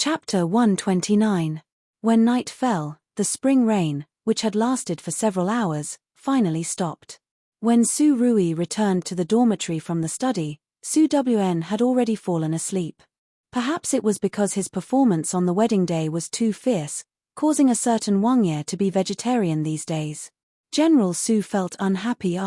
Chapter 129. When night fell, the spring rain, which had lasted for several hours, finally stopped. When Su Rui returned to the dormitory from the study, Su Wn had already fallen asleep. Perhaps it was because his performance on the wedding day was too fierce, causing a certain Wang Ye to be vegetarian these days. General Su felt unhappy,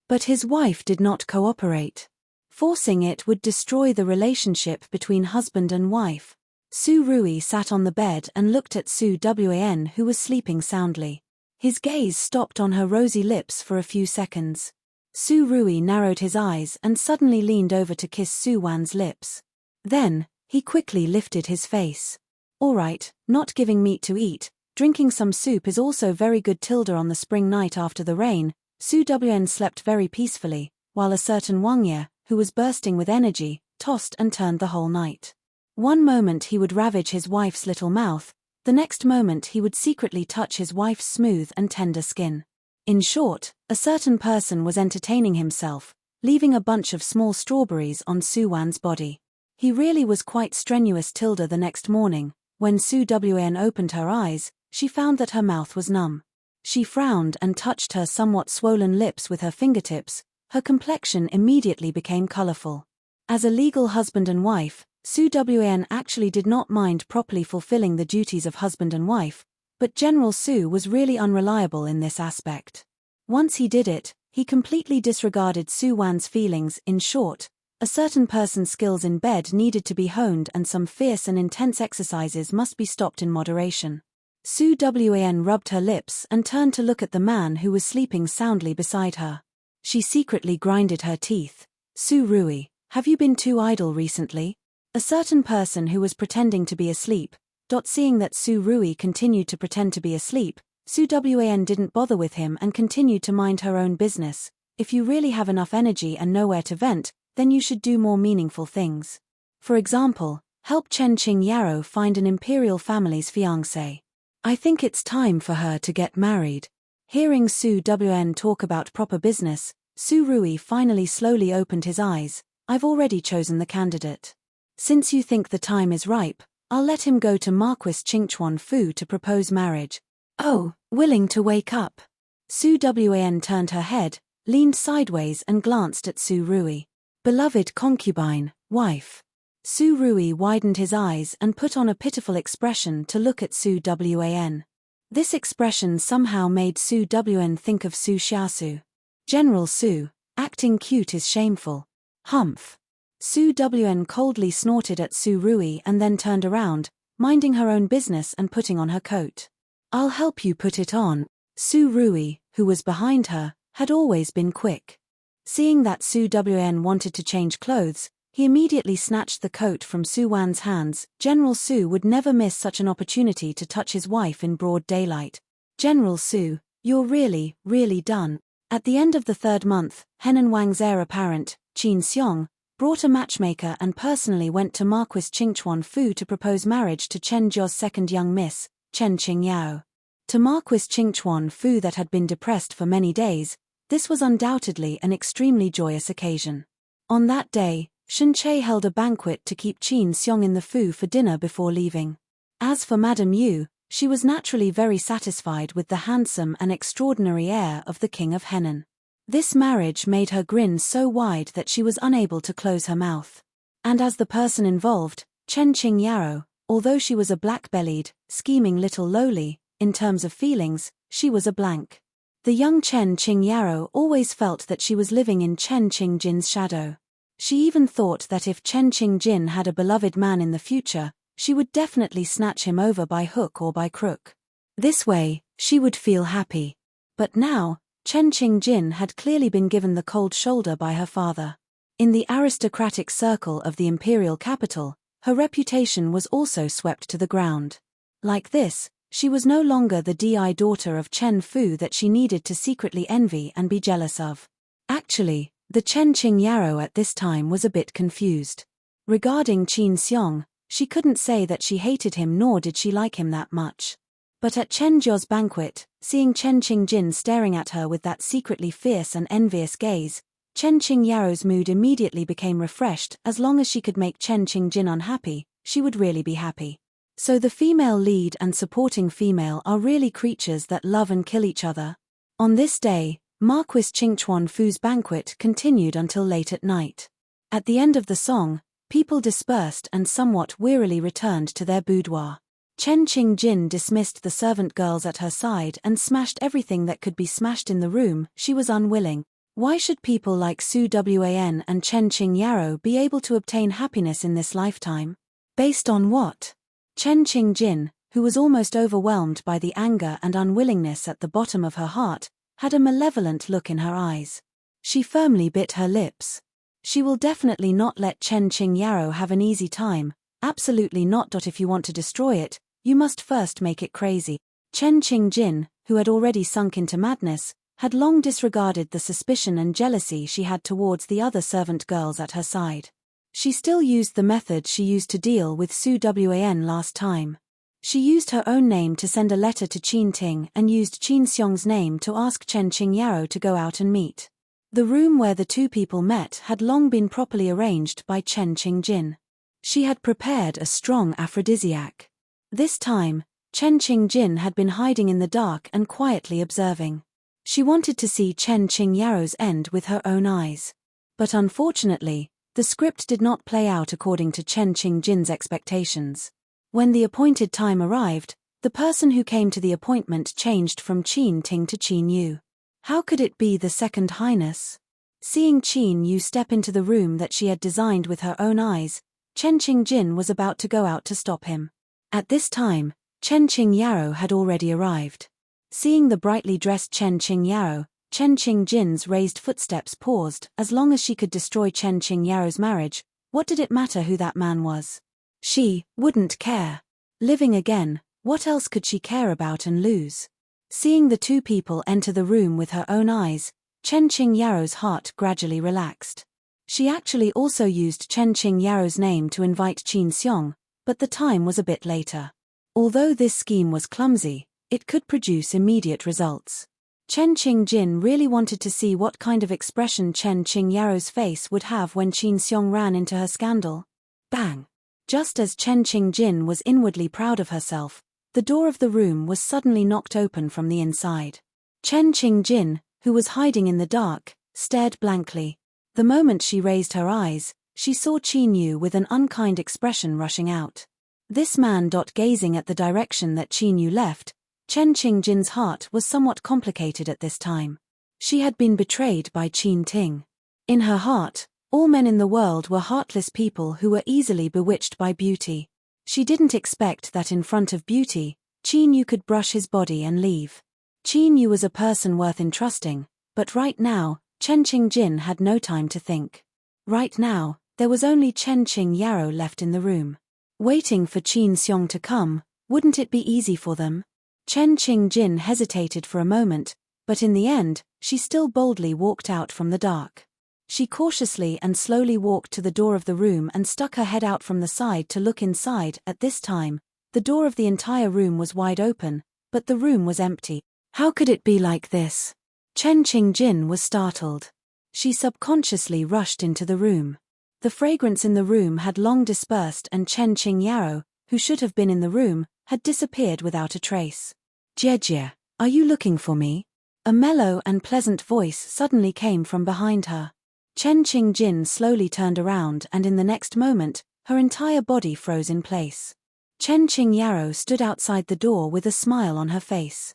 but his wife did not cooperate. Forcing it would destroy the relationship between husband and wife. Su Rui sat on the bed and looked at Su Wan, who was sleeping soundly. His gaze stopped on her rosy lips for a few seconds. Su Rui narrowed his eyes and suddenly leaned over to kiss Su Wan's lips. Then, he quickly lifted his face. "All right, not giving meat to eat, drinking some soup is also very good." On the spring night after the rain, Su Wan slept very peacefully, while a certain Wang Ye, who was bursting with energy, tossed and turned the whole night. One moment he would ravage his wife's little mouth, the next moment he would secretly touch his wife's smooth and tender skin. In short, a certain person was entertaining himself, leaving a bunch of small strawberries on Su Wan's body. He really was quite strenuous. The next morning, when Su Wan opened her eyes, she found that her mouth was numb. She frowned and touched her somewhat swollen lips with her fingertips. Her complexion immediately became colorful. As a legal husband and wife, Su Wan actually did not mind properly fulfilling the duties of husband and wife, but General Su was really unreliable in this aspect. Once he did it, he completely disregarded Su Wan's feelings. In short, a certain person's skills in bed needed to be honed and some fierce and intense exercises must be stopped in moderation. Su Wan rubbed her lips and turned to look at the man who was sleeping soundly beside her. She secretly grinded her teeth. "Su Rui, have you been too idle recently?" A certain person who was pretending to be asleep. Seeing that Su Rui continued to pretend to be asleep, Su Wan didn't bother with him and continued to mind her own business. "If you really have enough energy and nowhere to vent, then you should do more meaningful things. For example, help Chen Qingyao find an imperial family's fiancé. I think it's time for her to get married." Hearing Su Wan talk about proper business, Su Rui finally slowly opened his eyes. "I've already chosen the candidate. Since you think the time is ripe, I'll let him go to Marquis Qingchuan Fu to propose marriage." "Oh, willing to wake up?" Su Wan turned her head, leaned sideways and glanced at Su Rui. "Beloved concubine, wife." Su Rui widened his eyes and put on a pitiful expression to look at Su Wan. This expression somehow made Su Wan think of Su Xiaosu. "General Su, acting cute is shameful." "Humph." Su Wan coldly snorted at Su Rui and then turned around, minding her own business and putting on her coat. "I'll help you put it on." Su Rui, who was behind her, had always been quick. Seeing that Su Wan wanted to change clothes, he immediately snatched the coat from Su Wan's hands. General Su would never miss such an opportunity to touch his wife in broad daylight. "General Su, you're really, really done." At the end of the third month, Henan Wang's heir apparent, Qin Xiong, brought a matchmaker and personally went to Marquis Qingchuan Fu to propose marriage to Chen Jiao's second young miss, Chen Qingyao. To Marquis Qingchuan Fu that had been depressed for many days, this was undoubtedly an extremely joyous occasion. On that day, Shen Che held a banquet to keep Qin Xiong in the Fu for dinner before leaving. As for Madame Yu, she was naturally very satisfied with the handsome and extraordinary heir of the King of Henan. This marriage made her grin so wide that she was unable to close her mouth. And as the person involved, Chen Qingyao, although she was a black-bellied, scheming little lowly, in terms of feelings, she was a blank. The young Chen Qingyao always felt that she was living in Chen Qingjin's shadow. She even thought that if Chen Qingjin had a beloved man in the future, she would definitely snatch him over by hook or by crook. This way, she would feel happy. But now, Chen Qingjin had clearly been given the cold shoulder by her father. In the aristocratic circle of the imperial capital, her reputation was also swept to the ground. Like this, she was no longer the daughter of Chen Fu that she needed to secretly envy and be jealous of. Actually, the Chen Qingyao at this time was a bit confused. Regarding Qin Xiong, she couldn't say that she hated him nor did she like him that much. But at Chen Jiao's banquet, seeing Chen Qingjin staring at her with that secretly fierce and envious gaze, Chen Qingyao's mood immediately became refreshed. As long as she could make Chen Qingjin unhappy, she would really be happy. So the female lead and supporting female are really creatures that love and kill each other. On this day, Marquis Qingchuan Fu's banquet continued until late at night. At the end of the song, people dispersed and somewhat wearily returned to their boudoir. Chen Qingjin dismissed the servant girls at her side and smashed everything that could be smashed in the room. She was unwilling. Why should people like Su Wan and Chen Qingyaro be able to obtain happiness in this lifetime? Based on what? Chen Qingjin, who was almost overwhelmed by the anger and unwillingness at the bottom of her heart, had a malevolent look in her eyes. She firmly bit her lips. She will definitely not let Chen Qingyaro have an easy time, absolutely not. If you want to destroy it, you must first make it crazy. Chen Qingjin, who had already sunk into madness, had long disregarded the suspicion and jealousy she had towards the other servant girls at her side. She still used the method she used to deal with Su Wan last time. She used her own name to send a letter to Qin Ting and used Qin Xiong's name to ask Chen Qingyaro to go out and meet. The room where the two people met had long been properly arranged by Chen Qingjin. She had prepared a strong aphrodisiac. This time, Chen Qingjin had been hiding in the dark and quietly observing. She wanted to see Chen Qingyaro's end with her own eyes. But unfortunately, the script did not play out according to Chen Qingjin's expectations. When the appointed time arrived, the person who came to the appointment changed from Qin Ting to Qin Yu. How could it be the Second Highness? Seeing Qin Yu step into the room that she had designed with her own eyes, Chen Qingjin was about to go out to stop him. At this time, Chen Qingyaro had already arrived. Seeing the brightly dressed Chen Qingyaro, Chen Qingjin's raised footsteps paused. As long as she could destroy Chen Qingyaro's marriage, what did it matter who that man was? She wouldn't care. Living again, what else could she care about and lose? Seeing the two people enter the room with her own eyes, Chen Qingyaro's heart gradually relaxed. She actually also used Chen Qingyaro's name to invite Qin Xiong, but the time was a bit later. Although this scheme was clumsy, it could produce immediate results. Chen Qingjin really wanted to see what kind of expression Chen Qingyaro's face would have when Qin Xiong ran into her scandal. Bang! Just as Chen Qingjin was inwardly proud of herself, the door of the room was suddenly knocked open from the inside. Chen Qingjin, who was hiding in the dark, stared blankly. The moment she raised her eyes, she saw Qin Yu with an unkind expression rushing out. This man. Gazing at the direction that Qin Yu left, Chen Qingjin's heart was somewhat complicated at this time. She had been betrayed by Qin Ting. In her heart, all men in the world were heartless people who were easily bewitched by beauty. She didn't expect that in front of beauty, Qin Yu could brush his body and leave. Qin Yu was a person worth entrusting, but right now, Chen Qingjin had no time to think. Right now, there was only Chen Qingyaro left in the room. Waiting for Qin Xiong to come, wouldn't it be easy for them? Chen Qingjin hesitated for a moment, but in the end, she still boldly walked out from the dark. She cautiously and slowly walked to the door of the room and stuck her head out from the side to look inside. At this time, the door of the entire room was wide open, but the room was empty. How could it be like this? Chen Qingjin was startled. She subconsciously rushed into the room. The fragrance in the room had long dispersed and Chen Qingyaro, who should have been in the room, had disappeared without a trace. Jie, are you looking for me? A mellow and pleasant voice suddenly came from behind her. Chen Qingjin slowly turned around and in the next moment, her entire body froze in place. Chen Qingyaro stood outside the door with a smile on her face.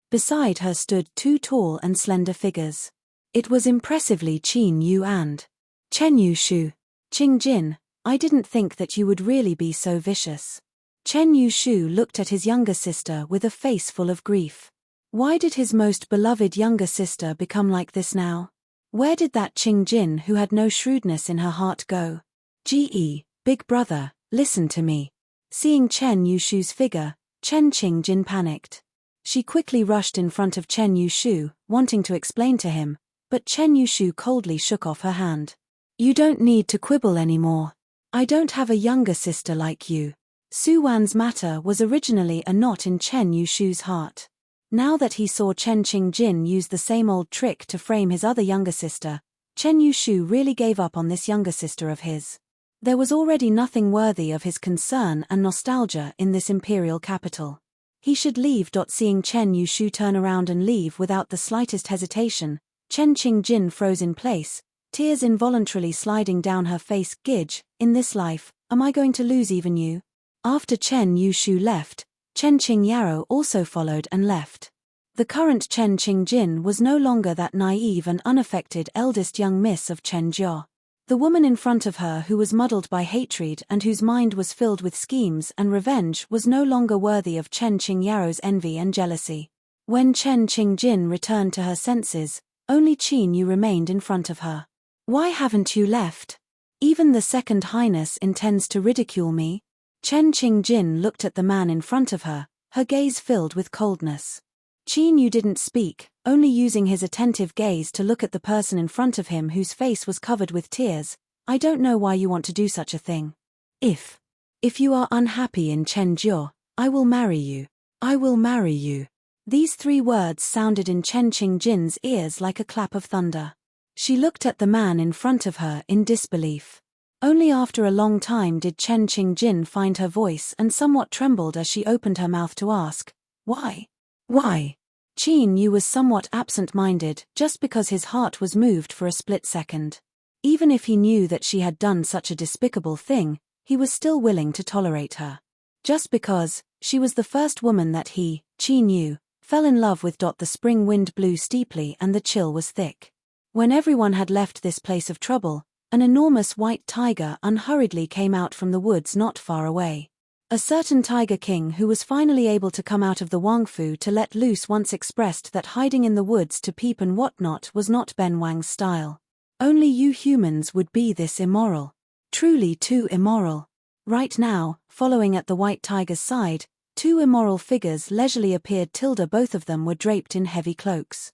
Beside her stood two tall and slender figures. It was impressively Qin Yu and Chen Yushu. Qingjin, I didn't think that you would really be so vicious. Chen Yushu looked at his younger sister with a face full of grief. Why did his most beloved younger sister become like this now? Where did that Qingjin who had no shrewdness in her heart go? Big brother, listen to me. Seeing Chen Yushu's figure, Chen Qingjin panicked. She quickly rushed in front of Chen Yushu, wanting to explain to him, but Chen Yushu coldly shook off her hand. You don't need to quibble anymore. I don't have a younger sister like you. Su Wan's matter was originally a knot in Chen Yushu's heart. Now that he saw Chen Qingjin use the same old trick to frame his other younger sister, Chen Yushu really gave up on this younger sister of his. There was already nothing worthy of his concern and nostalgia in this imperial capital. He should leave. Seeing Chen Yushu turn around and leave without the slightest hesitation, Chen Qingjin froze in place, tears involuntarily sliding down her face. Gidge, in this life, am I going to lose even you? After Chen Yushu left, Chen Qingyaro also followed and left. The current Chen Qingjin was no longer that naive and unaffected eldest young miss of Chen Jiao. The woman in front of her who was muddled by hatred and whose mind was filled with schemes and revenge was no longer worthy of Chen Qingyaro's envy and jealousy. When Chen Qingjin returned to her senses, only Qin Yu remained in front of her. Why haven't you left? Even the Second Highness intends to ridicule me? Chen Qingjin looked at the man in front of her, her gaze filled with coldness. Qin Yu didn't speak, only using his attentive gaze to look at the person in front of him whose face was covered with tears. I don't know why you want to do such a thing. If you are unhappy in Chenjiao, I will marry you. I will marry you. These 3 words sounded in Chen Qingjin's ears like a clap of thunder. She looked at the man in front of her in disbelief. Only after a long time did Chen Qingjin find her voice and somewhat trembled as she opened her mouth to ask, why? Why? Qin Yu was somewhat absent-minded just because his heart was moved for a split second. Even if he knew that she had done such a despicable thing, he was still willing to tolerate her. Just because she was the first woman that he, Qin Yu, fell in love with. The spring wind blew steeply and the chill was thick. When everyone had left this place of trouble, an enormous white tiger unhurriedly came out from the woods not far away. A certain Tiger King who was finally able to come out of the Wangfu to let loose once expressed that hiding in the woods to peep and whatnot was not Ben Wang's style. Only you humans would be this immoral. Truly too immoral. Right now, following at the white tiger's side, 2 immoral figures leisurely appeared. Both of them were draped in heavy cloaks.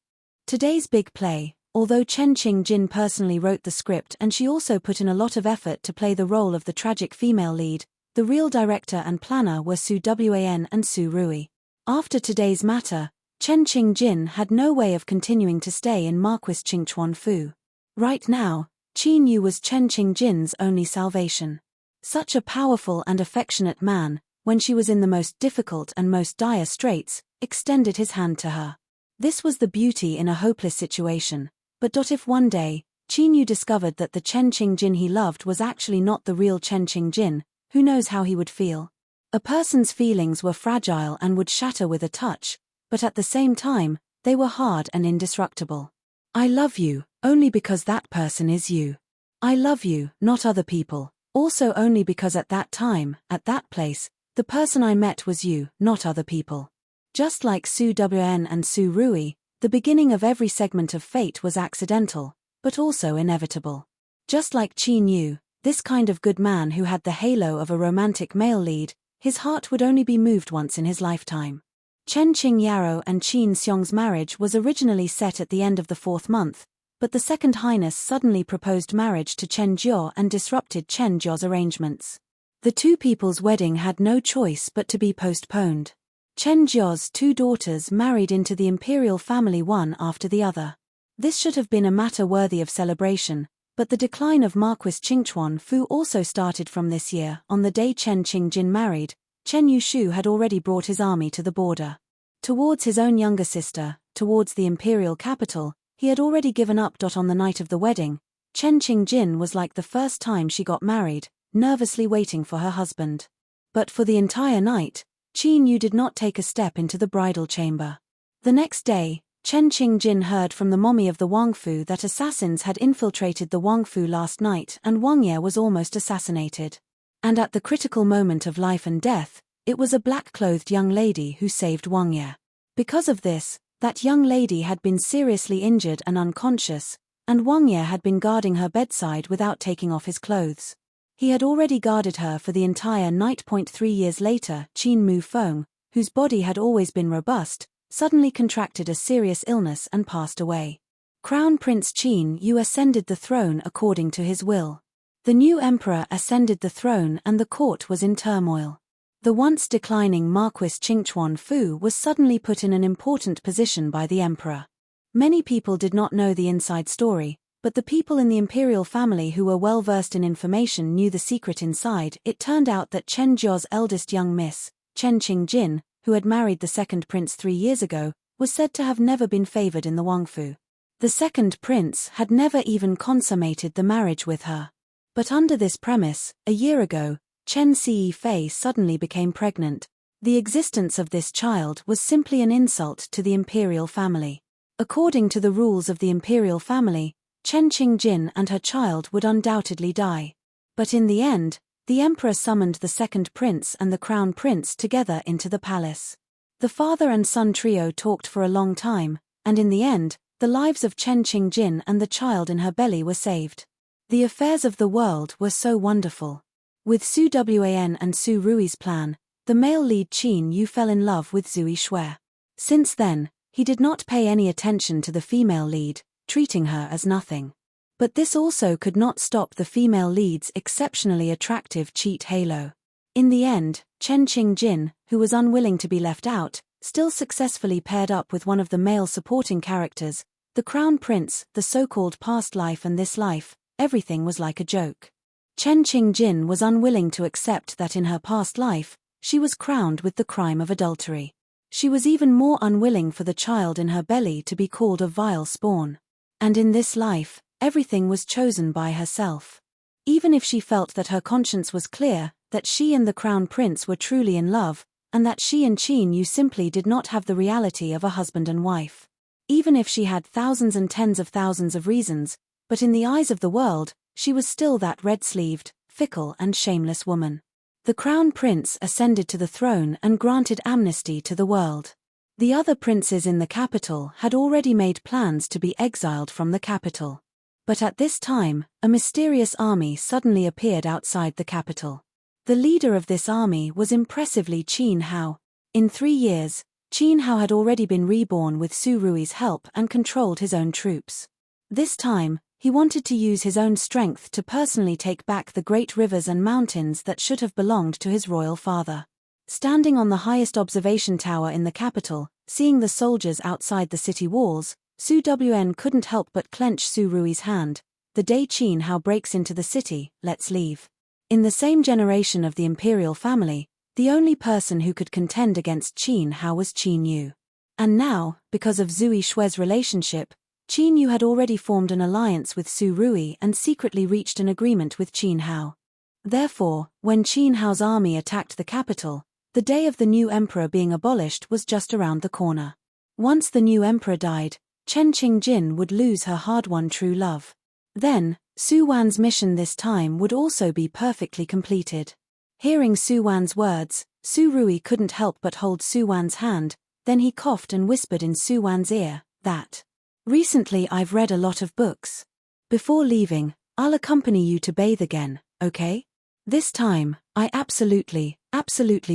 Today's big play, although Chen Qingjin personally wrote the script and she also put in a lot of effort to play the role of the tragic female lead, the real director and planner were Su Wan and Su Rui. After today's matter, Chen Qingjin had no way of continuing to stay in Marquis Qingchuan Fu. Right now, Qin Yu was Chen Qingjin's only salvation. Such a powerful and affectionate man, when she was in the most difficult and most dire straits, extended his hand to her. This was the beauty in a hopeless situation, but if one day, Qin Yu discovered that the Chen Qingjin he loved was actually not the real Chen Qingjin, who knows how he would feel? A person's feelings were fragile and would shatter with a touch, but at the same time, they were hard and indestructible. I love you, only because that person is you. I love you, not other people, also only because at that time, at that place, the person I met was you, not other people. Just like Su Wan and Su Rui, the beginning of every segment of fate was accidental, but also inevitable. Just like Qin Yu, this kind of good man who had the halo of a romantic male lead, his heart would only be moved once in his lifetime. Chen Qingyaro and Qin Xiong's marriage was originally set at the end of the 4th month, but the Second Highness suddenly proposed marriage to Chen Jiao and disrupted Chen Jiao's arrangements. The 2 people's wedding had no choice but to be postponed. Chen Jiao's 2 daughters married into the imperial family one after the other. This should have been a matter worthy of celebration, but the decline of Marquis Qingchuan Fu also started from this year. On the day Chen Qingjin married, Chen Yushu had already brought his army to the border. Towards his own younger sister, towards the imperial capital, he had already given up. On the night of the wedding, Chen Qingjin was like the first time she got married, nervously waiting for her husband. But for the entire night, Qin Yu did not take a step into the bridal chamber. The next day, Chen Qingjin heard from the mommy of the Wangfu that assassins had infiltrated the Wangfu last night and Wang Ye was almost assassinated. And at the critical moment of life and death, it was a black-clothed young lady who saved Wang Ye. Because of this, that young lady had been seriously injured and unconscious, and Wang Ye had been guarding her bedside without taking off his clothes. He had already guarded her for the entire night. 3 years later, Qin Mu Feng, whose body had always been robust, suddenly contracted a serious illness and passed away. Crown Prince Qin Yu ascended the throne according to his will. The new emperor ascended the throne and the court was in turmoil. The once declining Marquis Qingchuan Fu was suddenly put in an important position by the emperor. Many people did not know the inside story, But the people in the imperial family who were well versed in information knew the secret inside. It turned out that Chen Jia's eldest young miss, Chen Qingjin, who had married the second prince 3 years ago, was said to have never been favored in the Wangfu. The second prince had never even consummated the marriage with her. But under this premise, a year ago, Chen Fei suddenly became pregnant. The existence of this child was simply an insult to the imperial family. According to the rules of the imperial family, Chen Qingjin and her child would undoubtedly die. But in the end, the emperor summoned the second prince and the crown prince together into the palace. The father and son trio talked for a long time, and in the end, the lives of Chen Qingjin and the child in her belly were saved. The affairs of the world were so wonderful. With Su Wan and Su Rui's plan, the male lead Qin Yu fell in love with Zui Shui. Since then, he did not pay any attention to the female lead, treating her as nothing. But this also could not stop the female lead's exceptionally attractive cheat halo. In the end, Chen Qingjin, who was unwilling to be left out, still successfully paired up with one of the male supporting characters, the crown prince. The so-called past life and this life, everything was like a joke. Chen Qingjin was unwilling to accept that in her past life, she was crowned with the crime of adultery. She was even more unwilling for the child in her belly to be called a vile spawn. And in this life, everything was chosen by herself. Even if she felt that her conscience was clear, that she and the crown prince were truly in love, and that she and Qin Yu simply did not have the reality of a husband and wife. Even if she had thousands and tens of thousands of reasons, but in the eyes of the world, she was still that red-sleeved, fickle and shameless woman. The crown prince ascended to the throne and granted amnesty to the world. The other princes in the capital had already made plans to be exiled from the capital. But at this time, a mysterious army suddenly appeared outside the capital. The leader of this army was impressively Qin Hao. In 3 years, Qin Hao had already been reborn with Su Rui's help and controlled his own troops. This time, he wanted to use his own strength to personally take back the great rivers and mountains that should have belonged to his royal father. Standing on the highest observation tower in the capital, seeing the soldiers outside the city walls, Su Wan couldn't help but clench Su Rui's hand. The day Qin Hao breaks into the city, let's leave. In the same generation of the imperial family, the only person who could contend against Qin Hao was Qin Yu. And now, because of Zui Shui's relationship, Qin Yu had already formed an alliance with Su Rui and secretly reached an agreement with Qin Hao. Therefore, when Qin Hao's army attacked the capital, the day of the new emperor being abolished was just around the corner. Once the new emperor died, Chen Qingjin would lose her hard-won true love. Then, Su Wan's mission this time would also be perfectly completed. Hearing Su Wan's words, Su Rui couldn't help but hold Su Wan's hand, then he coughed and whispered in Su Wan's ear, that, "Recently I've read a lot of books. Before leaving, I'll accompany you to bathe again, okay? This time, I absolutely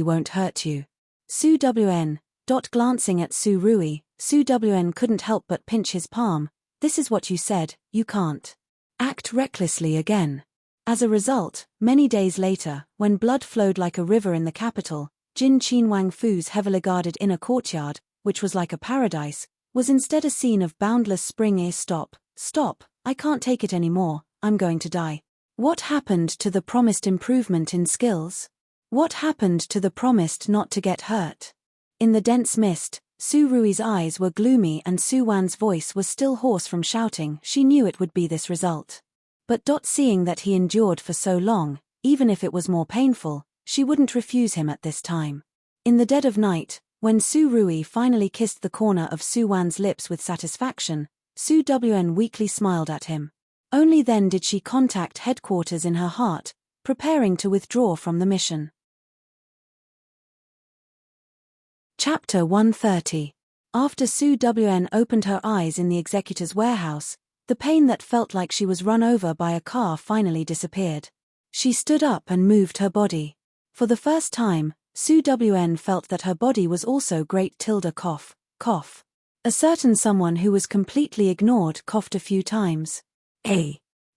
won't hurt you." Su Wan, glancing at Su Rui, Su Wan couldn't help but pinch his palm. "This is what you said, you can't act recklessly again." As a result, many days later, when blood flowed like a river in the capital, Jin Qin Wang Fu's heavily guarded inner courtyard, which was like a paradise, was instead a scene of boundless spring. Stop, I can't take it anymore, I'm going to die. What happened to the promised improvement in skills? What happened to the promised not to get hurt? In the dense mist, Su Rui's eyes were gloomy and Su Wan's voice was still hoarse from shouting. She knew it would be this result. But seeing that he endured for so long, even if it was more painful, she wouldn't refuse him at this time. In the dead of night, when Su Rui finally kissed the corner of Su Wan's lips with satisfaction, Su Wan weakly smiled at him. Only then did she contact headquarters in her heart, preparing to withdraw from the mission. Chapter 130. After Su Wan opened her eyes in the executor's warehouse, the pain that felt like she was run over by a car finally disappeared. She stood up and moved her body. For the first time, Su Wan felt that her body was also great. Cough. A certain someone who was completely ignored coughed a few times.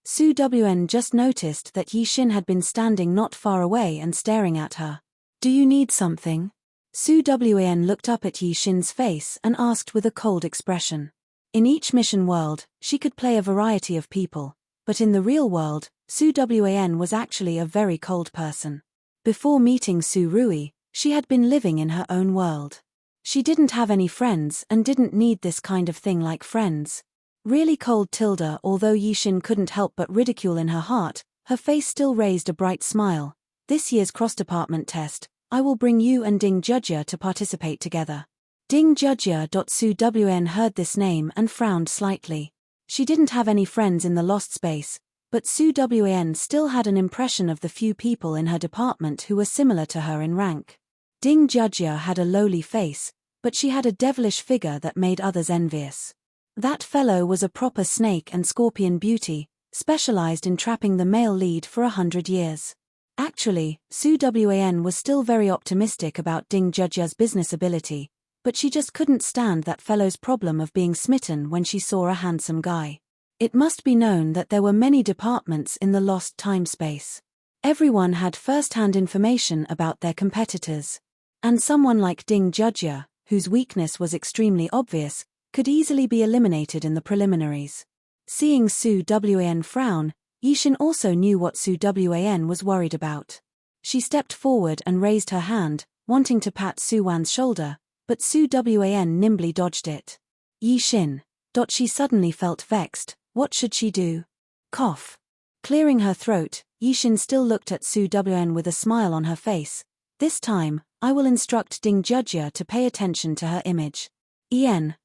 Su Wan just noticed that Yi Xin had been standing not far away and staring at her. "Do you need something?" Su Wan looked up at Yi Xin's face and asked with a cold expression. In each mission world, she could play a variety of people, but in the real world, Su Wan was actually a very cold person. Before meeting Su Rui, she had been living in her own world. She didn't have any friends and didn't need this kind of thing like friends. Really cold Tilda. Although Yixin couldn't help but ridicule in her heart, her face still raised a bright smile. This year's cross-department test, I will bring you and Ding Jujia to participate together. Ding Jujia. Su Wan heard this name and frowned slightly. She didn't have any friends in the lost space, but Su Wan still had an impression of the few people in her department who were similar to her in rank. Ding Jujia had a lowly face, but she had a devilish figure that made others envious. That fellow was a proper snake and scorpion beauty, specialized in trapping the male lead for 100 years. Actually, Su Wan was still very optimistic about Ding Jujia's business ability, but she just couldn't stand that fellow's problem of being smitten when she saw a handsome guy. It must be known that there were many departments in the lost time space. Everyone had first-hand information about their competitors. And someone like Ding Jujia, whose weakness was extremely obvious, could easily be eliminated in the preliminaries. Seeing Su Wan frown, Yixin also knew what Su Wan was worried about. She stepped forward and raised her hand, wanting to pat Su Wan's shoulder, but Su Wan nimbly dodged it. Yixin. She suddenly felt vexed. What should she do? Cough. Clearing her throat, Yixin still looked at Su Wan with a smile on her face. This time, I will instruct Ding Jujia to pay attention to her image.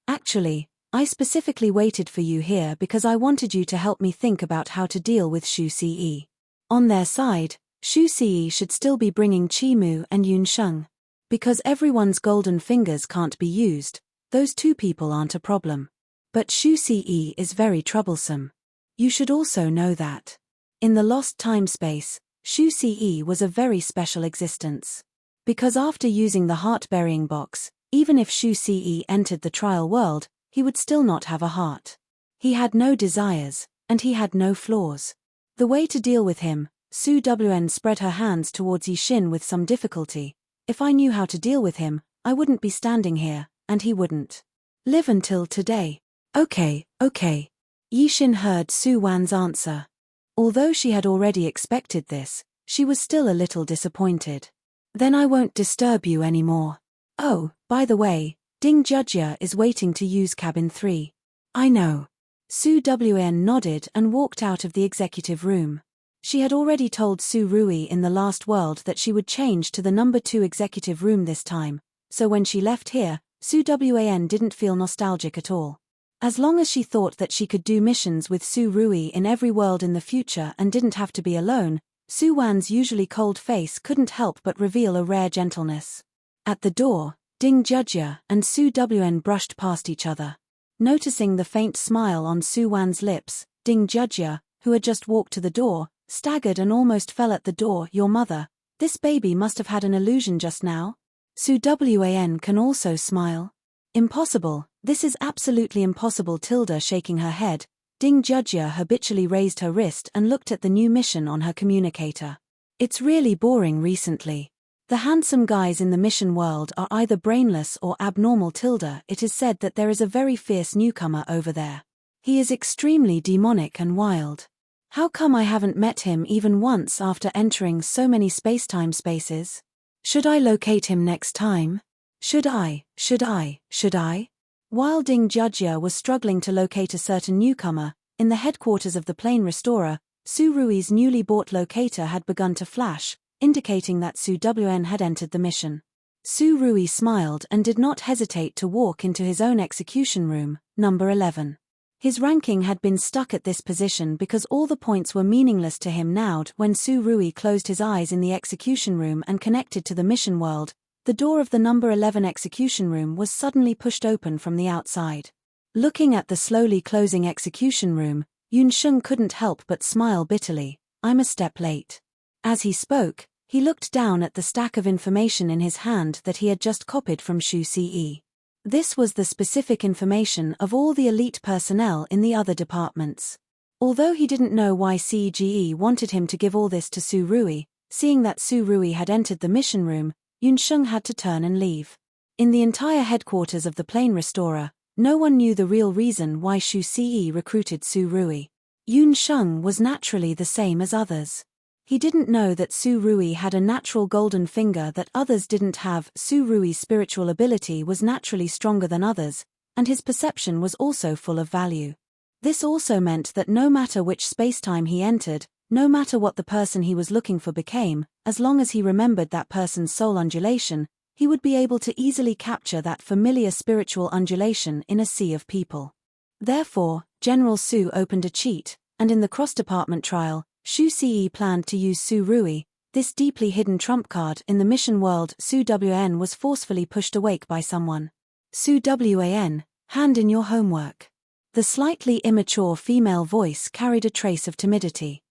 Actually, I specifically waited for you here because I wanted you to help me think about how to deal with Shu Ce. On their side, Shu Ce should still be bringing Qimu and Yunsheng. Because everyone's golden fingers can't be used, those two people aren't a problem. But Shu Ce is very troublesome. You should also know that. In the lost time space, Shu Ce was a very special existence. Because after using the heart-burying box, even if Shu Ce entered the trial world, he would still not have a heart. He had no desires, and he had no flaws. The way to deal with him, Su Wan spread her hands towards Yixin with some difficulty. If I knew how to deal with him, I wouldn't be standing here, and he wouldn't live until today. Okay. Yixin heard Su Wan's answer. Although she had already expected this, she was still a little disappointed. Then I won't disturb you anymore. Oh, by the way, Ding Jujia is waiting to use cabin 3. I know. Su Wan nodded and walked out of the executive room. She had already told Su Rui in the last world that she would change to the number 2 executive room this time, so when she left here, Su Wan didn't feel nostalgic at all. As long as she thought that she could do missions with Su Rui in every world in the future and didn't have to be alone, Su Wan's usually cold face couldn't help but reveal a rare gentleness. At the door, Ding Jujia and Su Wan brushed past each other. Noticing the faint smile on Su Wan's lips, Ding Jujia, who had just walked to the door, staggered and almost fell at the door. Your mother, this baby must have had an illusion just now. Su Wan can also smile. Impossible, this is absolutely impossible. Tilda shaking her head, Ding Jujia habitually raised her wrist and looked at the new mission on her communicator. It's really boring recently. The handsome guys in the mission world are either brainless or abnormal. Tilda, it is said that there is a very fierce newcomer over there. He is extremely demonic and wild. How come I haven't met him even once after entering so many space-time spaces? Should I locate him next time? Should I? While Ding Jujia was struggling to locate a certain newcomer, in the headquarters of the plane restorer, Su Rui's newly bought locator had begun to flash, indicating that Su Wan had entered the mission. Su Rui smiled and did not hesitate to walk into his own execution room, number 11. His ranking had been stuck at this position because all the points were meaningless to him now. When Su Rui closed his eyes in the execution room and connected to the mission world, the door of the number 11 execution room was suddenly pushed open from the outside. Looking at the slowly closing execution room, Yunsheng couldn't help but smile bitterly. I'm a step late. As he spoke, he looked down at the stack of information in his hand that he had just copied from Shu Ce. This was the specific information of all the elite personnel in the other departments. Although he didn't know why CGE wanted him to give all this to Su Rui, seeing that Su Rui had entered the mission room, Yunsheng had to turn and leave. In the entire headquarters of the plane restorer, No one knew the real reason why Shu Ce recruited Su Rui. Yun Sheng was naturally the same as others. He didn't know that Su Rui had a natural golden finger that others didn't have. Su Rui's spiritual ability was naturally stronger than others, and his perception was also full of value. This also meant that no matter which spacetime he entered, no matter what the person he was looking for became, as long as he remembered that person's soul undulation, he would be able to easily capture that familiar spiritual undulation in a sea of people. Therefore, General Su opened a cheat, and in the cross-department trial, Shu Ce planned to use Su Rui, this deeply hidden trump card in the mission world. Su Wan was forcefully pushed awake by someone. Su Wan, hand in your homework. The slightly immature female voice carried a trace of timidity.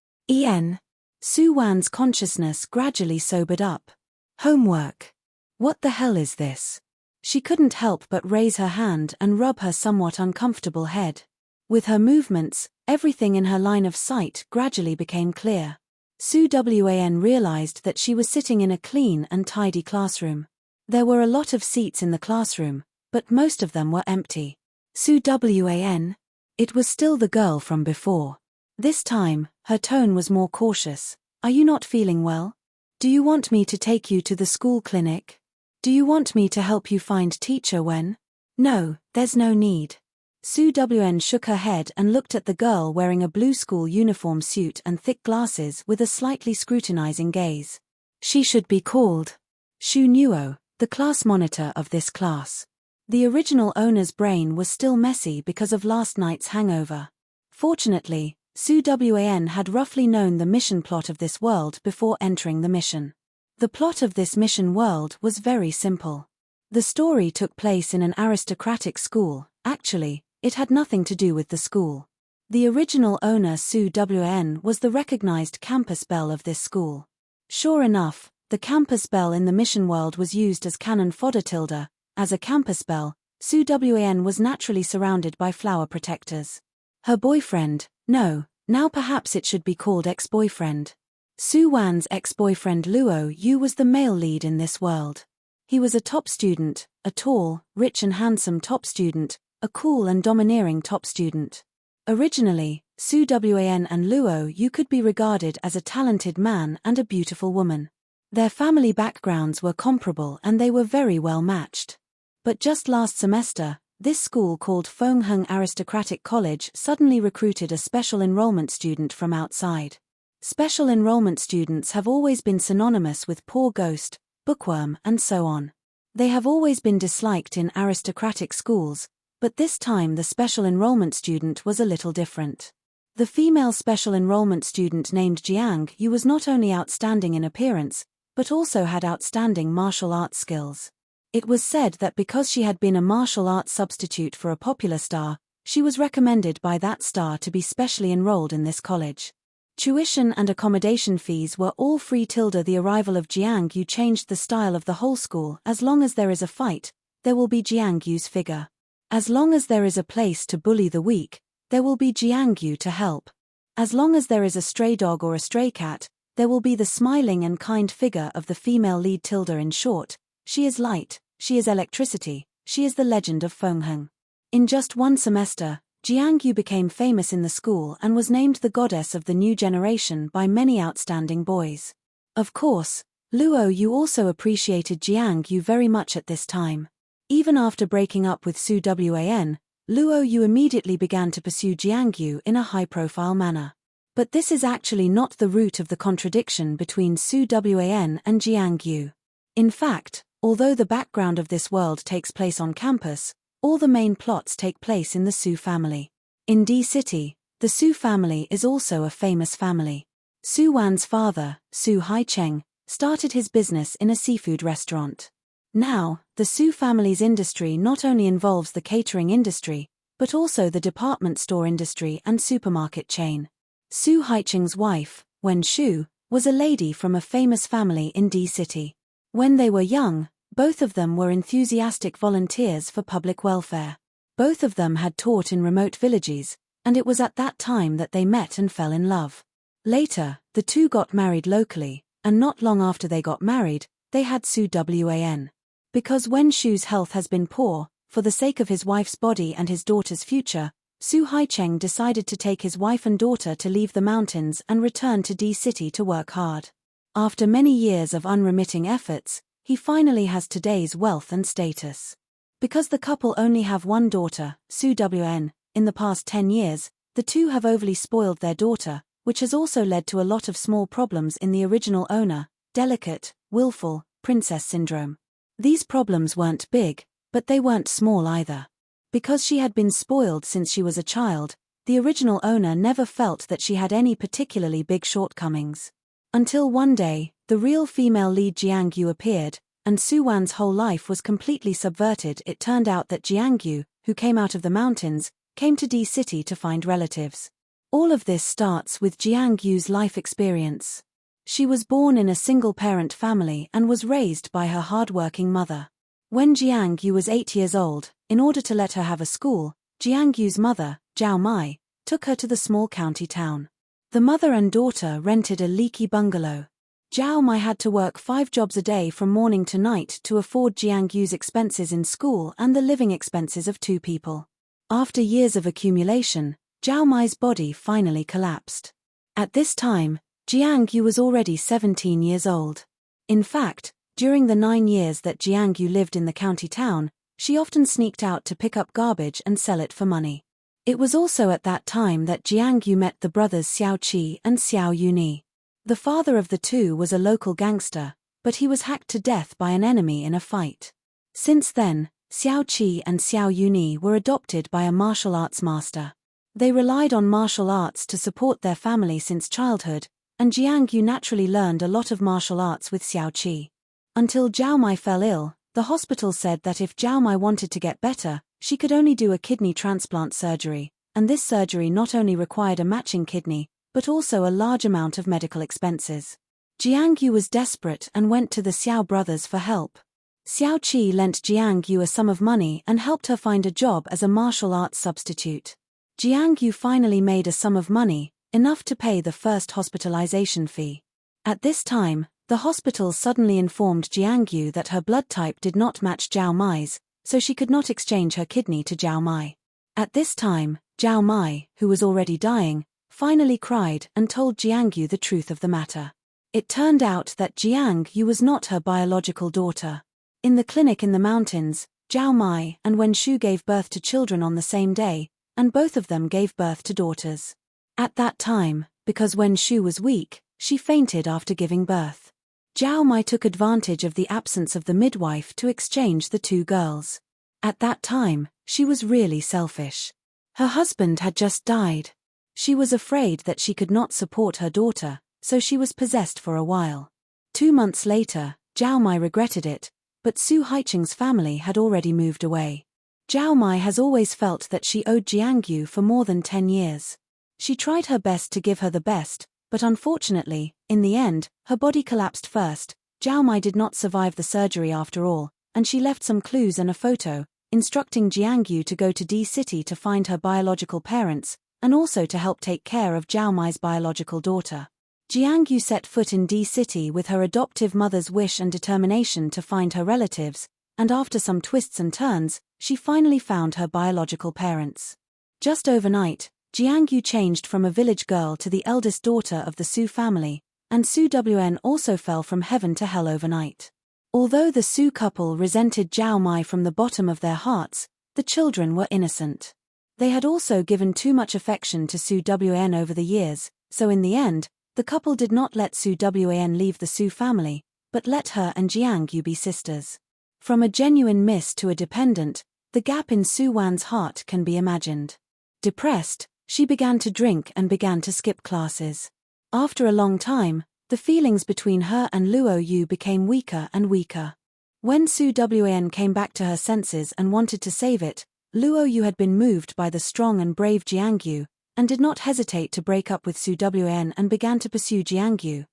Su Wan's consciousness gradually sobered up. Homework. What the hell is this? She couldn't help but raise her hand and rub her somewhat uncomfortable head. With her movements, everything in her line of sight gradually became clear. Su Wan realized that she was sitting in a clean and tidy classroom. There were a lot of seats in the classroom, but most of them were empty. Su Wan. It was still the girl from before. This time, her tone was more cautious. Are you not feeling well? Do you want me to take you to the school clinic? Do you want me to help you find teacher Wen? No, there's no need. Su Wan shook her head and looked at the girl wearing a blue school uniform suit and thick glasses with a slightly scrutinizing gaze. She should be called Shu Nuo, the class monitor of this class. The original owner's brain was still messy because of last night's hangover. Fortunately, Su Wan had roughly known the mission plot of this world before entering the mission. The plot of this mission world was very simple. The story took place in an aristocratic school. Actually, it had nothing to do with the school. The original owner Su Wan was the recognized campus belle of this school. Sure enough, the campus belle in the mission world was used as cannon fodder. As a campus belle, Su Wan was naturally surrounded by flower protectors. Her boyfriend, no, now perhaps it should be called ex-boyfriend. Su Wan's ex-boyfriend Luo Yu was the male lead in this world. He was a top student, a tall, rich and handsome top student, a cool and domineering top student. Originally, Su Wan and Luo Yu could be regarded as a talented man and a beautiful woman. Their family backgrounds were comparable and they were very well matched. But just last semester, this school called Fengheng Aristocratic College suddenly recruited a special enrollment student from outside. Special enrollment students have always been synonymous with poor ghost, bookworm and so on. They have always been disliked in aristocratic schools, but this time the special enrollment student was a little different. The female special enrollment student named Jiang Yu was not only outstanding in appearance, but also had outstanding martial arts skills. It was said that because she had been a martial arts substitute for a popular star, she was recommended by that star to be specially enrolled in this college. Tuition and accommodation fees were all free. The arrival of Jiang Yu changed the style of the whole school. As long as there is a fight, there will be Jiang Yu's figure. As long as there is a place to bully the weak, there will be Jiang Yu to help. As long as there is a stray dog or a stray cat, there will be the smiling and kind figure of the female lead. In short, she is light, she is electricity, she is the legend of Fengheng. In just one semester, Jiang Yu became famous in the school and was named the goddess of the new generation by many outstanding boys. Of course, Luo Yu also appreciated Jiang Yu very much at this time. Even after breaking up with Su Wan, Luo Yu immediately began to pursue Jiang Yu in a high-profile manner. But this is actually not the root of the contradiction between Su Wan and Jiang Yu. In fact, although the background of this world takes place on campus, all the main plots take place in the Su family. In D City, the Su family is also a famous family. Su Wan's father, Su Haicheng, started his business in a seafood restaurant. Now, the Su family's industry not only involves the catering industry, but also the department store industry and supermarket chain. Su Haicheng's wife, Wen Shu, was a lady from a famous family in D City. When they were young, both of them were enthusiastic volunteers for public welfare. Both of them had taught in remote villages, and it was at that time that they met and fell in love. Later, the two got married locally, and not long after they got married, they had Su Wan. Because Wen Shu's health has been poor, for the sake of his wife's body and his daughter's future, Su Haicheng decided to take his wife and daughter to leave the mountains and return to D-City to work hard. After many years of unremitting efforts, he finally has today's wealth and status. Because the couple only have one daughter, Su Wn, in the past 10 years, the two have overly spoiled their daughter, which has also led to a lot of small problems in the original owner, delicate, willful, princess syndrome. These problems weren't big, but they weren't small either. Because she had been spoiled since she was a child, the original owner never felt that she had any particularly big shortcomings. Until one day, the real female lead Jiang Yu appeared, and Su Wan's whole life was completely subverted. It turned out that Jiang Yu, who came out of the mountains, came to D-City to find relatives. All of this starts with Jiang Yu's life experience. She was born in a single-parent family and was raised by her hard-working mother. When Jiang Yu was 8 years old, in order to let her have a school, Jiang Yu's mother, Zhao Mai, took her to the small county town. The mother and daughter rented a leaky bungalow. Zhao Mai had to work 5 jobs a day from morning to night to afford Jiang Yu's expenses in school and the living expenses of 2 people. After years of accumulation, Zhao Mai's body finally collapsed. At this time, Jiang Yu was already 17 years old. In fact, during the 9 years that Jiang Yu lived in the county town, she often sneaked out to pick up garbage and sell it for money. It was also at that time that Jiang Yu met the brothers Xiao Qi and Xiao Yuni. The father of the two was a local gangster, but he was hacked to death by an enemy in a fight. Since then, Xiao Qi and Xiao Yuni were adopted by a martial arts master. They relied on martial arts to support their family since childhood, and Jiang Yu naturally learned a lot of martial arts with Xiao Qi. Until Zhao Mai fell ill, the hospital said that if Zhao Mai wanted to get better, she could only do a kidney transplant surgery, and this surgery not only required a matching kidney, but also a large amount of medical expenses. Jiang Yu was desperate and went to the Xiao brothers for help. Xiao Qi lent Jiang Yu a sum of money and helped her find a job as a martial arts substitute. Jiang Yu finally made a sum of money, enough to pay the first hospitalization fee. At this time, the hospital suddenly informed Jiang Yu that her blood type did not match Zhao Mai's, so she could not exchange her kidney to Zhao Mai. At this time, Zhao Mai, who was already dying, finally cried and told Jiang Yu the truth of the matter. It turned out that Jiang Yu was not her biological daughter. In the clinic in the mountains, Zhao Mai and Wen Shu gave birth to children on the same day, and both of them gave birth to daughters. At that time, because Wen Shu was weak, she fainted after giving birth. Zhao Mai took advantage of the absence of the midwife to exchange the 2 girls. At that time, she was really selfish. Her husband had just died. She was afraid that she could not support her daughter, so she was possessed for a while. 2 months later, Zhao Mai regretted it, but Su Haicheng's family had already moved away. Zhao Mai has always felt that she owed Jiang Yu for more than 10 years. She tried her best to give her the best, but unfortunately, in the end, her body collapsed first. Zhao Mai did not survive the surgery after all, and she left some clues and a photo, instructing Jiang Yu to go to D-City to find her biological parents, and also to help take care of Zhao Mai's biological daughter. Jiang Yu set foot in D-City with her adoptive mother's wish and determination to find her relatives, and after some twists and turns, she finally found her biological parents. Just overnight, Jiang Yu changed from a village girl to the eldest daughter of the Su family, and Su Wn also fell from heaven to hell overnight. Although the Su couple resented Zhao Mai from the bottom of their hearts, the children were innocent. They had also given too much affection to Su Wn over the years, so in the end, the couple did not let Su Wn leave the Su family, but let her and Jiang Yu be sisters. From a genuine miss to a dependent, the gap in Su Wan's heart can be imagined. Depressed, she began to drink and began to skip classes. After a long time, the feelings between her and Luo Yu became weaker and weaker. When Su Wn came back to her senses and wanted to save it, Luo Yu had been moved by the strong and brave Jiang Yu, and did not hesitate to break up with Su Wn and began to pursue Jiang Yu.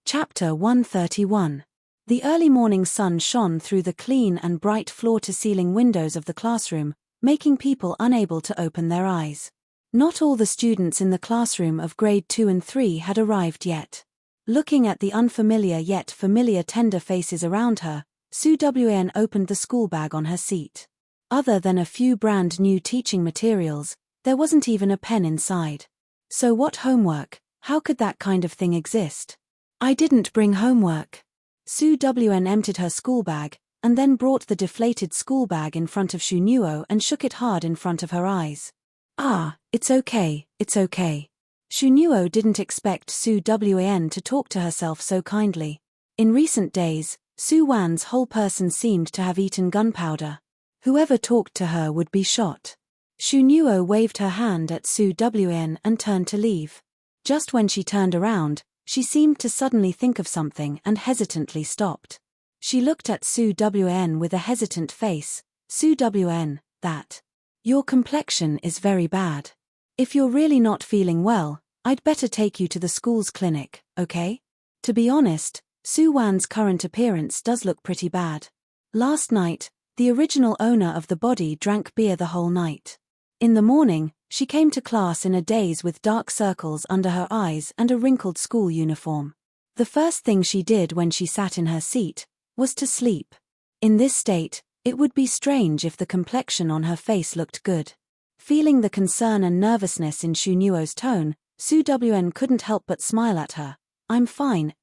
Chapter 131. The early morning sun shone through the clean and bright floor-to-ceiling windows of the classroom, making people unable to open their eyes. Not all the students in the classroom of grade 2 and 3 had arrived yet. Looking at the unfamiliar yet familiar tender faces around her, Su Wn opened the school bag on her seat. Other than a few brand new teaching materials, there wasn't even a pen inside. So what homework? How could that kind of thing exist? I didn't bring homework. Su Wn emptied her school bag, and then brought the deflated school bag in front of Shunuo and shook it hard in front of her eyes. Ah, it's okay, it's okay. Shunuo didn't expect Su Wan to talk to herself so kindly. In recent days, Su Wan's whole person seemed to have eaten gunpowder. Whoever talked to her would be shot. Shunuo waved her hand at Su Wan and turned to leave. Just when she turned around, she seemed to suddenly think of something and hesitantly stopped. She looked at Su Wan with a hesitant face. Su Wan, that. Your complexion is very bad. If you're really not feeling well, I'd better take you to the school's clinic, okay? To be honest, Su Wan's current appearance does look pretty bad. Last night, the original owner of the body drank beer the whole night. In the morning, she came to class in a daze with dark circles under her eyes and a wrinkled school uniform. The first thing she did when she sat in her seat was to sleep. In this state, it would be strange if the complexion on her face looked good. Feeling the concern and nervousness in Shunuo's tone, Su Wan couldn't help but smile at her. I'm fine,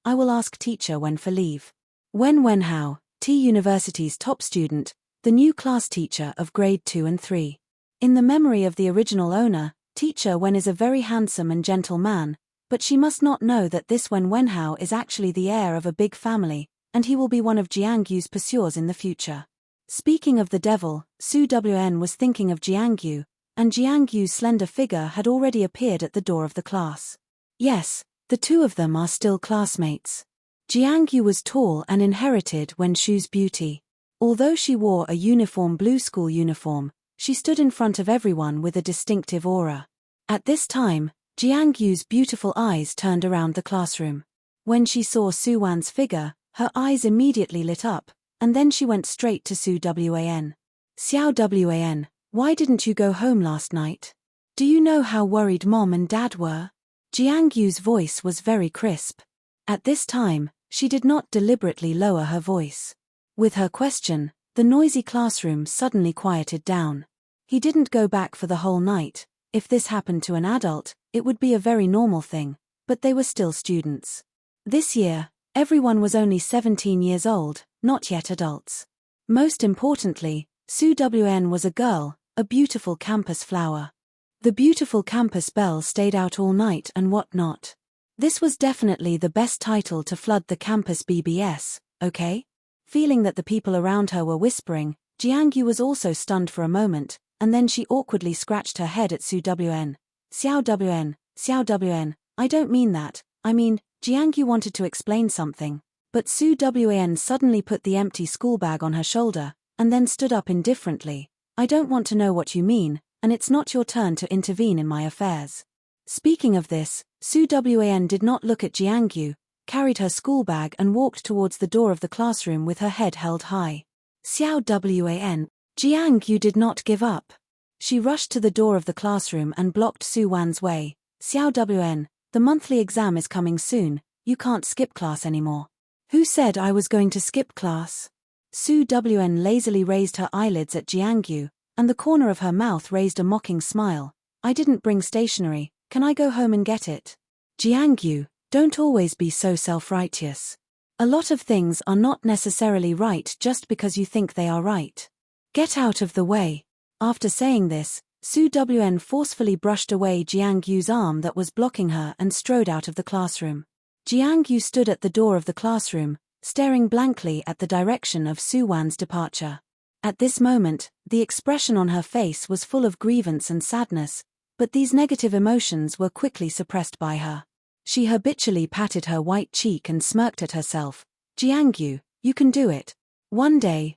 I will ask teacher when for leave. Wen Wenhao, T University's top student, the new class teacher of grade 2 and 3. In the memory of the original owner, teacher Wen is a very handsome and gentle man, but she must not know that this Wen Wenhao is actually the heir of a big family, and he will be one of Jiangyu's pursuers in the future. Speaking of the devil, Su Wan was thinking of Jiangyu, and Jiangyu's slender figure had already appeared at the door of the class. Yes, the two of them are still classmates. Jiangyu was tall and inherited Wen Shu's beauty. Although she wore a uniform blue school uniform, she stood in front of everyone with a distinctive aura. At this time, Jiangyu's beautiful eyes turned around the classroom. When she saw Su Wan's figure, her eyes immediately lit up, and then she went straight to Su Wan. Xiao Wan, why didn't you go home last night? Do you know how worried Mom and Dad were? Jiangyu's voice was very crisp. At this time, she did not deliberately lower her voice. With her question, the noisy classroom suddenly quieted down. He didn't go back for the whole night. If this happened to an adult, it would be a very normal thing, but they were still students. This year, everyone was only 17 years old, not yet adults. Most importantly, Su Wan was a girl, a beautiful campus flower. The beautiful campus belle stayed out all night and whatnot. This was definitely the best title to flood the campus BBS, okay? Feeling that the people around her were whispering, Jiangyu was also stunned for a moment, and then she awkwardly scratched her head at Su Wan. Xiao Wan, I don't mean that, I mean, Jiangyu wanted to explain something, but Su Wan suddenly put the empty school bag on her shoulder, and then stood up indifferently. I don't want to know what you mean, and it's not your turn to intervene in my affairs. Speaking of this, Su Wan did not look at Jiangyu, carried her school bag and walked towards the door of the classroom with her head held high. Xiao Wan, Jiangyu did not give up. She rushed to the door of the classroom and blocked Su Wan's way. Xiao Wan, the monthly exam is coming soon, you can't skip class anymore. Who said I was going to skip class? Su Wan lazily raised her eyelids at Jiangyu, and the corner of her mouth raised a mocking smile. I didn't bring stationery, can I go home and get it? Jiangyu, don't always be so self-righteous. A lot of things are not necessarily right just because you think they are right. Get out of the way. After saying this, Su Wan forcefully brushed away Jiangyu's arm that was blocking her and strode out of the classroom. Jiangyu stood at the door of the classroom, staring blankly at the direction of Su Wan's departure. At this moment, the expression on her face was full of grievance and sadness, but these negative emotions were quickly suppressed by her. She habitually patted her white cheek and smirked at herself. Jiangyu, you can do it. One day,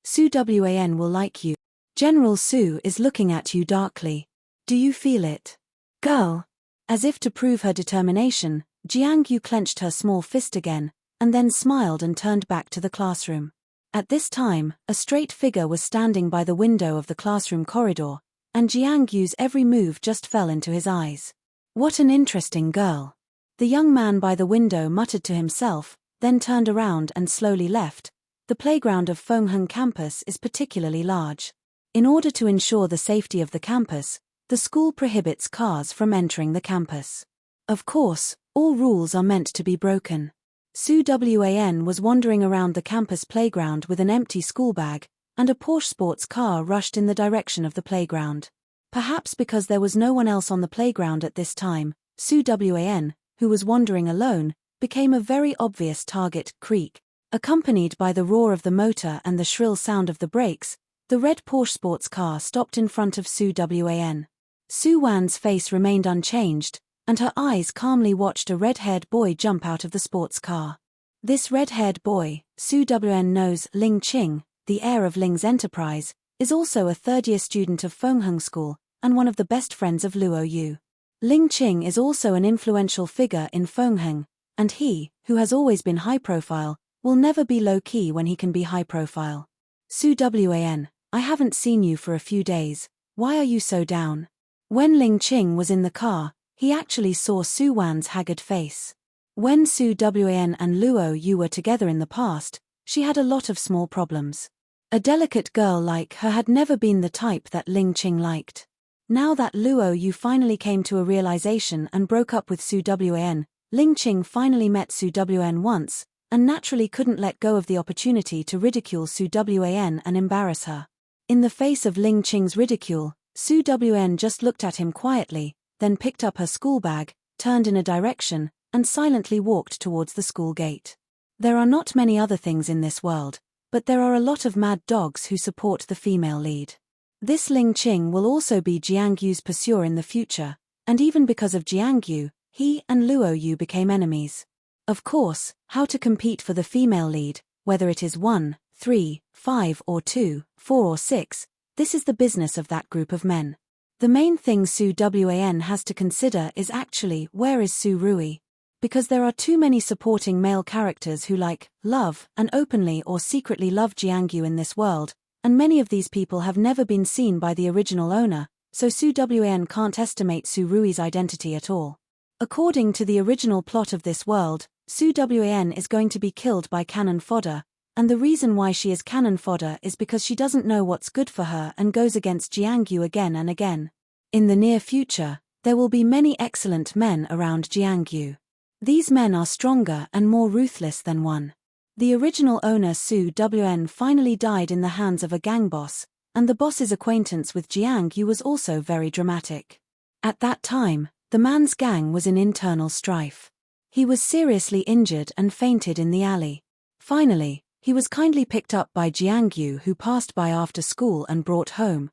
Su Wan will like you. General Su is looking at you darkly. Do you feel it? Girl. As if to prove her determination, Jiangyu clenched her small fist again, and then smiled and turned back to the classroom. At this time, a straight figure was standing by the window of the classroom corridor, and Jiangyu's every move just fell into his eyes. What an interesting girl. The young man by the window muttered to himself, then turned around and slowly left. The playground of Fengheng campus is particularly large. In order to ensure the safety of the campus, the school prohibits cars from entering the campus. Of course, all rules are meant to be broken. Su Wan was wandering around the campus playground with an empty school bag, and a Porsche sports car rushed in the direction of the playground. Perhaps because there was no one else on the playground at this time, Su Wan, who was wandering alone, became a very obvious target. Creak. Accompanied by the roar of the motor and the shrill sound of the brakes, the red Porsche sports car stopped in front of Su Wan. Su Wan's face remained unchanged, and her eyes calmly watched a red-haired boy jump out of the sports car. This red-haired boy, Su Wan knows Ling Qing, the heir of Ling's enterprise, is also a third-year student of Fengheng School and one of the best friends of Luo Yu. Ling Qing is also an influential figure in Fengheng, and he, who has always been high-profile, will never be low-key when he can be high-profile. Su Wan, I haven't seen you for a few days. Why are you so down? When Ling Qing was in the car, he actually saw Su Wan's haggard face. When Su Wan and Luo Yu were together in the past, she had a lot of small problems. A delicate girl like her had never been the type that Ling Qing liked. Now that Luo Yu finally came to a realization and broke up with Su Wan, Ling Qing finally met Su Wan once, and naturally couldn't let go of the opportunity to ridicule Su Wan and embarrass her. In the face of Ling Qing's ridicule, Su Wan just looked at him quietly, then picked up her school bag, turned in a direction, and silently walked towards the school gate. There are not many other things in this world, but there are a lot of mad dogs who support the female lead. This Ling Qing will also be Jiangyu's pursuer in the future, and even because of Jiangyu, he and Luo Yu became enemies. Of course, how to compete for the female lead, whether it is 1, 3, 5 or 2, 4 or 6, this is the business of that group of men. The main thing Su Wan has to consider is actually where is Su Rui. Because there are too many supporting male characters who like, love, and openly or secretly love Jiangyu in this world, and many of these people have never been seen by the original owner, so Su Wan can't estimate Su Rui's identity at all. According to the original plot of this world, Su Wan is going to be killed by cannon fodder, and the reason why she is cannon fodder is because she doesn't know what's good for her and goes against Jiangyu again and again. In the near future, there will be many excellent men around Jiangyu. These men are stronger and more ruthless than one. The original owner Su Wan finally died in the hands of a gang boss, and the boss's acquaintance with Jiangyu was also very dramatic. At that time, the man's gang was in internal strife. He was seriously injured and fainted in the alley. Finally, he was kindly picked up by Jiangyu, who passed by after school and brought home.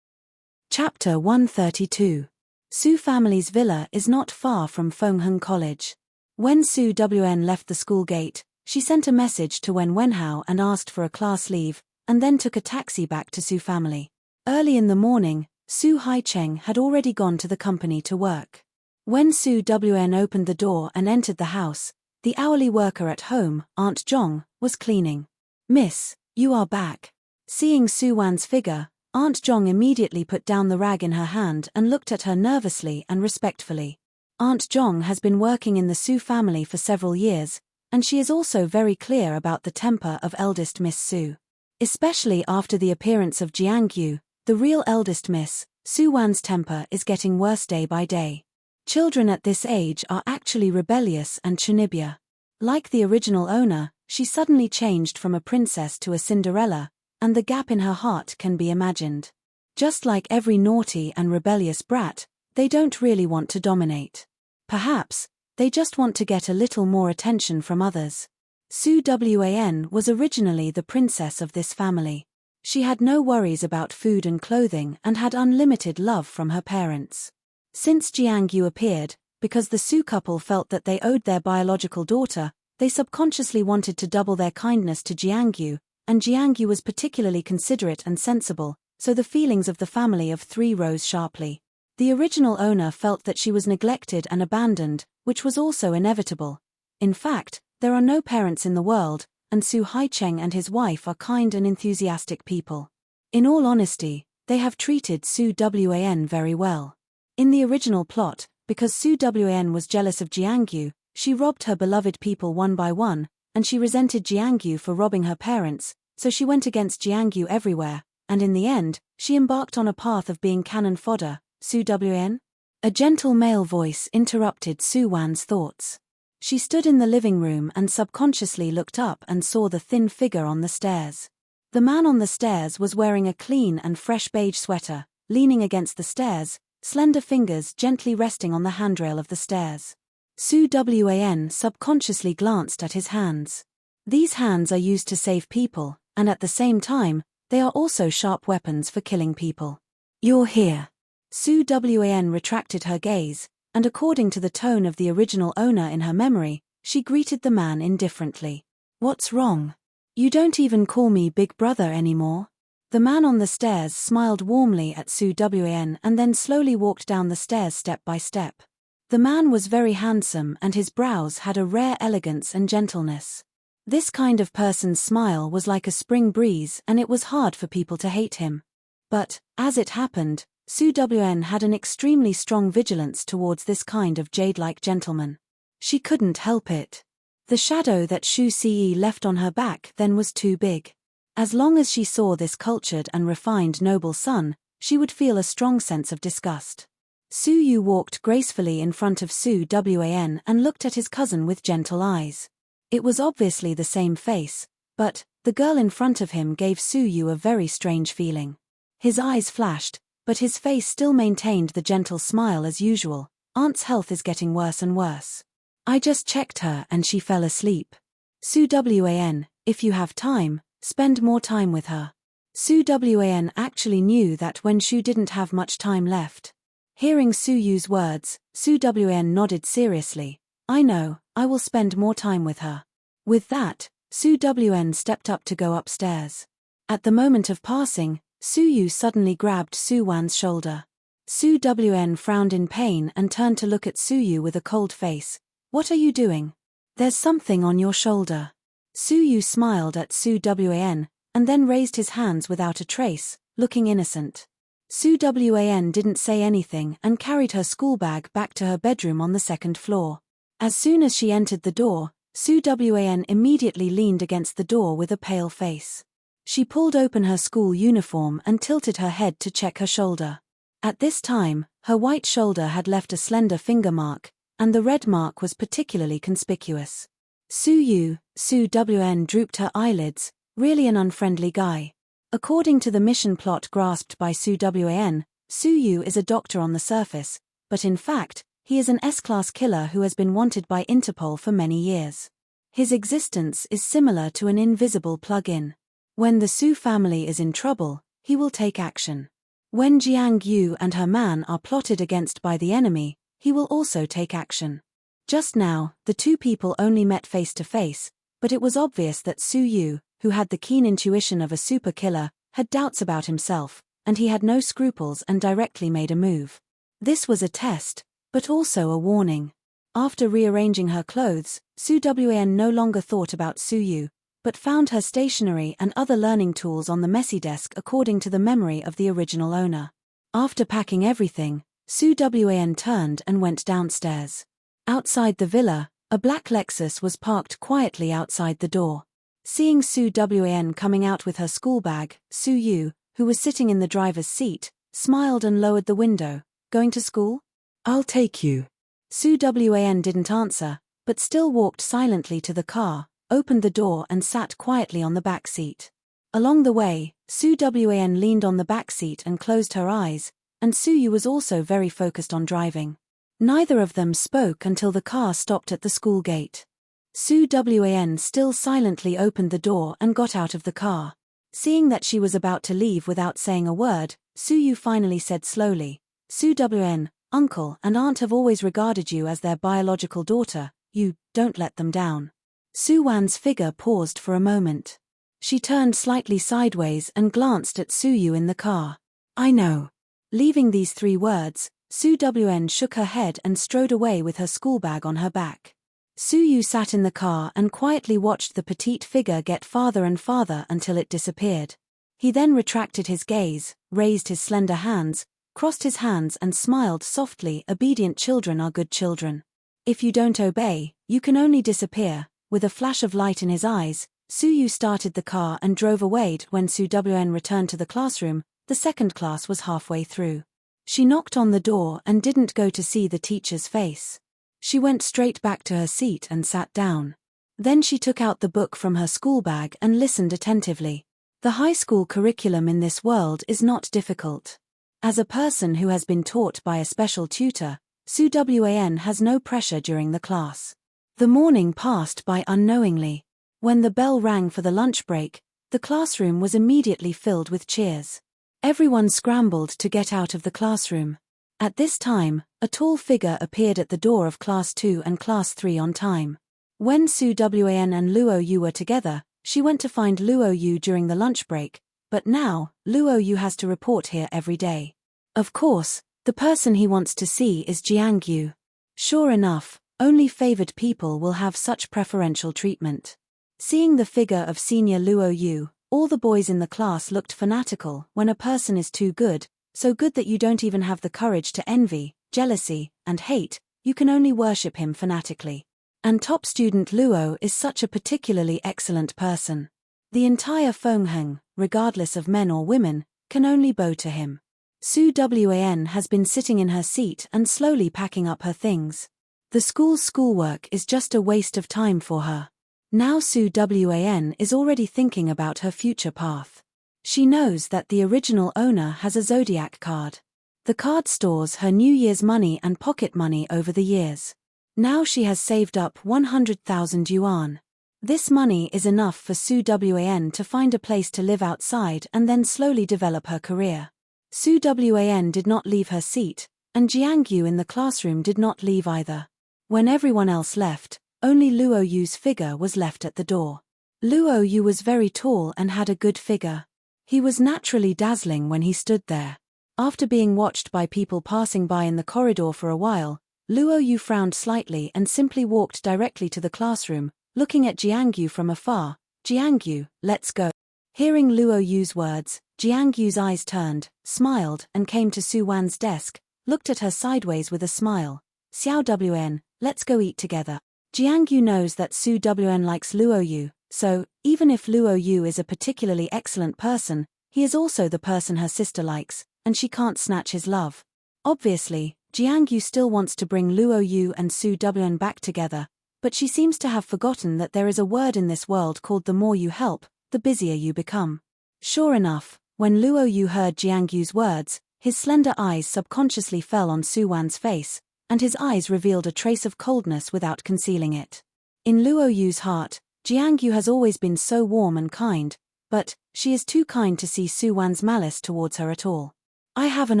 Chapter 132. Su family's villa is not far from Fengheng College. When Su Wan left the school gate, she sent a message to Wen Wenhao and asked for a class leave, and then took a taxi back to Su family. Early in the morning, Su Haicheng had already gone to the company to work. When Su Wan opened the door and entered the house, the hourly worker at home, Aunt Zhong, was cleaning. "Miss, you are back." Seeing Su Wan's figure, Aunt Zhong immediately put down the rag in her hand and looked at her nervously and respectfully. Aunt Zhong has been working in the Su family for several years, and she is also very clear about the temper of eldest Miss Su. Especially after the appearance of Jiangyu, the real eldest Miss, Su Wan's temper is getting worse day by day. Children at this age are actually rebellious and chunibya. Like the original owner, she suddenly changed from a princess to a Cinderella, and the gap in her heart can be imagined. Just like every naughty and rebellious brat, they don't really want to dominate. Perhaps, they just want to get a little more attention from others. Su Wan was originally the princess of this family. She had no worries about food and clothing and had unlimited love from her parents. Since Jiangyu appeared, because the Su couple felt that they owed their biological daughter, they subconsciously wanted to double their kindness to Jiangyu, and Jiangyu was particularly considerate and sensible, so the feelings of the family of three rose sharply. The original owner felt that she was neglected and abandoned, which was also inevitable. In fact, there are no parents in the world, and Su Haicheng and his wife are kind and enthusiastic people. In all honesty, they have treated Su Wan very well. In the original plot, because Su Wan was jealous of Jiangyu, She robbed her beloved people one by one, and she resented Jiangyu for robbing her parents, so she went against Jiangyu everywhere, and in the end, she embarked on a path of being cannon fodder. Su Wn? A gentle male voice interrupted Su Wan's thoughts. She stood in the living room and subconsciously looked up and saw the thin figure on the stairs. The man on the stairs was wearing a clean and fresh beige sweater, leaning against the stairs, slender fingers gently resting on the handrail of the stairs. Su Wan subconsciously glanced at his hands. These hands are used to save people, and at the same time, they are also sharp weapons for killing people. You're here. Su Wan retracted her gaze, and according to the tone of the original owner in her memory, she greeted the man indifferently. What's wrong? You don't even call me big brother anymore? The man on the stairs smiled warmly at Su Wan and then slowly walked down the stairs step by step. The man was very handsome and his brows had a rare elegance and gentleness. This kind of person's smile was like a spring breeze and it was hard for people to hate him. But, as it happened, Su Wan had an extremely strong vigilance towards this kind of jade-like gentleman. She couldn't help it. The shadow that Shu Ce left on her back then was too big. As long as she saw this cultured and refined noble son, she would feel a strong sense of disgust. Su Yu walked gracefully in front of Su Wan and looked at his cousin with gentle eyes. It was obviously the same face, but the girl in front of him gave Su Yu a very strange feeling. His eyes flashed, but his face still maintained the gentle smile as usual. Aunt's health is getting worse and worse. I just checked her and she fell asleep. Su Wan, if you have time, spend more time with her. Su Wan actually knew that when Shu didn't have much time left. Hearing Su Yu's words, Su Wan nodded seriously. I know, I will spend more time with her. With that, Su Wan stepped up to go upstairs. At the moment of passing, Su Yu suddenly grabbed Su Wan's shoulder. Su Wan frowned in pain and turned to look at Su Yu with a cold face. What are you doing? There's something on your shoulder. Su Yu smiled at Su Wan, and then raised his hands without a trace, looking innocent. Su Wan didn't say anything and carried her school bag back to her bedroom on the second floor. As soon as she entered the door, Su Wan immediately leaned against the door with a pale face. She pulled open her school uniform and tilted her head to check her shoulder. At this time, her white shoulder had left a slender finger mark, and the red mark was particularly conspicuous. Su Wan drooped her eyelids, really an unfriendly guy. According to the mission plot grasped by Su Wan, Su Yu is a doctor on the surface, but in fact, he is an S-class killer who has been wanted by Interpol for many years. His existence is similar to an invisible plug-in. When the Su family is in trouble, he will take action. When Jiang Yu and her man are plotted against by the enemy, he will also take action. Just now, the two people only met face to face, but it was obvious that Su Yu, who had the keen intuition of a super killer, had doubts about himself, and he had no scruples and directly made a move. This was a test, but also a warning. After rearranging her clothes, Su Wan no longer thought about Su Yu, but found her stationery and other learning tools on the messy desk according to the memory of the original owner. After packing everything, Su Wan turned and went downstairs. Outside the villa, a black Lexus was parked quietly outside the door. Seeing Su Wan coming out with her school bag, Su Yu, who was sitting in the driver's seat, smiled and lowered the window. Going to school? I'll take you. Su Wan didn't answer, but still walked silently to the car, opened the door and sat quietly on the back seat. Along the way, Su Wan leaned on the back seat and closed her eyes, and Su Yu was also very focused on driving. Neither of them spoke until the car stopped at the school gate. Su Wan still silently opened the door and got out of the car. Seeing that she was about to leave without saying a word, Su Yu finally said slowly, Su Wan, uncle and aunt have always regarded you as their biological daughter, you don't let them down. Su Wan's figure paused for a moment. She turned slightly sideways and glanced at Su Yu in the car. I know. Leaving these three words, Su Wan shook her head and strode away with her school bag on her back. Su Yu sat in the car and quietly watched the petite figure get farther and farther until it disappeared. He then retracted his gaze, raised his slender hands, crossed his hands and smiled softly. Obedient children are good children. If you don't obey, you can only disappear. With a flash of light in his eyes, Su Yu started the car and drove away. When Su Wn returned to the classroom, the second class was halfway through. She knocked on the door and didn't go to see the teacher's face. She went straight back to her seat and sat down. Then she took out the book from her school bag and listened attentively. The high school curriculum in this world is not difficult. As a person who has been taught by a special tutor, Su Wan has no pressure during the class. The morning passed by unknowingly. When the bell rang for the lunch break, the classroom was immediately filled with cheers. Everyone scrambled to get out of the classroom. At this time, a tall figure appeared at the door of Class 2 and Class 3 on time. When Su Wan and Luo Yu were together, she went to find Luo Yu during the lunch break, but now, Luo Yu has to report here every day. Of course, the person he wants to see is Jiang Yu. Sure enough, only favored people will have such preferential treatment. Seeing the figure of senior Luo Yu, all the boys in the class looked fanatical. When a person is too good, so good that you don't even have the courage to envy, jealousy, and hate, you can only worship him fanatically. And top student Luo is such a particularly excellent person. The entire Fengheng, regardless of men or women, can only bow to him. Su Wan has been sitting in her seat and slowly packing up her things. The school's schoolwork is just a waste of time for her. Now Su Wan is already thinking about her future path. She knows that the original owner has a zodiac card. The card stores her New Year's money and pocket money over the years. Now she has saved up 100,000 yuan. This money is enough for Su Wan to find a place to live outside and then slowly develop her career. Su Wan did not leave her seat, and Jiang Yu in the classroom did not leave either. When everyone else left, only Luo Yu's figure was left at the door. Luo Yu was very tall and had a good figure. He was naturally dazzling when he stood there. After being watched by people passing by in the corridor for a while, Luo Yu frowned slightly and simply walked directly to the classroom, looking at Jiang Yu from afar. Jiang Yu, let's go. Hearing Luo Yu's words, Jiang Yu's eyes turned, smiled and came to Su Wan's desk, looked at her sideways with a smile. Xiao Wn, let's go eat together. Jiang Yu knows that Su Wan likes Luo Yu, so, even if Luo Yu is a particularly excellent person, he is also the person her sister likes, and she can't snatch his love. Obviously, Jiang Yu still wants to bring Luo Yu and Su Wan back together, but she seems to have forgotten that there is a word in this world called the more you help, the busier you become. Sure enough, when Luo Yu heard Jiang Yu's words, his slender eyes subconsciously fell on Su Wan's face, and his eyes revealed a trace of coldness without concealing it. In Luo Yu's heart, Jiang Yu has always been so warm and kind, but she is too kind to see Su Wan's malice towards her at all. I have an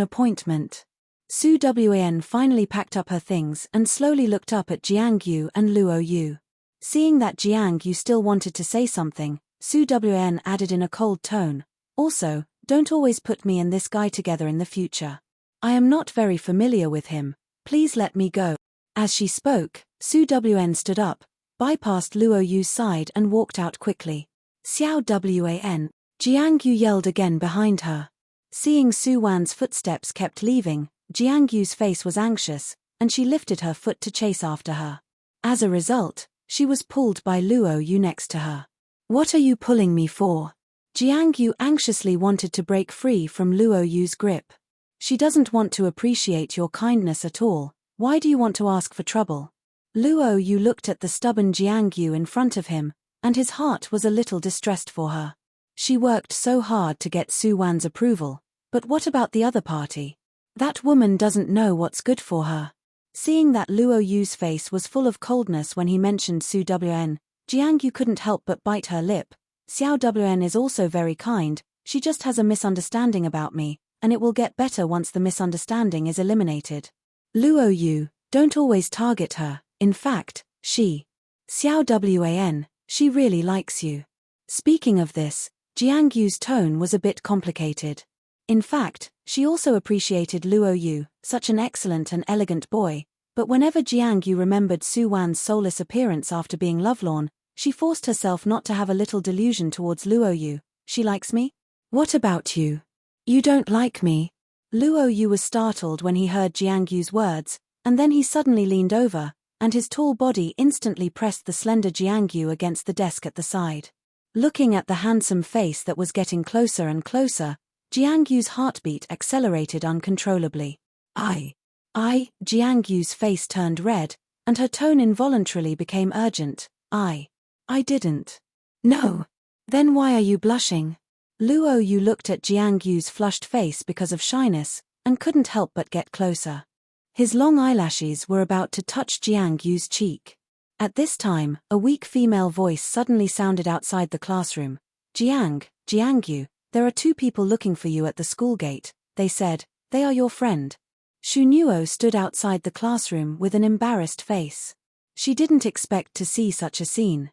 appointment. Su Wan finally packed up her things and slowly looked up at Jiang Yu and Luo Yu. Seeing that Jiang Yu still wanted to say something, Su Wan added in a cold tone, also, don't always put me and this guy together in the future. I am not very familiar with him. Please let me go. As she spoke, Su Wan stood up, bypassed Luo Yu's side and walked out quickly. Xiao Wan, Jiang Yu yelled again behind her. Seeing Su Wan's footsteps kept leaving, Jiang Yu's face was anxious, and she lifted her foot to chase after her. As a result, she was pulled by Luo Yu next to her. What are you pulling me for? Jiang Yu anxiously wanted to break free from Luo Yu's grip. She doesn't want to appreciate your kindness at all. Why do you want to ask for trouble? Luo Yu looked at the stubborn Jiang Yu in front of him, and his heart was a little distressed for her. She worked so hard to get Su Wan's approval, but what about the other party? That woman doesn't know what's good for her. Seeing that Luo Yu's face was full of coldness when he mentioned Su Wan, Jiang Yu couldn't help but bite her lip. Xiao Wan is also very kind, she just has a misunderstanding about me, and it will get better once the misunderstanding is eliminated. Luo Yu, don't always target her, in fact, Xiao Wan, she really likes you. Speaking of this, Jiang Yu's tone was a bit complicated. In fact, she also appreciated Luo Yu, such an excellent and elegant boy, but whenever Jiang Yu remembered Su Wan's soulless appearance after being lovelorn, she forced herself not to have a little delusion towards Luo Yu. She likes me? What about you? You don't like me? Luo Yu was startled when he heard Jiang Yu's words, and then he suddenly leaned over, and his tall body instantly pressed the slender Jiangyu against the desk at the side. Looking at the handsome face that was getting closer and closer, Jiangyu's heartbeat accelerated uncontrollably. Jiangyu's face turned red, and her tone involuntarily became urgent. I didn't. No. Then why are you blushing? Luo Yu looked at Jiangyu's flushed face because of shyness, and couldn't help but get closer. His long eyelashes were about to touch Jiangyu's cheek. At this time, a weak female voice suddenly sounded outside the classroom. Jiangyu, there are 2 people looking for you at the school gate, they said. They are your friend. Shunuo stood outside the classroom with an embarrassed face. She didn't expect to see such a scene.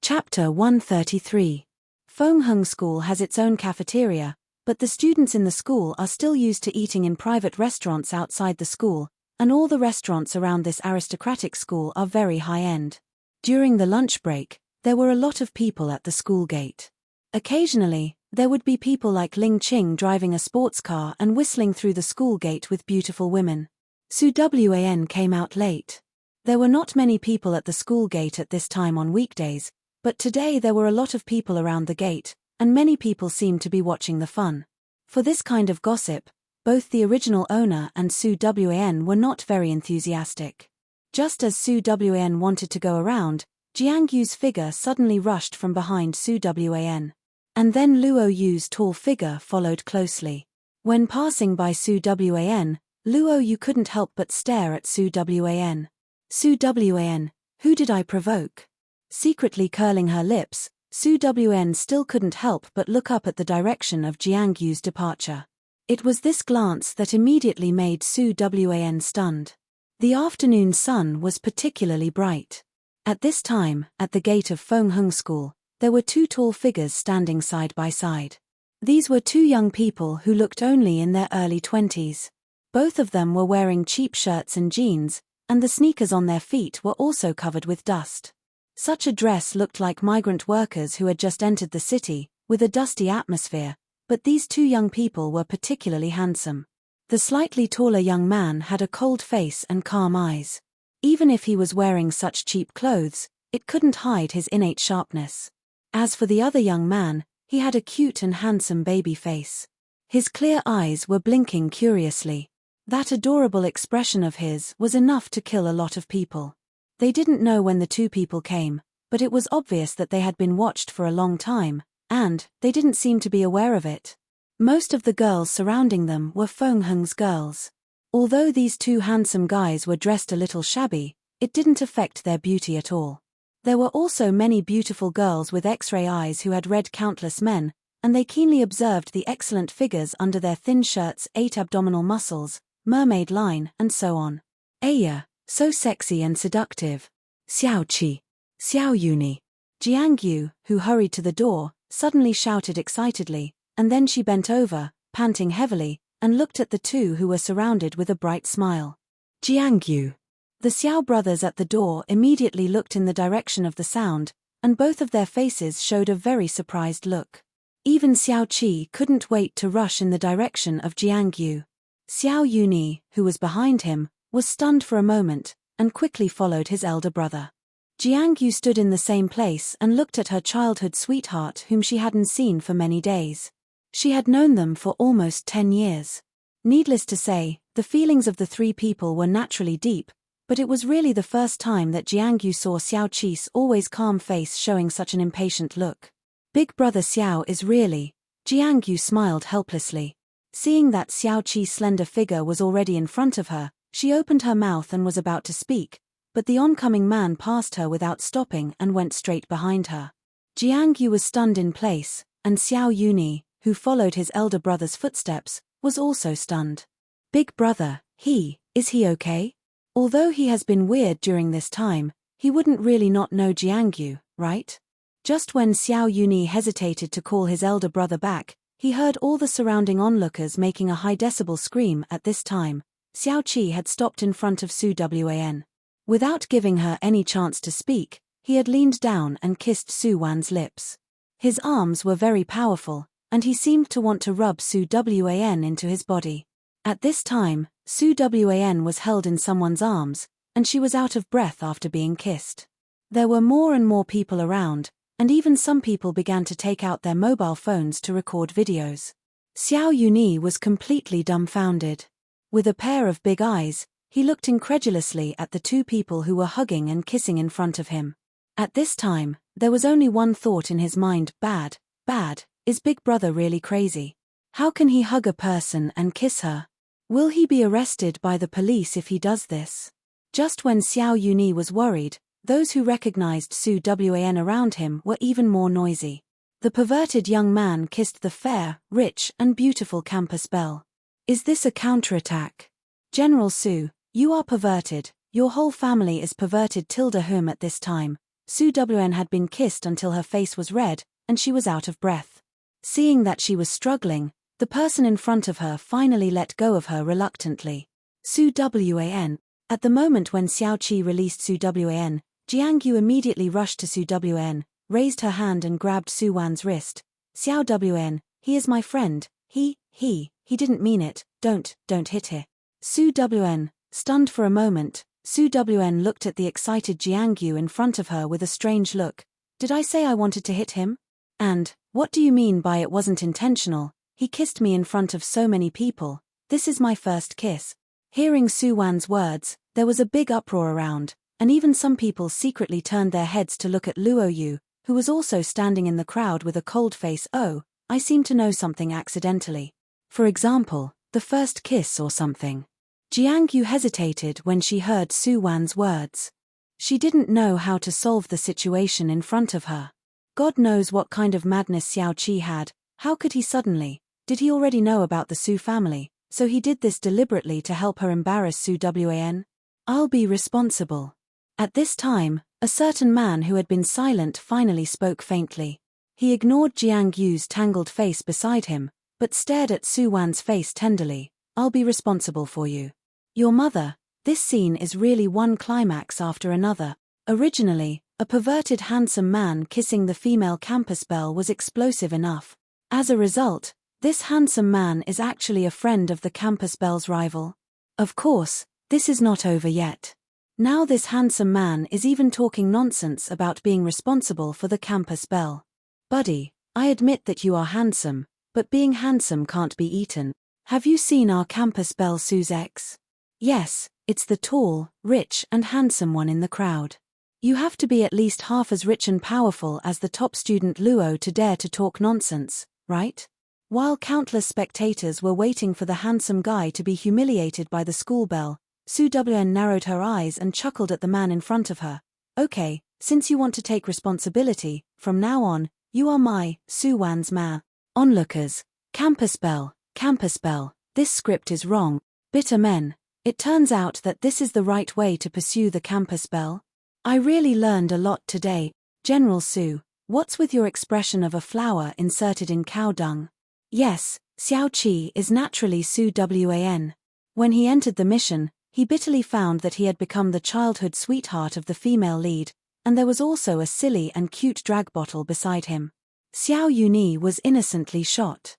Chapter 133. Fengheng School has its own cafeteria, but the students in the school are still used to eating in private restaurants outside the school, and all the restaurants around this aristocratic school are very high-end. During the lunch break, there were a lot of people at the school gate. Occasionally, there would be people like Ling Qing driving a sports car and whistling through the school gate with beautiful women. Su Wan came out late. There were not many people at the school gate at this time on weekdays, but today there were a lot of people around the gate, and many people seemed to be watching the fun. For this kind of gossip, both the original owner and Su Wan were not very enthusiastic. Just as Su Wan wanted to go around, Jiangyu's figure suddenly rushed from behind Su Wan. And then Luo Yu's tall figure followed closely. When passing by Su Wan, Luo Yu couldn't help but stare at Su Wan. Su Wan, who did I provoke? Secretly curling her lips, Su Wan still couldn't help but look up at the direction of Jiangyu's departure. It was this glance that immediately made Su Wan stunned. The afternoon sun was particularly bright. At this time, at the gate of Fengheng School, there were 2 tall figures standing side by side. These were 2 young people who looked only in their early 20s. Both of them were wearing cheap shirts and jeans, and the sneakers on their feet were also covered with dust. Such a dress looked like migrant workers who had just entered the city, with a dusty atmosphere, but these 2 young people were particularly handsome. The slightly taller young man had a cold face and calm eyes. Even if he was wearing such cheap clothes, it couldn't hide his innate sharpness. As for the other young man, he had a cute and handsome baby face. His clear eyes were blinking curiously. That adorable expression of his was enough to kill a lot of people. They didn't know when the 2 people came, but it was obvious that they had been watched for a long time, and they didn't seem to be aware of it. Most of the girls surrounding them were Fengheng's girls. Although these 2 handsome guys were dressed a little shabby, it didn't affect their beauty at all. There were also many beautiful girls with X-ray eyes who had read countless men, and they keenly observed the excellent figures under their thin shirts, 8 abdominal muscles, mermaid line, and so on. Aya, so sexy and seductive. Xiao Qi. Xiao Yuni. Jiangyu, who hurried to the door, suddenly shouted excitedly, and then she bent over, panting heavily, and looked at the 2 who were surrounded with a bright smile. Jiangyu. The Xiao brothers at the door immediately looked in the direction of the sound, and both of their faces showed a very surprised look. Even Xiao Qi couldn't wait to rush in the direction of Jiangyu. Xiao Yuni, who was behind him, was stunned for a moment, and quickly followed his elder brother. Jiangyu stood in the same place and looked at her childhood sweetheart whom she hadn't seen for many days. She had known them for almost 10 years. Needless to say, the feelings of the 3 people were naturally deep, but it was really the first time that Jiangyu saw Xiao Qi's always calm face showing such an impatient look. Big brother Xiao is really... Jiangyu smiled helplessly. Seeing that Xiao Qi's slender figure was already in front of her, she opened her mouth and was about to speak, but the oncoming man passed her without stopping and went straight behind her. Jiangyu was stunned in place, and Xiao Yuni, who followed his elder brother's footsteps, was also stunned. Big brother, is he okay? Although he has been weird during this time, he wouldn't really not know Jiangyu, right? Just when Xiao Yuni hesitated to call his elder brother back, he heard all the surrounding onlookers making a high-decibel scream. At this time, Xiao Qi had stopped in front of Su Wan. Without giving her any chance to speak, he had leaned down and kissed Su Wan's lips. His arms were very powerful, and he seemed to want to rub Su Wan into his body. At this time, Su Wan was held in someone's arms, and she was out of breath after being kissed. There were more and more people around, and even some people began to take out their mobile phones to record videos. Xiao Yuni was completely dumbfounded. With a pair of big eyes, he looked incredulously at the two people who were hugging and kissing in front of him. At this time, there was only one thought in his mind: bad, is Big Brother really crazy? How can he hug a person and kiss her? Will he be arrested by the police if he does this? Just when Xiao Yuni was worried, those who recognized Su Wan around him were even more noisy. The perverted young man kissed the fair, rich, and beautiful campus belle. Is this a counterattack? General Su, you are perverted, your whole family is perverted. At this time, Su Wan had been kissed until her face was red, and she was out of breath. Seeing that she was struggling, the person in front of her finally let go of her reluctantly. Su Wan. At the moment when Xiao Qi released Su Wan, Jiangyu immediately rushed to Su Wan, raised her hand and grabbed Su Wan's wrist. Xiao Wan, he is my friend, he didn't mean it, don't hit her. Su Wan, stunned for a moment, Su Wan looked at the excited Jiangyu in front of her with a strange look. Did I say I wanted to hit him? And, what do you mean by it wasn't intentional? He kissed me in front of so many people. This is my first kiss. Hearing Su Wan's words, there was a big uproar around, and even some people secretly turned their heads to look at Luo Yu, who was also standing in the crowd with a cold face. Oh, I seem to know something accidentally. For example, the first kiss or something. Jiangyu hesitated when she heard Su Wan's words. She didn't know how to solve the situation in front of her. God knows what kind of madness Xiao Qi had. How could he suddenly? Did he already know about the Su family, so he did this deliberately to help her embarrass Su Wan? I'll be responsible. At this time, a certain man who had been silent finally spoke faintly. He ignored Jiangyu's tangled face beside him, but stared at Su Wan's face tenderly. I'll be responsible for you. Your mother. This scene is really one climax after another. Originally, a perverted handsome man kissing the female campus belle was explosive enough. As a result, this handsome man is actually a friend of the campus belle's rival. Of course, this is not over yet. Now this handsome man is even talking nonsense about being responsible for the campus belle. Buddy, I admit that you are handsome, but being handsome can't be eaten. Have you seen our campus belle Su's ex? Yes, it's the tall, rich and handsome one in the crowd. You have to be at least half as rich and powerful as the top student Luo to dare to talk nonsense, right? While countless spectators were waiting for the handsome guy to be humiliated by the school bell, Su Wan narrowed her eyes and chuckled at the man in front of her. Okay, since you want to take responsibility, from now on, you are my, Su Wan's ma. Onlookers. Campus bell, this script is wrong. Bitter men. It turns out that this is the right way to pursue the campus belle. I really learned a lot today. General Su, what's with your expression of a flower inserted in cow dung? Yes, Xiao Qi is naturally Su Wan. When he entered the mission, he bitterly found that he had become the childhood sweetheart of the female lead, and there was also a silly and cute drag bottle beside him. Xiao Yuni was innocently shot.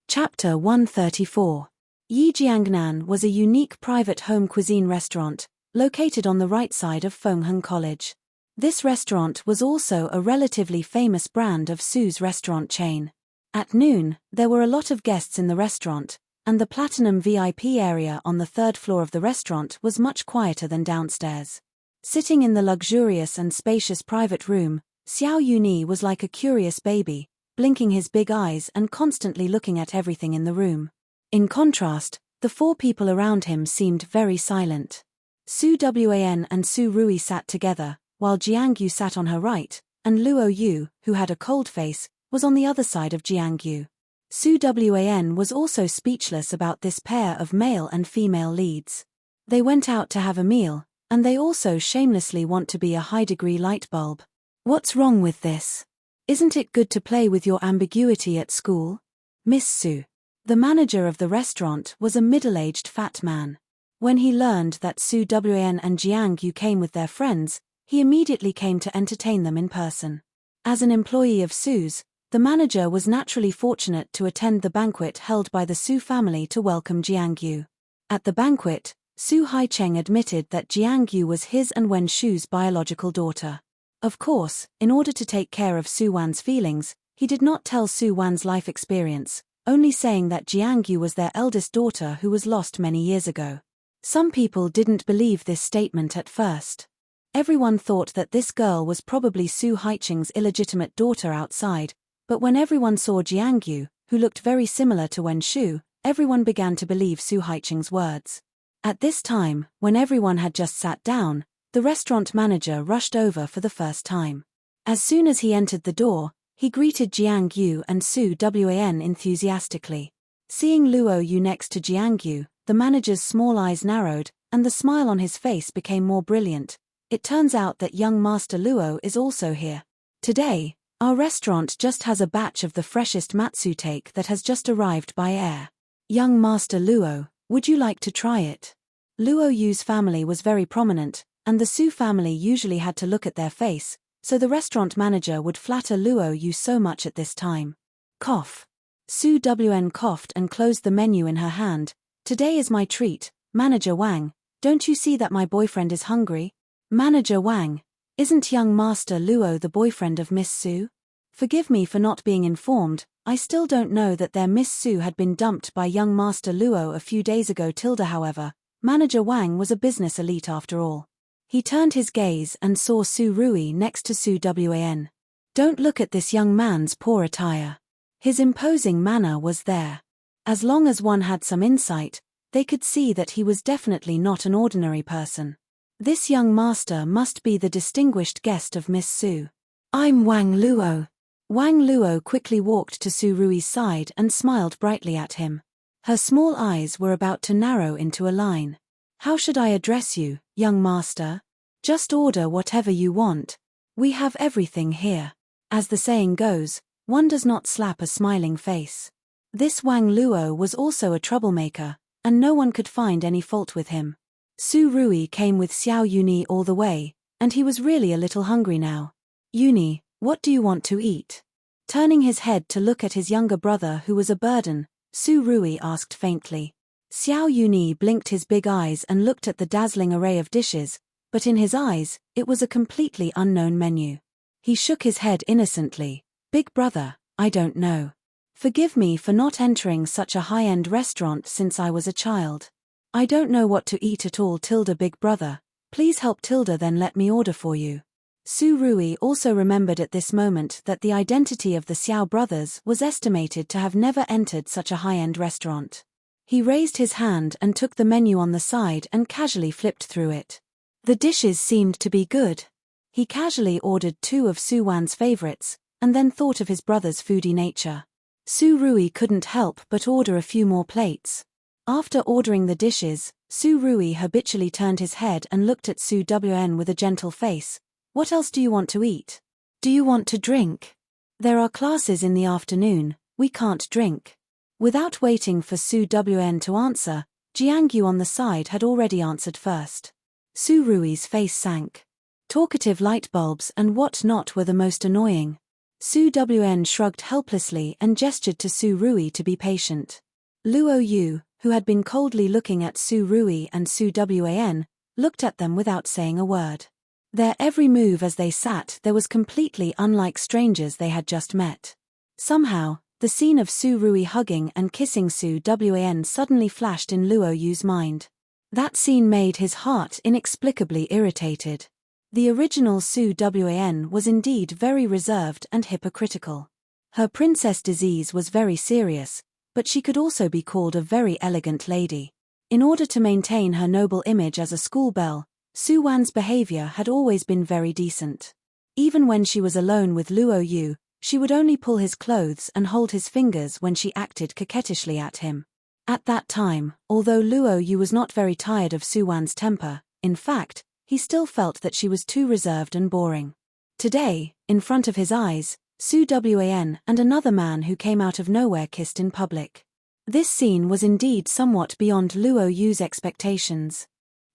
Chapter 134. Yijiangnan was a unique private home cuisine restaurant, located on the right side of Fengheng College. This restaurant was also a relatively famous brand of Su's restaurant chain. At noon, there were a lot of guests in the restaurant, and the Platinum VIP area on the third floor of the restaurant was much quieter than downstairs. Sitting in the luxurious and spacious private room, Xiao Yuni was like a curious baby, blinking his big eyes and constantly looking at everything in the room. In contrast, the four people around him seemed very silent. Su Wan and Su Rui sat together, while Jiangyu sat on her right, and Luo Yu, who had a cold face, was on the other side of Jiangyu. Su Wan was also speechless about this pair of male and female leads. They went out to have a meal, and they also shamelessly want to be a high-degree light bulb. What's wrong with this? Isn't it good to play with your ambiguity at school? Miss Su. The manager of the restaurant was a middle-aged fat man. When he learned that Su Wan and Jiangyu came with their friends, he immediately came to entertain them in person. As an employee of Su's, The manager was naturally fortunate to attend the banquet held by the Su family to welcome Jiang Yu. At the banquet, Su Haicheng admitted that Jiang Yu was his and Wen Shu's biological daughter. Of course, in order to take care of Su Wan's feelings, he did not tell Su Wan's life experience, only saying that Jiang Yu was their eldest daughter who was lost many years ago. Some people didn't believe this statement at first. Everyone thought that this girl was probably Su Haicheng's illegitimate daughter outside, but when everyone saw Jiang Yu, who looked very similar to Wen Shu, everyone began to believe Su Haicheng's words. At this time, when everyone had just sat down, the restaurant manager rushed over for the first time. As soon as he entered the door, he greeted Jiang Yu and Su Wan enthusiastically. Seeing Luo Yu next to Jiang Yu, the manager's small eyes narrowed, and the smile on his face became more brilliant. It turns out that young Master Luo is also here. Today, our restaurant just has a batch of the freshest matsu take that has just arrived by air. Young Master Luo, would you like to try it? Luo Yu's family was very prominent, and the Su family usually had to look at their face, so the restaurant manager would flatter Luo Yu so much at this time. Cough. Su Wan coughed and closed the menu in her hand. Today is my treat, Manager Wang. Don't you see that my boyfriend is hungry? Manager Wang, isn't young Master Luo the boyfriend of Miss Su? Forgive me for not being informed, I still don't know that their Miss Su had been dumped by young Master Luo a few days ago. However, Manager Wang was a business elite after all. He turned his gaze and saw Su Rui next to Su Wan. Don't look at this young man's poor attire. His imposing manner was there. As long as one had some insight, they could see that he was definitely not an ordinary person. This young master must be the distinguished guest of Miss Su. I'm Wang Luo. Wang Luo quickly walked to Su Rui's side and smiled brightly at him. Her small eyes were about to narrow into a line. How should I address you, young master? Just order whatever you want. We have everything here. As the saying goes, one does not slap a smiling face. This Wang Luo was also a troublemaker, and no one could find any fault with him. Su Rui came with Xiao Yuni all the way, and he was really a little hungry now. Yuni, what do you want to eat? Turning his head to look at his younger brother who was a burden, Su Rui asked faintly. Xiao Yuni blinked his big eyes and looked at the dazzling array of dishes, but in his eyes, it was a completely unknown menu. He shook his head innocently. Big brother, I don't know. Forgive me for not entering such a high-end restaurant since I was a child. I don't know what to eat at all. Big brother, please help then let me order for you. Su Rui also remembered at this moment that the identity of the Xiao brothers was estimated to have never entered such a high-end restaurant. He raised his hand and took the menu on the side and casually flipped through it. The dishes seemed to be good. He casually ordered 2 of Su Wan's favorites, and then thought of his brother's foodie nature. Su Rui couldn't help but order a few more plates. After ordering the dishes, Su Rui habitually turned his head and looked at Su Wan with a gentle face. What else do you want to eat? Do you want to drink? There are classes in the afternoon, we can't drink. Without waiting for Su Wan to answer, Jiang Yu on the side had already answered first. Su Rui's face sank. Talkative light bulbs and what not were the most annoying. Su Wan shrugged helplessly and gestured to Su Rui to be patient. Luo Yu, who had been coldly looking at Su Rui and Su Wan, looked at them without saying a word. Their every move as they sat there was completely unlike strangers they had just met. Somehow, the scene of Su Rui hugging and kissing Su Wan suddenly flashed in Luo Yu's mind. That scene made his heart inexplicably irritated. The original Su Wan was indeed very reserved and hypocritical. Her princess disease was very serious, but she could also be called a very elegant lady. In order to maintain her noble image as a schoolbelle, Su Wan's behavior had always been very decent. Even when she was alone with Luo Yu, she would only pull his clothes and hold his fingers when she acted coquettishly at him. At that time, although Luo Yu was not very tired of Su Wan's temper, in fact, he still felt that she was too reserved and boring. Today, in front of his eyes, Su Wan and another man who came out of nowhere kissed in public. This scene was indeed somewhat beyond Luo Yu's expectations.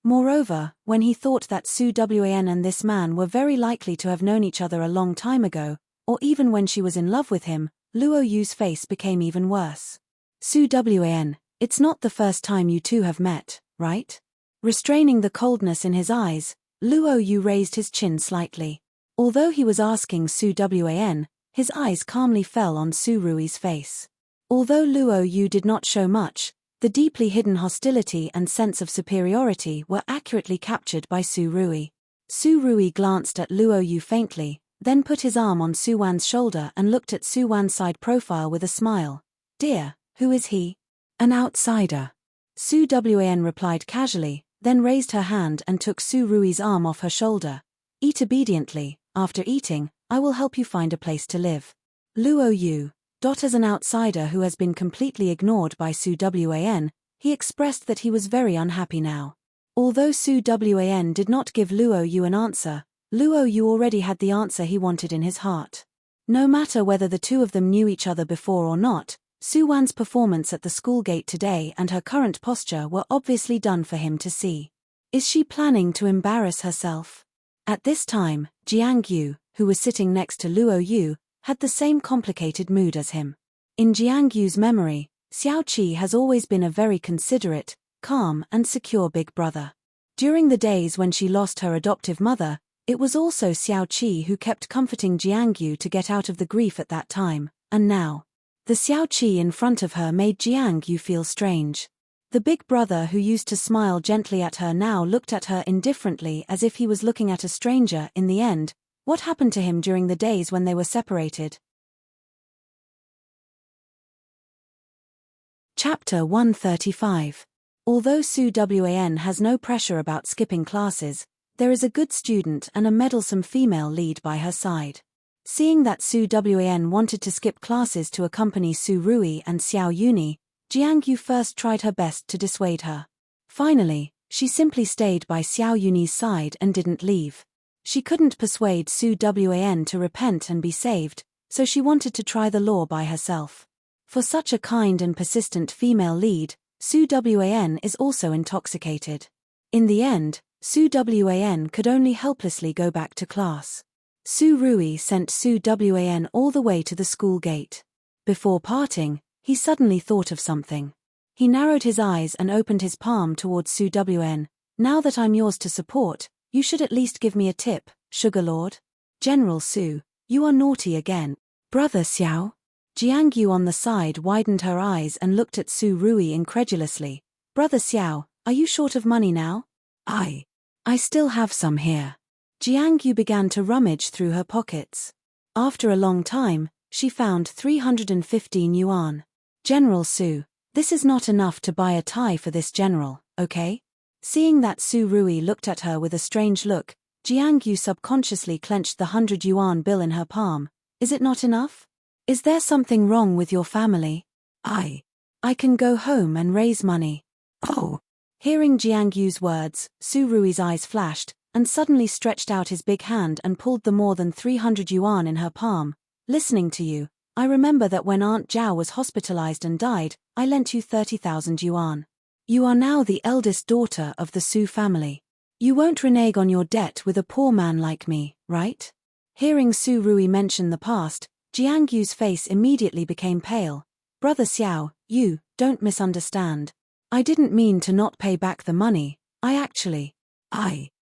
Moreover, when he thought that Su Wan and this man were very likely to have known each other a long time ago, or even when she was in love with him, Luo Yu's face became even worse. Su Wan, it's not the first time you two have met, right? Restraining the coldness in his eyes, Luo Yu raised his chin slightly. Although he was asking Su Wan, his eyes calmly fell on Su Rui's face. Although Luo Yu did not show much, the deeply hidden hostility and sense of superiority were accurately captured by Su Rui. Su Rui glanced at Luo Yu faintly, then put his arm on Su Wan's shoulder and looked at Su Wan's side profile with a smile. Dear, who is he? An outsider. Su Wan replied casually, then raised her hand and took Su Rui's arm off her shoulder. Eat obediently. After eating, I will help you find a place to live. Luo Yu. As an outsider who has been completely ignored by Su Wan, he expressed that he was very unhappy now. Although Su Wan did not give Luo Yu an answer, Luo Yu already had the answer he wanted in his heart. No matter whether the two of them knew each other before or not, Su Wan's performance at the school gate today and her current posture were obviously done for him to see. Is she planning to embarrass herself? At this time, Jiang Yu, who was sitting next to Luo Yu, had the same complicated mood as him. In Jiang Yu's memory, Xiao Qi has always been a very considerate, calm and secure big brother. During the days when she lost her adoptive mother, it was also Xiao Qi who kept comforting Jiang Yu to get out of the grief at that time, and now, the Xiao Qi in front of her made Jiang Yu feel strange. The big brother who used to smile gently at her now looked at her indifferently as if he was looking at a stranger. In the end, what happened to him during the days when they were separated? Chapter 135. Although Su Wan has no pressure about skipping classes, there is a good student and a meddlesome female lead by her side. Seeing that Su Wan wanted to skip classes to accompany Su Rui and Xiao Yuni, Jiang Yu first tried her best to dissuade her. Finally, she simply stayed by Xiao Yuni's side and didn't leave. She couldn't persuade Su Wan to repent and be saved, so she wanted to try the law by herself. For such a kind and persistent female lead, Su Wan is also intoxicated. In the end, Su Wan could only helplessly go back to class. Su Rui sent Su Wan all the way to the school gate. Before parting, he suddenly thought of something. He narrowed his eyes and opened his palm towards Su Wan. Now that I'm yours to support, you should at least give me a tip, Sugar Lord. General Su, you are naughty again. Brother Xiao? Jiang Yu on the side widened her eyes and looked at Su Rui incredulously. Brother Xiao, are you short of money now? I still have some here. Jiang Yu began to rummage through her pockets. After a long time, she found 315 yuan. General Su, this is not enough to buy a tie for this general, okay? Seeing that Su Rui looked at her with a strange look, Jiang Yu subconsciously clenched the 100 yuan bill in her palm. Is it not enough? Is there something wrong with your family? I can go home and raise money. Oh. Hearing Jiang Yu's words, Su Rui's eyes flashed, and suddenly stretched out his big hand and pulled the more than 300 yuan in her palm. Listening to you, I remember that when Aunt Zhao was hospitalized and died, I lent you 30,000 yuan. You are now the eldest daughter of the Su family. You won't renege on your debt with a poor man like me, right? Hearing Su Rui mention the past, Jiang Yu's face immediately became pale. Brother Xiao, you don't misunderstand. I didn't mean to not pay back the money,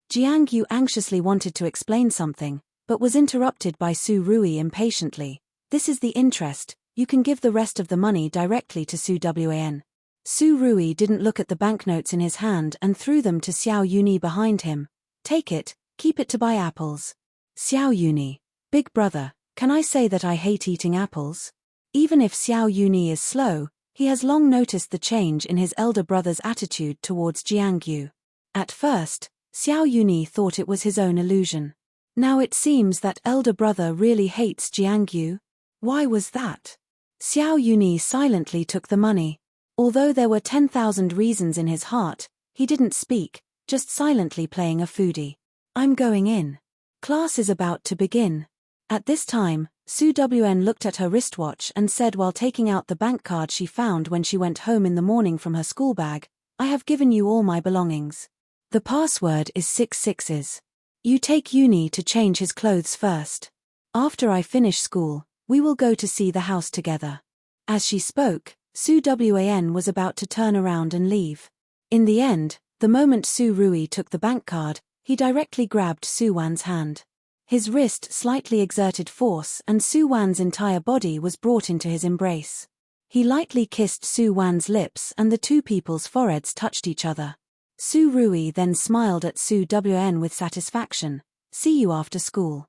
Jiang Yu anxiously wanted to explain something, but was interrupted by Su Rui impatiently. This is the interest, you can give the rest of the money directly to Su Wan. Su Rui didn't look at the banknotes in his hand and threw them to Xiao Yuni behind him. Take it, keep it to buy apples. Xiao Yuni, big brother, can I say that I hate eating apples? Even if Xiao Yuni is slow, he has long noticed the change in his elder brother's attitude towards Jiang Yu. At first, Xiao Yuni thought it was his own illusion. Now it seems that elder brother really hates Jiang Yu. Why was that? Xiao Yuni silently took the money. Although there were 10,000 reasons in his heart, he didn't speak, just silently playing a foodie. I'm going in. Class is about to begin. At this time, Su Wan looked at her wristwatch and said while taking out the bank card she found when she went home in the morning from her school bag, I have given you all my belongings. The password is 6 6s. You take Uni to change his clothes first. After I finish school, we will go to see the house together. As she spoke, Su Wan was about to turn around and leave. In the end, the moment Su Rui took the bank card, he directly grabbed Su Wan's hand. His wrist slightly exerted force and Su Wan's entire body was brought into his embrace. He lightly kissed Su Wan's lips and the two people's foreheads touched each other. Su Rui then smiled at Su Wan with satisfaction. See you after school.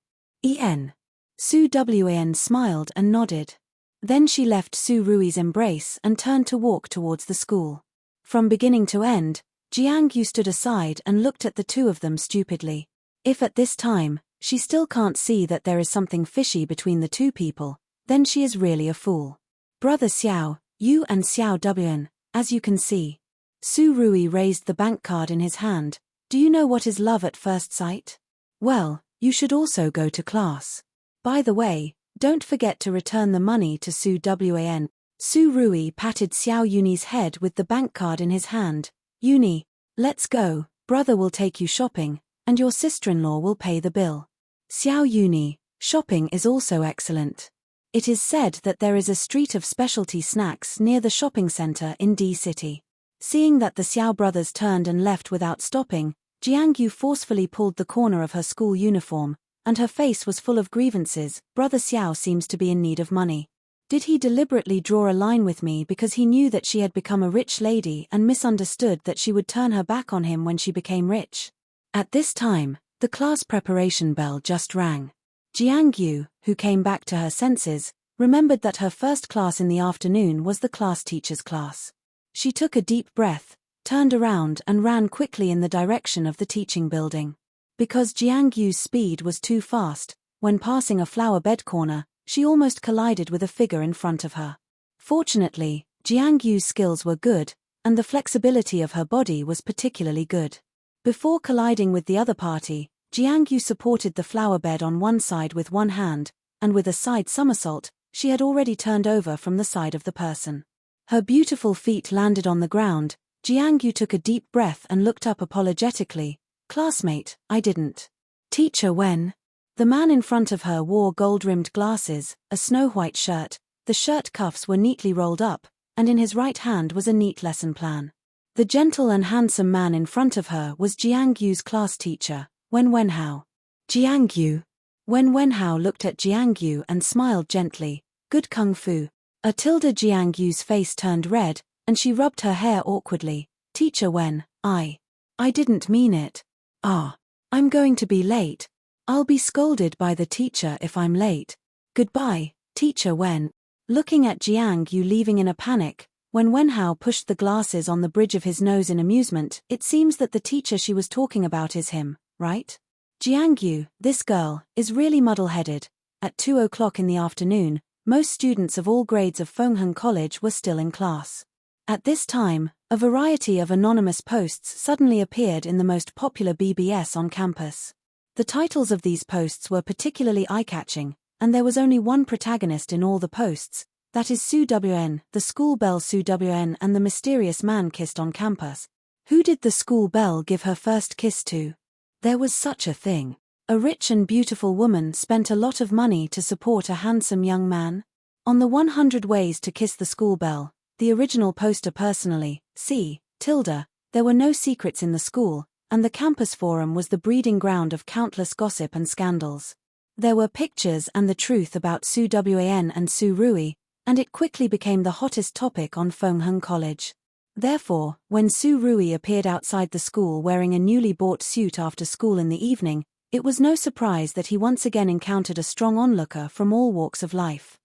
Su Wan smiled and nodded. Then she left Su Rui's embrace and turned to walk towards the school. From beginning to end, Jiang Yu stood aside and looked at the two of them stupidly. If at this time, she still can't see that there is something fishy between the two people, then she is really a fool. Brother Xiao, you and Xiao Wan, as you can see. Su Rui raised the bank card in his hand. Do you know what is love at first sight? Well, you should also go to class. By the way, don't forget to return the money to Su Wan. Su Rui patted Xiao Yuni's head with the bank card in his hand. Yuni, let's go, brother will take you shopping, and your sister-in-law will pay the bill. Xiao Yuni, shopping is also excellent. It is said that there is a street of specialty snacks near the shopping center in D City. Seeing that the Xiao brothers turned and left without stopping, Jiang Yu forcefully pulled the corner of her school uniform, and her face was full of grievances. Brother Xiao seems to be in need of money. Did he deliberately draw a line with me because he knew that she had become a rich lady and misunderstood that she would turn her back on him when she became rich? At this time, the class preparation bell just rang. Jiang Yu, who came back to her senses, remembered that her first class in the afternoon was the class teacher's class. She took a deep breath, turned around and ran quickly in the direction of the teaching building. Because Jiang Yu's speed was too fast, when passing a flower bed corner, she almost collided with a figure in front of her. Fortunately, Jiang Yu's skills were good, and the flexibility of her body was particularly good. Before colliding with the other party, Jiang Yu supported the flower bed on one side with one hand, and with a side somersault, she had already turned over from the side of the person. Her beautiful feet landed on the ground. Jiang Yu took a deep breath and looked up apologetically. Classmate, I didn't. Teacher when? The man in front of her wore gold-rimmed glasses, a snow-white shirt, the shirt cuffs were neatly rolled up, and in his right hand was a neat lesson plan. The gentle and handsome man in front of her was Jiang Yu's class teacher, Wen Wenhao. Jiang Yu. Wen Wenhao looked at Jiang Yu and smiled gently. Good kung fu. Jiang Yu's face turned red, and she rubbed her hair awkwardly. Teacher Wen, I didn't mean it. I'm going to be late. I'll be scolded by the teacher if I'm late. Goodbye, Teacher Wen. Looking at Jiang Yu leaving in a panic, when Wenhao pushed the glasses on the bridge of his nose in amusement, it seems that the teacher she was talking about is him, right? Jiang Yu, this girl, is really muddle-headed. At 2 o'clock in the afternoon, most students of all grades of Fengheng College were still in class. At this time, a variety of anonymous posts suddenly appeared in the most popular BBS on campus. The titles of these posts were particularly eye-catching, and there was only one protagonist in all the posts, that is Su Wan, the school belle Su Wan and the mysterious man kissed on campus. Who did the school belle give her first kiss to? There was such a thing. A rich and beautiful woman spent a lot of money to support a handsome young man. On the 100 Ways to Kiss the School Belle, the original poster personally, there were no secrets in the school, and the campus forum was the breeding ground of countless gossip and scandals. There were pictures and the truth about Su Wan and Su Rui, and it quickly became the hottest topic on Fengheng College. Therefore, when Su Rui appeared outside the school wearing a newly bought suit after school in the evening, it was no surprise that he once again encountered a strong onlooker from all walks of life.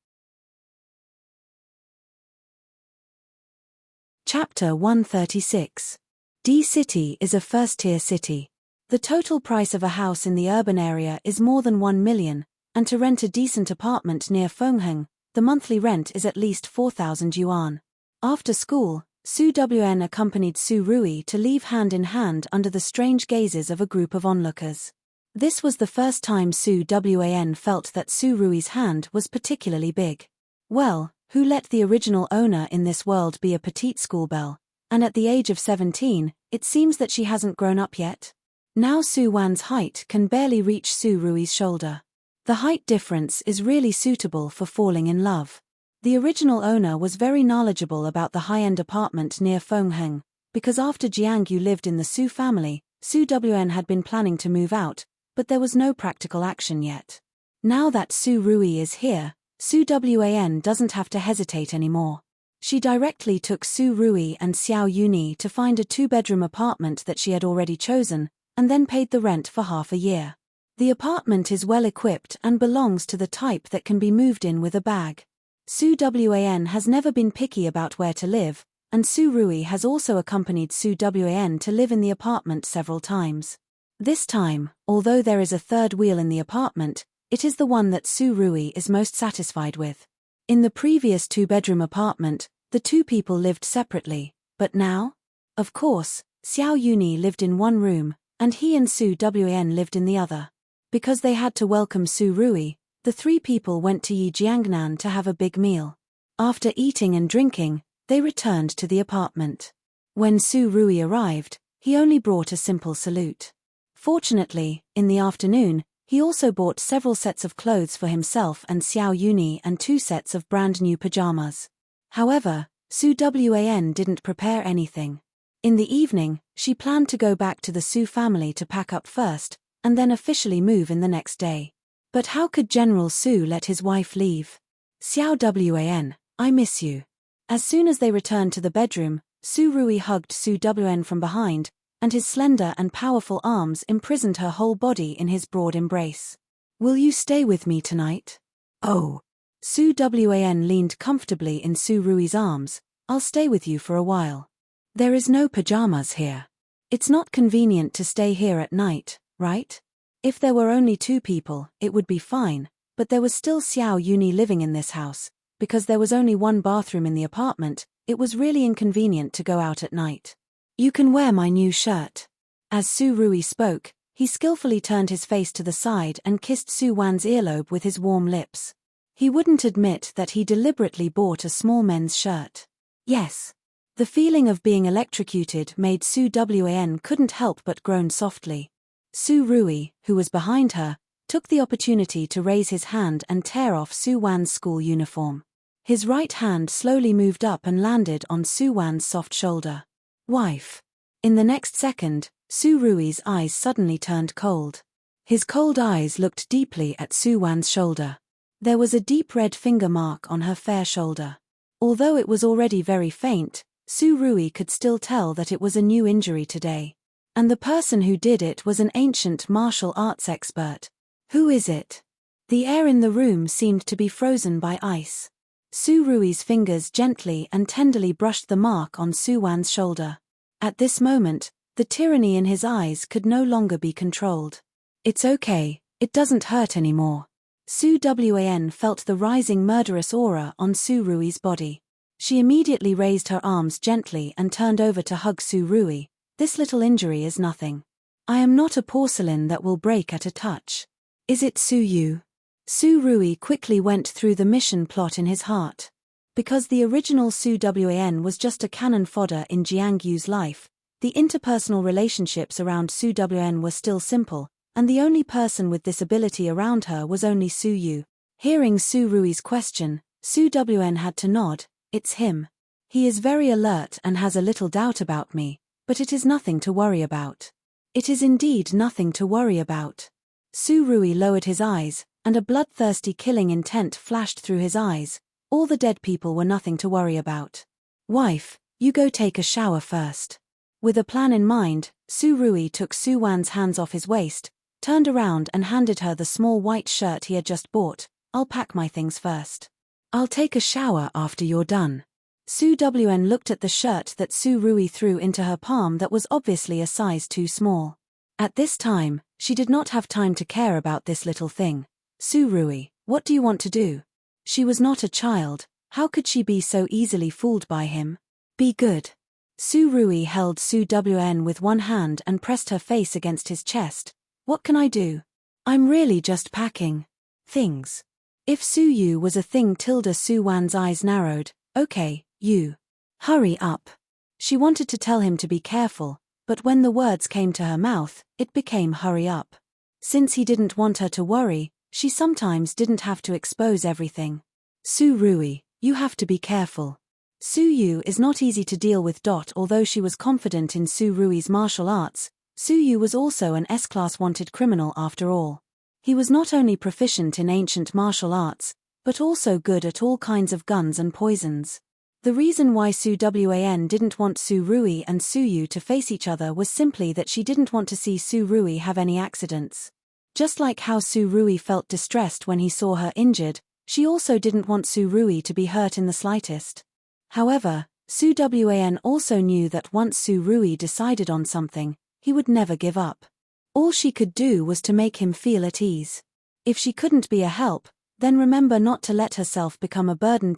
Chapter 136. D City is a first-tier city. The total price of a house in the urban area is more than 1 million, and to rent a decent apartment near Fengheng, the monthly rent is at least 4,000 yuan. After school, Su Wan accompanied Su Rui to leave hand in hand under the strange gazes of a group of onlookers. This was the first time Su Wan felt that Su Rui's hand was particularly big. Well, who let the original owner in this world be a petite schoolbelle, and at the age of 17, it seems that she hasn't grown up yet? Now Su Wan's height can barely reach Su Rui's shoulder. The height difference is really suitable for falling in love. The original owner was very knowledgeable about the high-end apartment near Fengheng, because after Jiang Yu lived in the Su family, Su Wn had been planning to move out, but there was no practical action yet. Now that Su Rui is here, Su Wan doesn't have to hesitate anymore. She directly took Su Rui and Xiao Yuni to find a 2-bedroom apartment that she had already chosen, and then paid the rent for half a year. The apartment is well equipped and belongs to the type that can be moved in with a bag. Su Wan has never been picky about where to live, and Su Rui has also accompanied Su Wan to live in the apartment several times. This time, although there is a third wheel in the apartment, it is the one that Su Rui is most satisfied with. In the previous 2-bedroom apartment, the two people lived separately, but now? Of course, Xiao Yuni lived in one room, and he and Su Wan lived in the other. Because they had to welcome Su Rui, the 3 people went to Yijiangnan to have a big meal. After eating and drinking, they returned to the apartment. When Su Rui arrived, he only brought a simple salute. Fortunately, in the afternoon, he also bought several sets of clothes for himself and Xiao Yuni and 2 sets of brand new pajamas. However, Su Wan didn't prepare anything. In the evening, she planned to go back to the Su family to pack up first, and then officially move in the next day. But how could General Su let his wife leave? Xiao Wan, I miss you. As soon as they returned to the bedroom, Su Rui hugged Su Wan from behind, and his slender and powerful arms imprisoned her whole body in his broad embrace. Will you stay with me tonight? Oh. Su Wan leaned comfortably in Su Rui's arms. I'll stay with you for a while. There is no pajamas here. It's not convenient to stay here at night, right? If there were only 2 people, it would be fine, but there was still Xiao Yuni living in this house. Because there was only 1 bathroom in the apartment, it was really inconvenient to go out at night. You can wear my new shirt. As Su Rui spoke, he skillfully turned his face to the side and kissed Su Wan's earlobe with his warm lips. He wouldn't admit that he deliberately bought a small men's shirt. Yes. The feeling of being electrocuted made Su Wan couldn't help but groan softly. Su Rui, who was behind her, took the opportunity to raise his hand and tear off Su Wan's school uniform. His right hand slowly moved up and landed on Su Wan's soft shoulder. Wife. In the next second, Su Rui's eyes suddenly turned cold. His cold eyes looked deeply at Su Wan's shoulder. There was a deep red finger mark on her fair shoulder. Although it was already very faint, Su Rui could still tell that it was a new injury today. And the person who did it was an ancient martial arts expert. Who is it? The air in the room seemed to be frozen by ice. Su Rui's fingers gently and tenderly brushed the mark on Su Wan's shoulder. At this moment, the tyranny in his eyes could no longer be controlled. It's okay, it doesn't hurt anymore. Su Wan felt the rising murderous aura on Su Rui's body. She immediately raised her arms gently and turned over to hug Su Rui. This little injury is nothing. I am not a porcelain that will break at a touch. Is it Su Yu? Su Rui quickly went through the mission plot in his heart. Because the original Su Wan was just a cannon fodder in Jiang Yu's life, the interpersonal relationships around Su Wan were still simple, and the only person with this ability around her was only Su Yu. Hearing Su Rui's question, Su Wan had to nod. It's him. He is very alert and has a little doubt about me, but it is nothing to worry about. It is indeed nothing to worry about. Su Rui lowered his eyes, and a bloodthirsty killing intent flashed through his eyes. All the dead people were nothing to worry about. Wife, you go take a shower first. With a plan in mind, Su Rui took Su Wan's hands off his waist, turned around and handed her the small white shirt he had just bought. I'll pack my things first. I'll take a shower after you're done. Su Wan looked at the shirt that Su Rui threw into her palm that was obviously a size too small. At this time, she did not have time to care about this little thing. Su Rui, what do you want to do? She was not a child, how could she be so easily fooled by him? Be good. Su Rui held Su Wan with one hand and pressed her face against his chest. What can I do? I'm really just packing things. If Su Yu was a thing Su Wan's eyes narrowed. Okay, you. Hurry up. She wanted to tell him to be careful, but when the words came to her mouth, it became hurry up. Since he didn't want her to worry, She sometimes didn't have to expose everything. Su Rui, you have to be careful. Su Yu is not easy to deal with. Although she was confident in Su Rui's martial arts, Su Yu was also an S-class wanted criminal after all. He was not only proficient in ancient martial arts, but also good at all kinds of guns and poisons. The reason why Su Wan didn't want Su Rui and Su Yu to face each other was simply that she didn't want to see Su Rui have any accidents. Just like how Su Rui felt distressed when he saw her injured, she also didn't want Su Rui to be hurt in the slightest. However, Su Wan also knew that once Su Rui decided on something, he would never give up. All she could do was to make him feel at ease. If she couldn't be a help, then remember not to let herself become a burden.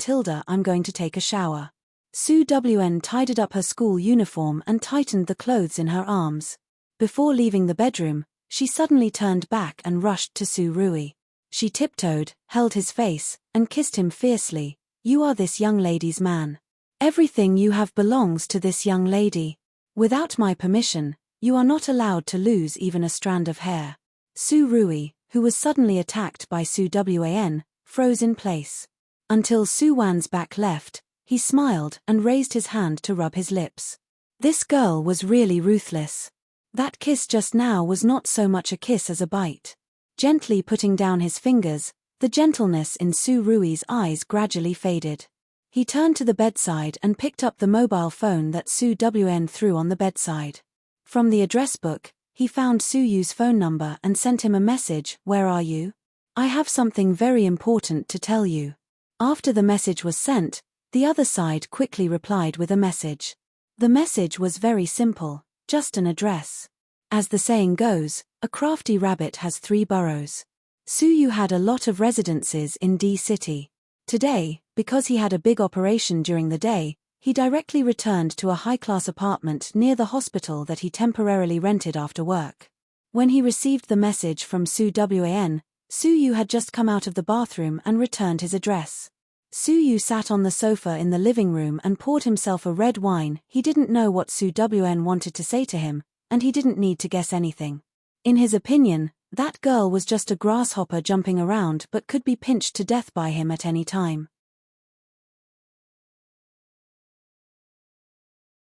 I'm going to take a shower. Su Wan tidied up her school uniform and tightened the clothes in her arms. Before leaving the bedroom, she suddenly turned back and rushed to Su Rui. She tiptoed, held his face, and kissed him fiercely. You are this young lady's man. Everything you have belongs to this young lady. Without my permission, you are not allowed to lose even a strand of hair. Su Rui, who was suddenly attacked by Su Wan, froze in place. Until Su Wan's back left, he smiled and raised his hand to rub his lips. This girl was really ruthless. That kiss just now was not so much a kiss as a bite. Gently putting down his fingers, the gentleness in Su Rui's eyes gradually faded. He turned to the bedside and picked up the mobile phone that Su Wan threw on the bedside. From the address book, he found Su Yu's phone number and sent him a message. Where are you? I have something very important to tell you. After the message was sent, the other side quickly replied with a message. The message was very simple, just an address. As the saying goes, a crafty rabbit has 3 burrows. Su Yu had a lot of residences in D-City. Today, because he had a big operation during the day, he directly returned to a high-class apartment near the hospital that he temporarily rented after work. When he received the message from Su Wan, Su Yu had just come out of the bathroom and returned his address. Su Yu sat on the sofa in the living room and poured himself a red wine. He didn't know what Su Wan wanted to say to him, and he didn't need to guess anything. In his opinion, that girl was just a grasshopper jumping around but could be pinched to death by him at any time.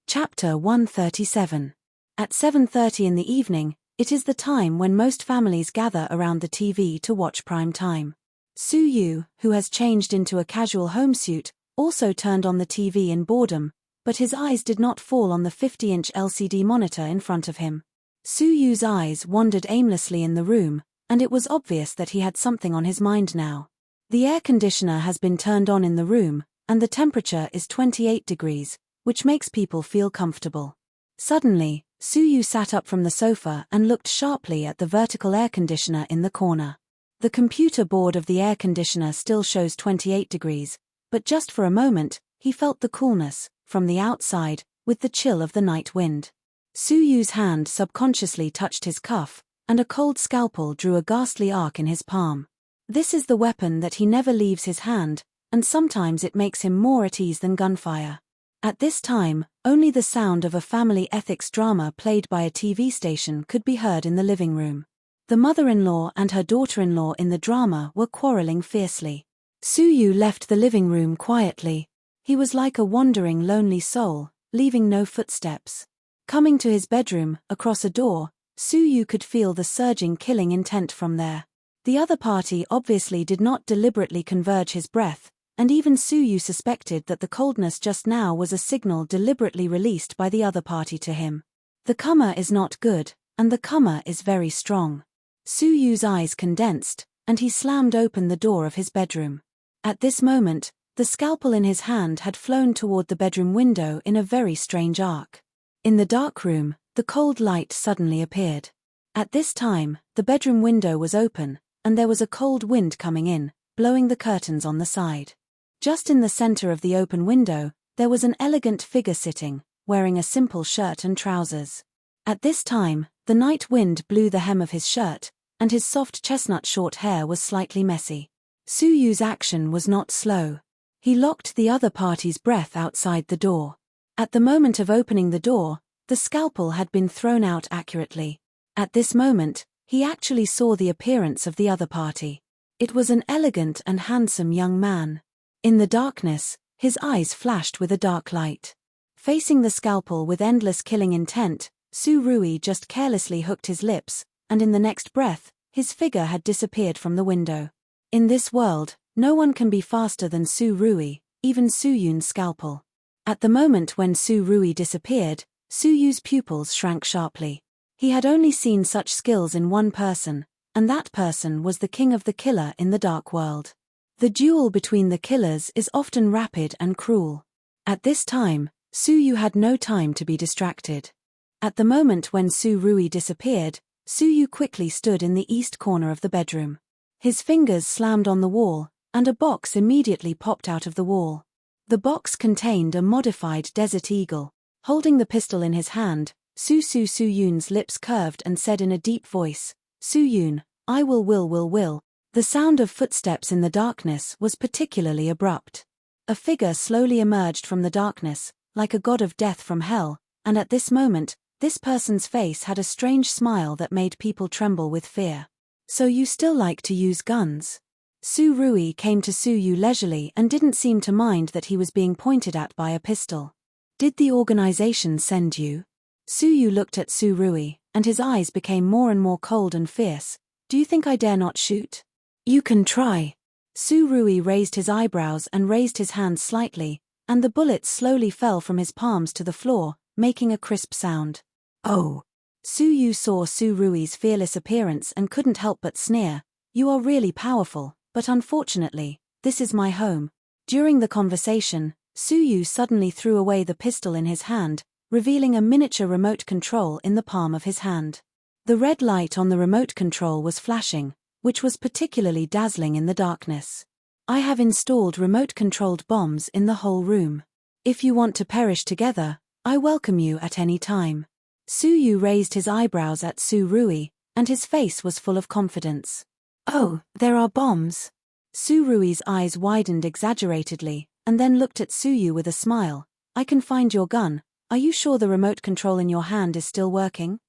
Chapter 137. At 7:30 in the evening, it is the time when most families gather around the TV to watch prime time. Su Yu, who has changed into a casual homesuit, also turned on the TV in boredom, but his eyes did not fall on the 50-inch LCD monitor in front of him. Su Yu's eyes wandered aimlessly in the room, and it was obvious that he had something on his mind now. The air conditioner has been turned on in the room, and the temperature is 28 degrees, which makes people feel comfortable. Suddenly, Su Yu sat up from the sofa and looked sharply at the vertical air conditioner in the corner. The computer board of the air conditioner still shows 28 degrees, but just for a moment, he felt the coolness, from the outside, with the chill of the night wind. Su Yu's hand subconsciously touched his cuff, and a cold scalpel drew a ghastly arc in his palm. This is the weapon that he never leaves his hand, and sometimes it makes him more at ease than gunfire. At this time, only the sound of a family ethics drama played by a TV station could be heard in the living room. The mother-in-law and her daughter-in-law in the drama were quarreling fiercely. Su Yu left the living room quietly. He was like a wandering lonely soul, leaving no footsteps. Coming to his bedroom, across a door, Su Yu could feel the surging killing intent from there. The other party obviously did not deliberately converge his breath, and even Su Yu suspected that the coldness just now was a signal deliberately released by the other party to him. The comer is not good, and the comer is very strong. Su Yu's eyes condensed, and he slammed open the door of his bedroom. At this moment, the scalpel in his hand had flown toward the bedroom window in a very strange arc. In the dark room, the cold light suddenly appeared. At this time, the bedroom window was open, and there was a cold wind coming in, blowing the curtains on the side. Just in the center of the open window, there was an elegant figure sitting, wearing a simple shirt and trousers. At this time, the night wind blew the hem of his shirt, and his soft chestnut short hair was slightly messy. Su Yu's action was not slow. He locked the other party's breath outside the door. At the moment of opening the door, the scalpel had been thrown out accurately. At this moment, he actually saw the appearance of the other party. It was an elegant and handsome young man. In the darkness, his eyes flashed with a dark light. Facing the scalpel with endless killing intent, Su Rui just carelessly hooked his lips, and in the next breath, his figure had disappeared from the window. In this world, no one can be faster than Su Rui, even Su Yun's scalpel. At the moment when Su Rui disappeared, Su Yu's pupils shrank sharply. He had only seen such skills in one person, and that person was the king of the killer in the dark world. The duel between the killers is often rapid and cruel. At this time, Su Yu had no time to be distracted. At the moment when Su Rui disappeared, Su Yu quickly stood in the east corner of the bedroom. His fingers slammed on the wall, and a box immediately popped out of the wall. The box contained a modified desert eagle. Holding the pistol in his hand, Su Yun's lips curved and said in a deep voice, "Su Yun, I will." The sound of footsteps in the darkness was particularly abrupt. A figure slowly emerged from the darkness, like a god of death from hell, and at this moment, this person's face had a strange smile that made people tremble with fear. "So you still like to use guns?" Su Rui came to Su Yu leisurely and didn't seem to mind that he was being pointed at by a pistol. "Did the organization send you?" Su Yu looked at Su Rui, and his eyes became more and more cold and fierce. "Do you think I dare not shoot?" "You can try." Su Rui raised his eyebrows and raised his hands slightly, and the bullets slowly fell from his palms to the floor, making a crisp sound. "Oh." Su Yu saw Su Rui's fearless appearance and couldn't help but sneer. "You are really powerful, but unfortunately, this is my home." During the conversation, Su Yu suddenly threw away the pistol in his hand, revealing a miniature remote control in the palm of his hand. The red light on the remote control was flashing, which was particularly dazzling in the darkness. "I have installed remote-controlled bombs in the whole room. If you want to perish together, I welcome you at any time." Su Yu raised his eyebrows at Su Rui, and his face was full of confidence. "Oh, there are bombs?" Su Rui's eyes widened exaggeratedly, and then looked at Su Yu with a smile. "I can find your gun. Are you sure the remote control in your hand is still working?"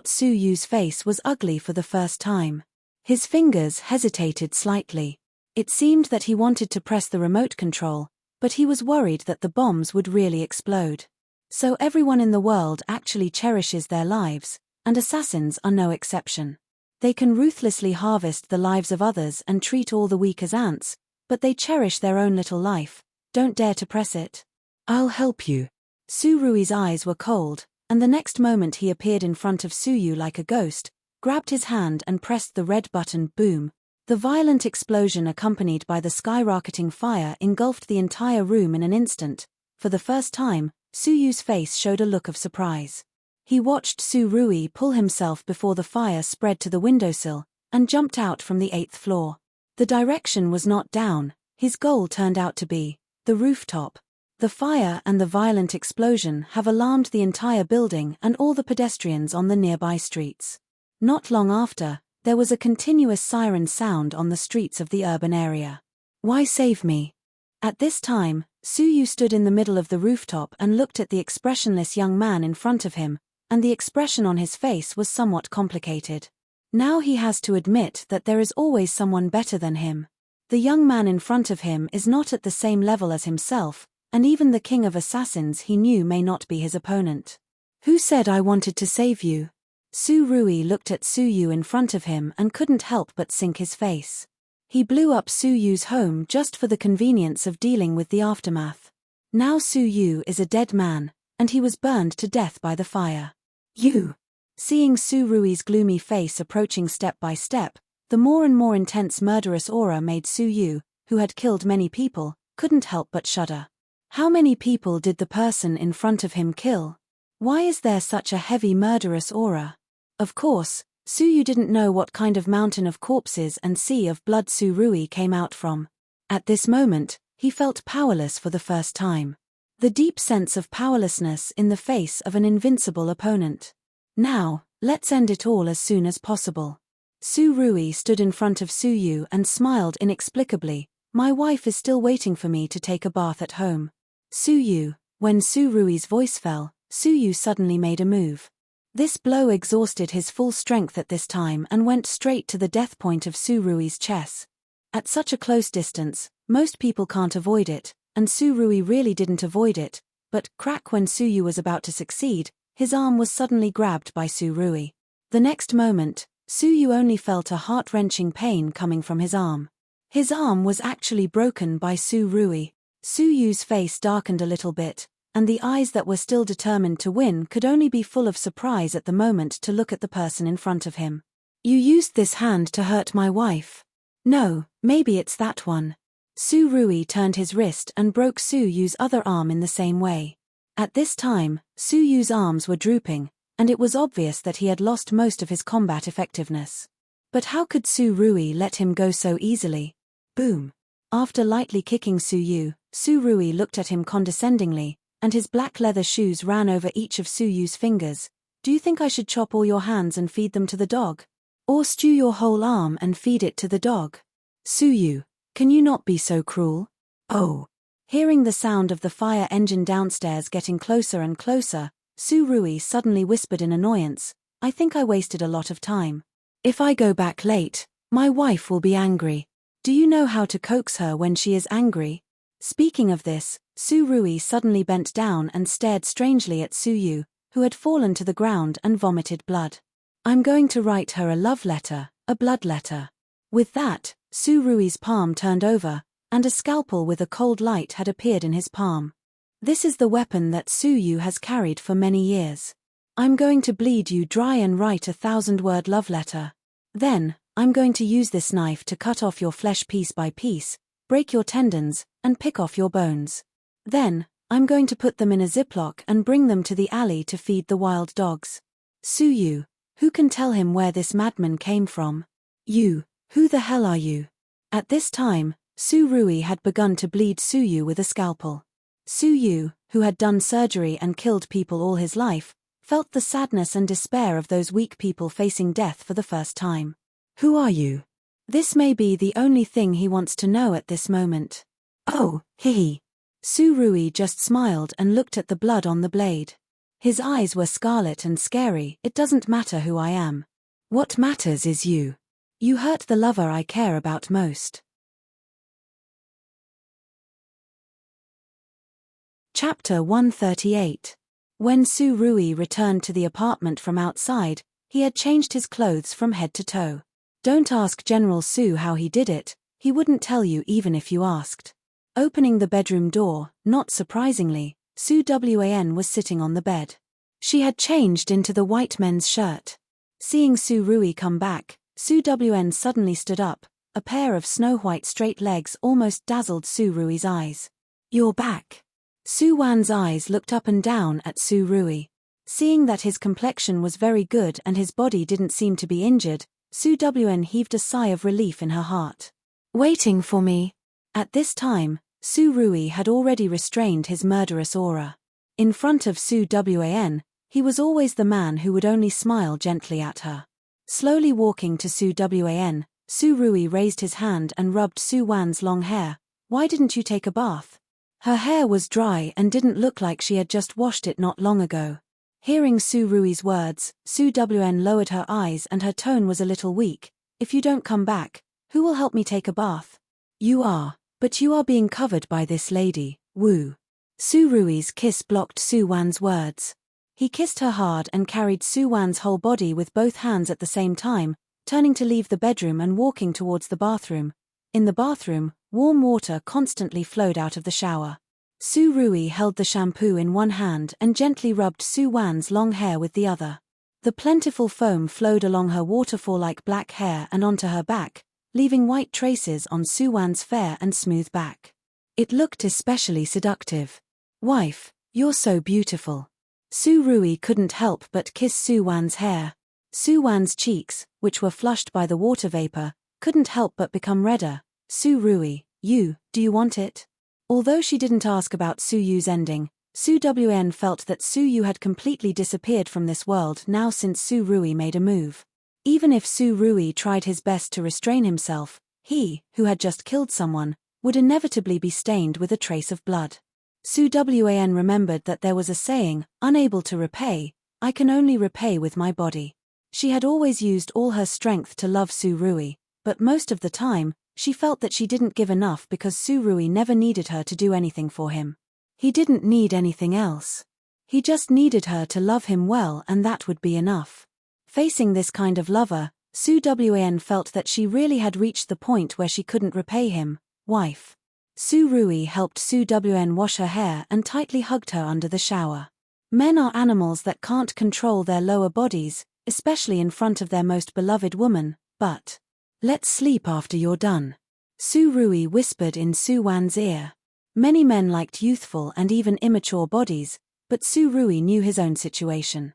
Su Yu's face was ugly for the first time. His fingers hesitated slightly. It seemed that he wanted to press the remote control, but he was worried that the bombs would really explode. So everyone in the world actually cherishes their lives, and assassins are no exception. They can ruthlessly harvest the lives of others and treat all the weak as ants, but they cherish their own little life. Don't dare to press it. "I'll help you." Su Rui's eyes were cold, and the next moment he appeared in front of Su Yu like a ghost, grabbed his hand and pressed the red button. Boom. The violent explosion accompanied by the skyrocketing fire engulfed the entire room in an instant. For the first time, Su Yu's face showed a look of surprise. He watched Su Rui pull himself before the fire spread to the windowsill, and jumped out from the 8th floor. The direction was not down, his goal turned out to be the rooftop. The fire and the violent explosion have alarmed the entire building and all the pedestrians on the nearby streets. Not long after, there was a continuous siren sound on the streets of the urban area. "Why save me?" At this time, Su Yu stood in the middle of the rooftop and looked at the expressionless young man in front of him, and the expression on his face was somewhat complicated. Now he has to admit that there is always someone better than him. The young man in front of him is not at the same level as himself, and even the king of assassins he knew may not be his opponent. "Who said I wanted to save you?" Su Rui looked at Su Yu in front of him and couldn't help but sink his face. He blew up Su Yu's home just for the convenience of dealing with the aftermath. Now Su Yu is a dead man, and he was burned to death by the fire. "You!" Seeing Su Rui's gloomy face approaching step by step, the more and more intense murderous aura made Su Yu, who had killed many people, couldn't help but shudder. How many people did the person in front of him kill? Why is there such a heavy murderous aura? Of course, Su Yu didn't know what kind of mountain of corpses and sea of blood Su Rui came out from. At this moment, he felt powerless for the first time. The deep sense of powerlessness in the face of an invincible opponent. "Now, let's end it all as soon as possible." Su Rui stood in front of Su Yu and smiled inexplicably. "My wife is still waiting for me to take a bath at home." Su Yu. When Su Rui's voice fell, Su Yu suddenly made a move. This blow exhausted his full strength at this time and went straight to the death point of Su Rui's chest. At such a close distance, most people can't avoid it, and Su Rui really didn't avoid it, but crack, when Su Yu was about to succeed, his arm was suddenly grabbed by Su Rui. The next moment, Su Yu only felt a heart-wrenching pain coming from his arm. His arm was actually broken by Su Rui. Su Yu's face darkened a little bit, and the eyes that were still determined to win could only be full of surprise at the moment to look at the person in front of him. "You used this hand to hurt my wife." "No, maybe it's that one." Su Rui turned his wrist and broke Su Yu's other arm in the same way. At this time, Su Yu's arms were drooping, and it was obvious that he had lost most of his combat effectiveness. But how could Su Rui let him go so easily? Boom! After lightly kicking Su Yu, Su Rui looked at him condescendingly, and his black leather shoes ran over each of Su Yu's fingers. "Do you think I should chop all your hands and feed them to the dog? Or stew your whole arm and feed it to the dog? Su Yu, can you not be so cruel?" "Oh!" Hearing the sound of the fire engine downstairs getting closer and closer, Su Rui suddenly whispered in annoyance, "I think I wasted a lot of time. If I go back late, my wife will be angry. Do you know how to coax her when she is angry?" Speaking of this, Su Rui suddenly bent down and stared strangely at Su Yu, who had fallen to the ground and vomited blood. "I'm going to write her a love letter, a blood letter." With that, Su Rui's palm turned over, and a scalpel with a cold light had appeared in his palm. "This is the weapon that Su Yu has carried for many years. I'm going to bleed you dry and write a 1,000-word love letter. Then, I'm going to use this knife to cut off your flesh piece by piece, break your tendons, and pick off your bones. Then, I'm going to put them in a Ziploc and bring them to the alley to feed the wild dogs. Su Yu, who can tell him where this madman came from? You, who the hell are you?" At this time, Su Rui had begun to bleed Su Yu with a scalpel. Su Yu, who had done surgery and killed people all his life, felt the sadness and despair of those weak people facing death for the first time. "Who are you?" This may be the only thing he wants to know at this moment. "Oh, hee." Su Rui just smiled and looked at the blood on the blade. His eyes were scarlet and scary. "It doesn't matter who I am. What matters is you. You hurt the lover I care about most." Chapter 138. When Su Rui returned to the apartment from outside, he had changed his clothes from head to toe. Don't ask General Su how he did it, he wouldn't tell you even if you asked. Opening the bedroom door, not surprisingly, Su Wan was sitting on the bed. She had changed into the white men's shirt. Seeing Su Rui come back, Su Wan suddenly stood up. A pair of snow-white straight legs almost dazzled Su Rui's eyes. "You're back." Su Wan's eyes looked up and down at Su Rui. Seeing that his complexion was very good and his body didn't seem to be injured, Su Wan heaved a sigh of relief in her heart. "Waiting for me?" At this time, Su Rui had already restrained his murderous aura. In front of Su Wan, he was always the man who would only smile gently at her. Slowly walking to Su Wan, Su Rui raised his hand and rubbed Su Wan's long hair. "Why didn't you take a bath?" Her hair was dry and didn't look like she had just washed it not long ago. Hearing Su Rui's words, Su Wan lowered her eyes and her tone was a little weak. "If you don't come back, who will help me take a bath?" "You are, but you are being covered by this lady, Wu." Su Rui's kiss blocked Su Wan's words. He kissed her hard and carried Su Wan's whole body with both hands at the same time, turning to leave the bedroom and walking towards the bathroom. In the bathroom, warm water constantly flowed out of the shower. Su Rui held the shampoo in one hand and gently rubbed Su Wan's long hair with the other. The plentiful foam flowed along her waterfall-like black hair and onto her back, leaving white traces on Su Wan's fair and smooth back. It looked especially seductive. "Wife, you're so beautiful." Su Rui couldn't help but kiss Su Wan's hair. Su Wan's cheeks, which were flushed by the water vapor, couldn't help but become redder. "Su Rui, do you want it?" Although she didn't ask about Su Yu's ending, Su Wan felt that Su Yu had completely disappeared from this world now since Su Rui made a move. Even if Su Rui tried his best to restrain himself, he, who had just killed someone, would inevitably be stained with a trace of blood. Su Wan remembered that there was a saying, "Unable to repay, I can only repay with my body. She had always used all her strength to love Su Rui, but most of the time, she felt that she didn't give enough because Su Rui never needed her to do anything for him. He didn't need anything else. He just needed her to love him well, and that would be enough. Facing this kind of lover, Su Wan felt that she really had reached the point where she couldn't repay him. Wife. Su Rui helped Su Wan wash her hair and tightly hugged her under the shower. Men are animals that can't control their lower bodies, especially in front of their most beloved woman, but let's sleep after you're done. Su Rui whispered in Su Wan's ear. Many men liked youthful and even immature bodies, but Su Rui knew his own situation.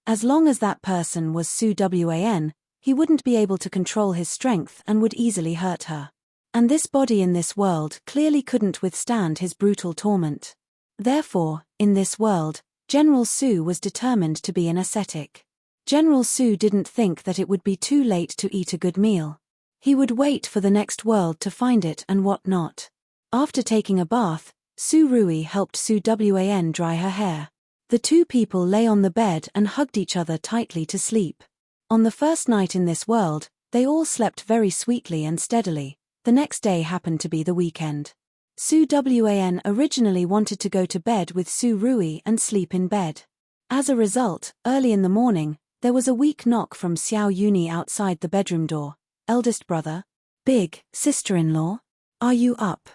As long as that person was Su Wan, he wouldn't be able to control his strength and would easily hurt her. And this body in this world clearly couldn't withstand his brutal torment. Therefore, in this world, General Su was determined to be an ascetic. General Su didn't think that it would be too late to eat a good meal. He would wait for the next world to find it and what not. After taking a bath, Su Rui helped Su Wan dry her hair. The two people lay on the bed and hugged each other tightly to sleep. On the first night in this world, they all slept very sweetly and steadily. The next day happened to be the weekend. Su Wan originally wanted to go to bed with Su Rui and sleep in bed. As a result, early in the morning, there was a weak knock from Xiao Yuni outside the bedroom door. Eldest brother? Big sister-in-law? Are you up?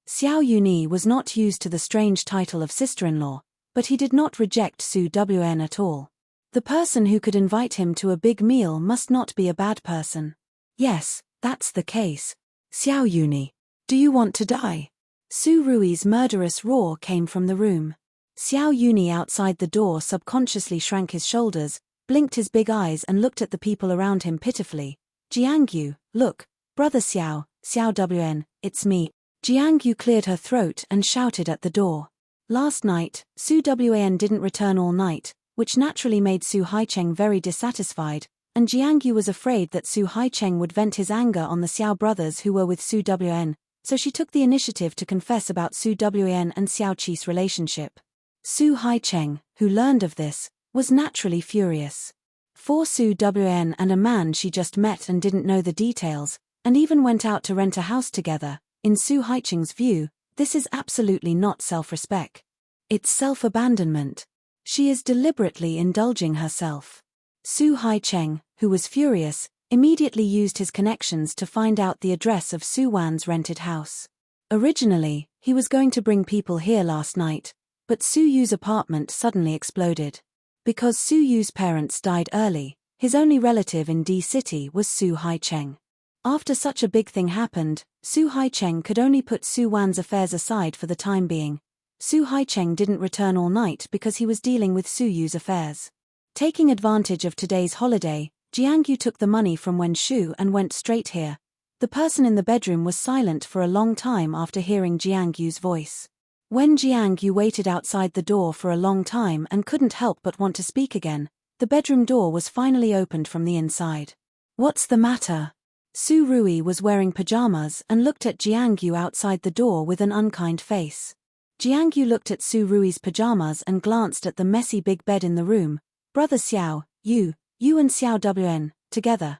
Xiao Yuni was not used to the strange title of sister-in-law, but he did not reject Su Wan at all. The person who could invite him to a big meal must not be a bad person. Yes, that's the case. Xiao Yuni, do you want to die? Su Rui's murderous roar came from the room. Xiao Yuni outside the door subconsciously shrank his shoulders, blinked his big eyes and looked at the people around him pitifully. Jiangyu, look, brother Xiao, Xiao Wan, it's me. Jiangyu cleared her throat and shouted at the door. Last night, Su Wan didn't return all night, which naturally made Su Haicheng very dissatisfied, and Jiangyu was afraid that Su Haicheng would vent his anger on the Xiao brothers who were with Su Wan, so she took the initiative to confess about Su Wan and Xiao Qi's relationship. Su Haicheng, who learned of this, was naturally furious. For Su Wan and a man she just met and didn't know the details, and even went out to rent a house together, in Su Haicheng's view, this is absolutely not self-respect. It's self-abandonment. She is deliberately indulging herself. Su Haicheng, who was furious, immediately used his connections to find out the address of Su Wan's rented house. Originally, he was going to bring people here last night, but Su Yu's apartment suddenly exploded. Because Su Yu's parents died early, his only relative in D City was Su Haicheng. After such a big thing happened, Su Haicheng could only put Su Wan's affairs aside for the time being. Su Haicheng didn't return all night because he was dealing with Su Yu's affairs. Taking advantage of today's holiday, Jiangyu took the money from Wen Shu and went straight here. The person in the bedroom was silent for a long time after hearing Jiangyu's voice. When Jiangyu waited outside the door for a long time and couldn't help but want to speak again, the bedroom door was finally opened from the inside. What's the matter? Su Rui was wearing pajamas and looked at Jiangyu outside the door with an unkind face. Jiangyu looked at Su Rui's pajamas and glanced at the messy big bed in the room. Brother Xiao, you and Xiao Wan, together?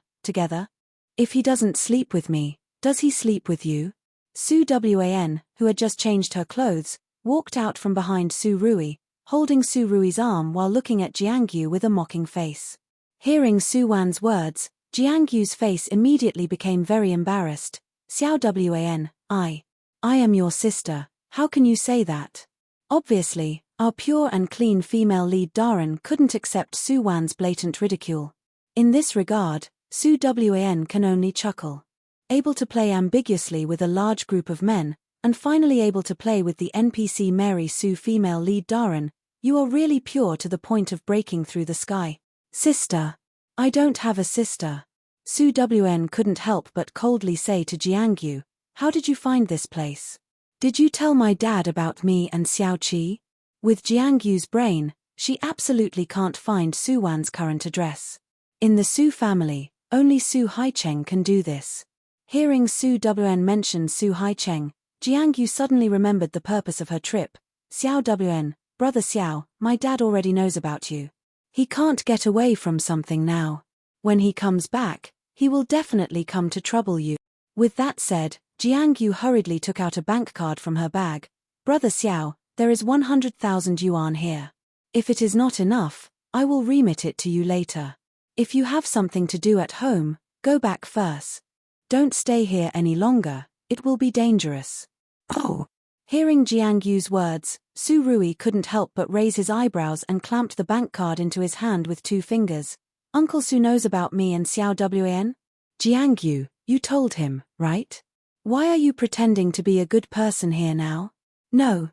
If he doesn't sleep with me, does he sleep with you? Su Wan, who had just changed her clothes, walked out from behind Su Rui, holding Su Rui's arm while looking at Jiangyu with a mocking face. Hearing Su Wan's words, Jiangyu's face immediately became very embarrassed. Xiao Wan, I am your sister, how can you say that? Obviously, our pure and clean female lead Darren couldn't accept Su Wan's blatant ridicule. In this regard, Su Wan can only chuckle. Able to play ambiguously with a large group of men, and finally able to play with the NPC Mary Sue female lead Darren, you are really pure to the point of breaking through the sky. Sister. I don't have a sister. Su Wan couldn't help but coldly say to Jiangyu, how did you find this place? Did you tell my dad about me and Xiao Qi? With Jiangyu's brain, she absolutely can't find Su Wan's current address. In the Su family, only Su Haicheng can do this. Hearing Su Wan mention Su Haicheng, Jiangyu suddenly remembered the purpose of her trip. Xiao Wan, brother Xiao, my dad already knows about you. He can't get away from something now. When he comes back, he will definitely come to trouble you. With that said, Jiangyu hurriedly took out a bank card from her bag. Brother Xiao, there is 100,000 yuan here. If it is not enough, I will remit it to you later. If you have something to do at home, go back first. Don't stay here any longer, it will be dangerous. Oh! Hearing Jiangyu's words, Su Rui couldn't help but raise his eyebrows and clamped the bank card into his hand with 2 fingers. Uncle Su knows about me and Xiao Wan? Jiangyu, you told him, right? Why are you pretending to be a good person here now? No,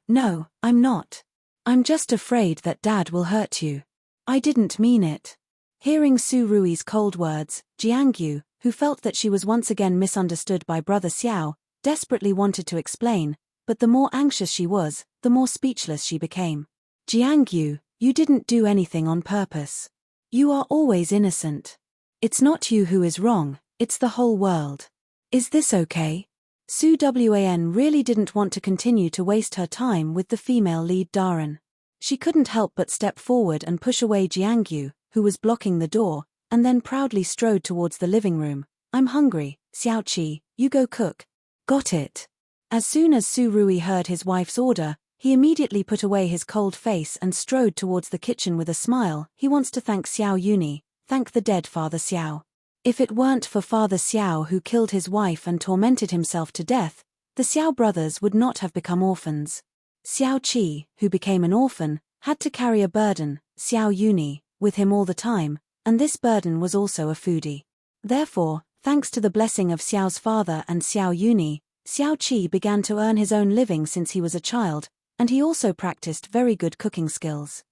I'm not. I'm just afraid that Dad will hurt you. I didn't mean it. Hearing Su Rui's cold words, Jiangyu, who felt that she was once again misunderstood by Brother Xiao, desperately wanted to explain, but the more anxious she was, the more speechless she became. Jiangyu, you didn't do anything on purpose. You are always innocent. It's not you who is wrong, it's the whole world. Is this okay? Su Wan really didn't want to continue to waste her time with the female lead Darren. She couldn't help but step forward and push away Jiangyu, who was blocking the door, and then proudly strode towards the living room. I'm hungry, Xiaoqi, you go cook. Got it. As soon as Su Rui heard his wife's order, he immediately put away his cold face and strode towards the kitchen with a smile. He wants to thank Xiao Yuni, thank the dead Father Xiao. If it weren't for Father Xiao who killed his wife and tormented himself to death, the Xiao brothers would not have become orphans. Xiao Qi, who became an orphan, had to carry a burden, Xiao Yuni, with him all the time, and this burden was also a foodie. Therefore, thanks to the blessing of Xiao's father and Xiao Yuni, Xiao Qi began to earn his own living since he was a child, and he also practiced very good cooking skills.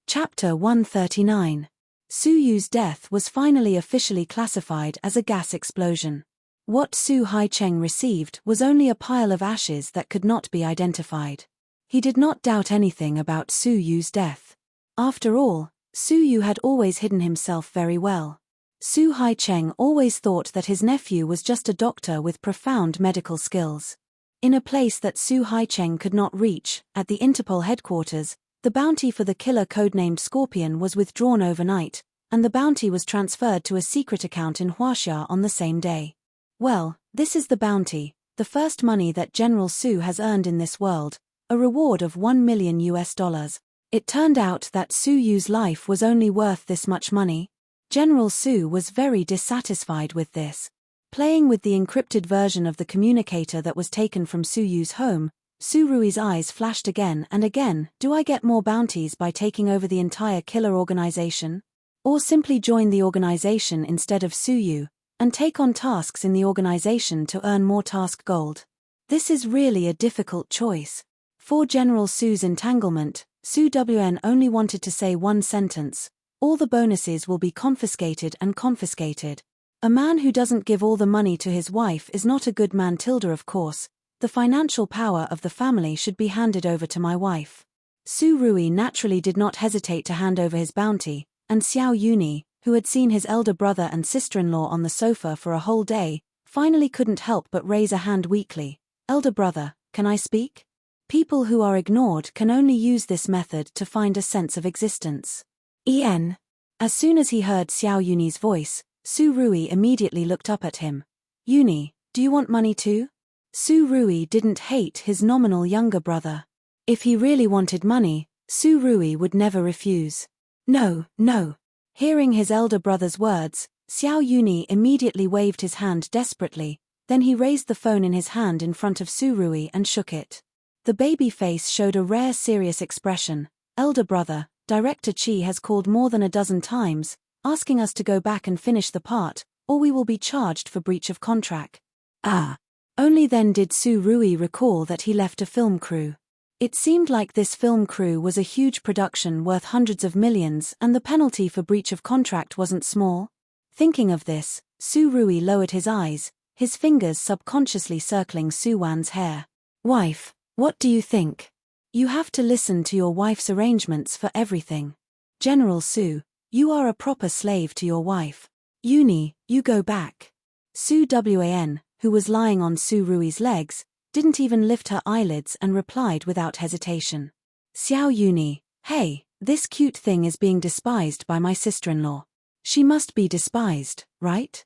Chapter 139. Su Yu's death was finally officially classified as a gas explosion. What Su Haicheng received was only a pile of ashes that could not be identified. He did not doubt anything about Su Yu's death. After all, Su Yu had always hidden himself very well. Su Haicheng always thought that his nephew was just a doctor with profound medical skills. In a place that Su Haicheng could not reach, at the Interpol headquarters, the bounty for the killer codenamed Scorpion was withdrawn overnight, and the bounty was transferred to a secret account in Huaxia on the same day. Well, this is the bounty, the first money that General Su has earned in this world, a reward of $1 million. It turned out that Su Yu's life was only worth this much money. General Su was very dissatisfied with this. Playing with the encrypted version of the communicator that was taken from Su Yu's home, Su Rui's eyes flashed again and again. Do I get more bounties by taking over the entire killer organization? Or simply join the organization instead of Su Yu, and take on tasks in the organization to earn more task gold? This is really a difficult choice. For General Su's entanglement, Su Wan only wanted to say one sentence: all the bonuses will be confiscated and confiscated. A man who doesn't give all the money to his wife is not a good man. Of course, the financial power of the family should be handed over to my wife. Su Rui naturally did not hesitate to hand over his bounty, and Xiao Yuni, who had seen his elder brother and sister-in-law on the sofa for a whole day, finally couldn't help but raise a hand weakly. Elder brother, can I speak? People who are ignored can only use this method to find a sense of existence. En. As soon as he heard Xiao Yuni's voice, Su Rui immediately looked up at him. Yuni, do you want money too? Su Rui didn't hate his nominal younger brother. If he really wanted money, Su Rui would never refuse. No. Hearing his elder brother's words, Xiao Yuni immediately waved his hand desperately, then he raised the phone in his hand in front of Su Rui and shook it. The baby face showed a rare serious expression. Elder brother, Director Chi has called more than a dozen times, asking us to go back and finish the part, or we will be charged for breach of contract. Only then did Su Rui recall that he left a film crew. It seemed like this film crew was a huge production worth hundreds of millions, and the penalty for breach of contract wasn't small. Thinking of this, Su Rui lowered his eyes, his fingers subconsciously circling Su Wan's hair. Wife, what do you think? You have to listen to your wife's arrangements for everything. General Su, you are a proper slave to your wife. Yuni, you go back. Su Wan, who was lying on Su Rui's legs, didn't even lift her eyelids and replied without hesitation. Xiao Yuni, hey, this cute thing is being despised by my sister-in-law. She must be despised, right?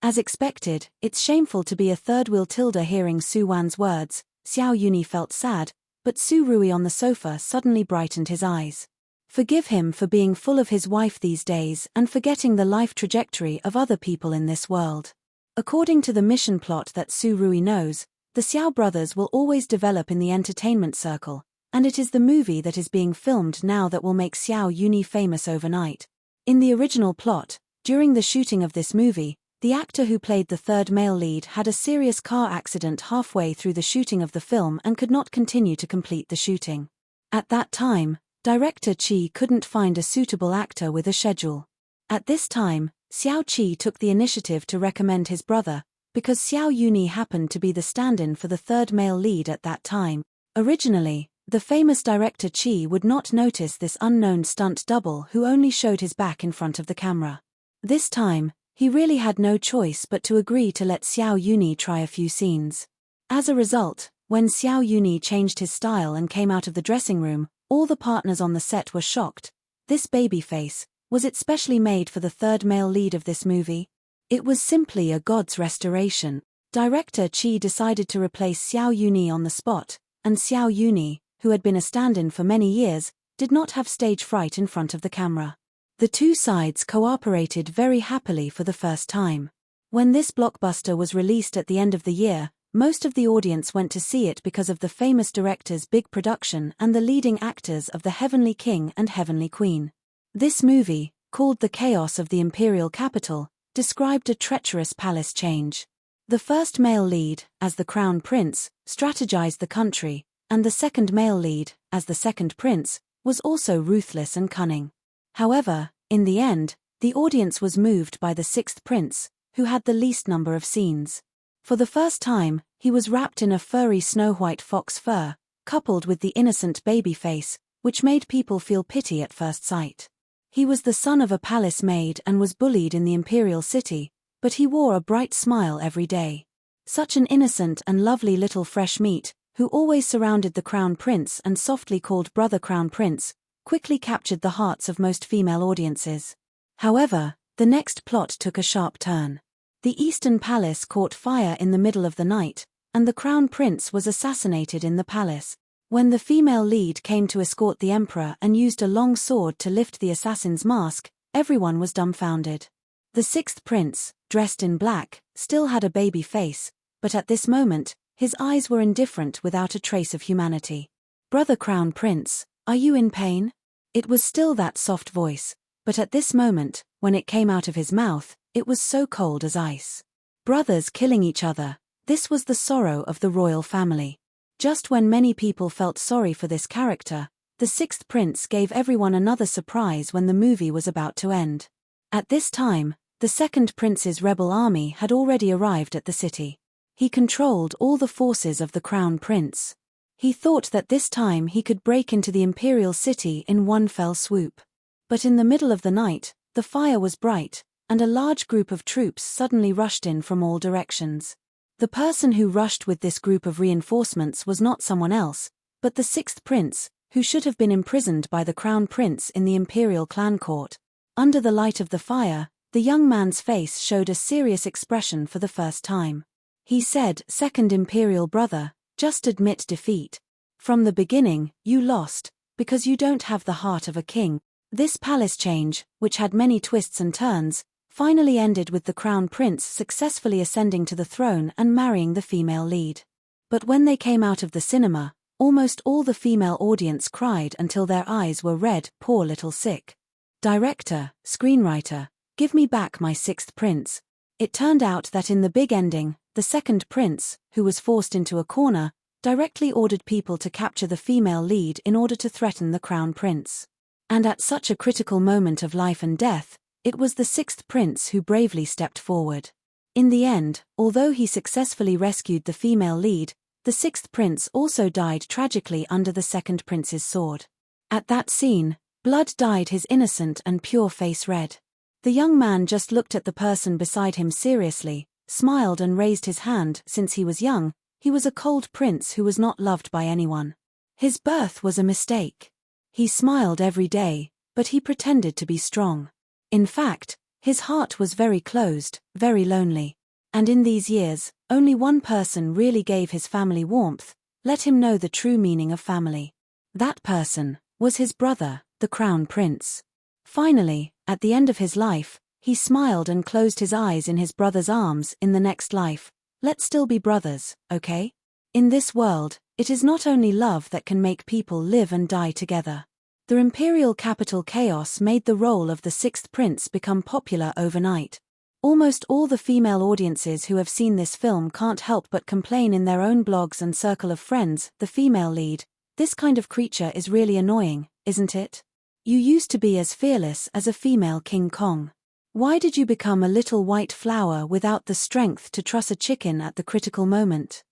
As expected, it's shameful to be a third-wheel Tilda. Hearing Su Wan's words, Xiao Yuni felt sad, but Su Rui on the sofa suddenly brightened his eyes. Forgive him for being full of his wife these days and forgetting the life trajectory of other people in this world. According to the mission plot that Su Rui knows, the Xiao brothers will always develop in the entertainment circle, and it is the movie that is being filmed now that will make Xiao Yuni famous overnight. In the original plot, during the shooting of this movie, the actor who played the third male lead had a serious car accident halfway through the shooting of the film and could not continue to complete the shooting. At that time, director Chi couldn't find a suitable actor with a schedule. At this time, Xiao Qi took the initiative to recommend his brother, because Xiao Yuni happened to be the stand-in for the third male lead at that time. Originally, the famous director Chi would not notice this unknown stunt double who only showed his back in front of the camera. This time, he really had no choice but to agree to let Xiao Yuni try a few scenes. As a result, when Xiao Yuni changed his style and came out of the dressing room, all the partners on the set were shocked. This baby face, was it specially made for the third male lead of this movie? It was simply a god's restoration. Director Chi decided to replace Xiao Yuni on the spot, and Xiao Yuni, who had been a stand-in for many years, did not have stage fright in front of the camera. The two sides cooperated very happily for the first time. When this blockbuster was released at the end of the year, most of the audience went to see it because of the famous director's big production and the leading actors of the Heavenly King and Heavenly Queen. This movie, called The Chaos of the Imperial Capital, described a treacherous palace change. The first male lead, as the Crown Prince, strategized the country, and the second male lead, as the second prince, was also ruthless and cunning. However, in the end, the audience was moved by the sixth prince, who had the least number of scenes. For the first time, he was wrapped in a furry snow-white fox fur, coupled with the innocent baby face, which made people feel pity at first sight. He was the son of a palace maid and was bullied in the imperial city, but he wore a bright smile every day. Such an innocent and lovely little fresh meat, who always surrounded the Crown Prince and softly called Brother Crown Prince, quickly captured the hearts of most female audiences. However, the next plot took a sharp turn. The Eastern Palace caught fire in the middle of the night, and the Crown Prince was assassinated in the palace. When the female lead came to escort the emperor and used a long sword to lift the assassin's mask, everyone was dumbfounded. The sixth prince, dressed in black, still had a baby face, but at this moment, his eyes were indifferent without a trace of humanity. "Brother Crown Prince, are you in pain?" It was still that soft voice, but at this moment, when it came out of his mouth, it was so cold as ice. Brothers killing each other, this was the sorrow of the royal family. Just when many people felt sorry for this character, the sixth prince gave everyone another surprise when the movie was about to end. At this time, the second prince's rebel army had already arrived at the city. He controlled all the forces of the Crown Prince. He thought that this time he could break into the imperial city in one fell swoop. But in the middle of the night, the fire was bright, and a large group of troops suddenly rushed in from all directions. The person who rushed with this group of reinforcements was not someone else, but the sixth prince, who should have been imprisoned by the Crown Prince in the imperial clan court. Under the light of the fire, the young man's face showed a serious expression for the first time. He said, "Second imperial brother, just admit defeat. From the beginning, you lost, because you don't have the heart of a king." This palace change, which had many twists and turns, finally ended with the Crown Prince successfully ascending to the throne and marrying the female lead. But when they came out of the cinema, almost all the female audience cried until their eyes were red. Poor little sick. Director, screenwriter, give me back my sixth prince. It turned out that in the big ending, the second prince, who was forced into a corner, directly ordered people to capture the female lead in order to threaten the Crown Prince. And at such a critical moment of life and death, it was the sixth prince who bravely stepped forward. In the end, although he successfully rescued the female lead, the sixth prince also died tragically under the second prince's sword. At that scene, blood dyed his innocent and pure face red. The young man just looked at the person beside him seriously, smiled and raised his hand. Since he was young, He was a cold prince who was not loved by anyone. His birth was a mistake. He smiled every day, but he pretended to be strong. In fact, his heart was very closed, very lonely. And in these years, only one person really gave his family warmth, let him know the true meaning of family. That person was his brother, the Crown Prince. Finally, at the end of his life, he smiled and closed his eyes in his brother's arms. In the next life, let's still be brothers, okay? In this world, it is not only love that can make people live and die together. The imperial capital chaos made the role of the sixth prince become popular overnight. Almost all the female audiences who have seen this film can't help but complain in their own blogs and circle of friends. The female lead, this kind of creature is really annoying, isn't it? You used to be as fearless as a female King Kong. Why did you become a little white flower without the strength to truss a chicken at the critical moment?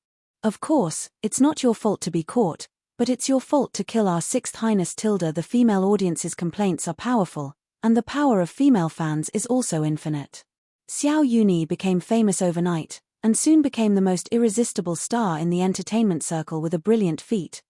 Of course, it's not your fault to be caught, but it's your fault to kill our sixth highness. The female audience's complaints are powerful, and the power of female fans is also infinite. Xiao Yuni became famous overnight, and soon became the most irresistible star in the entertainment circle with a brilliant feat.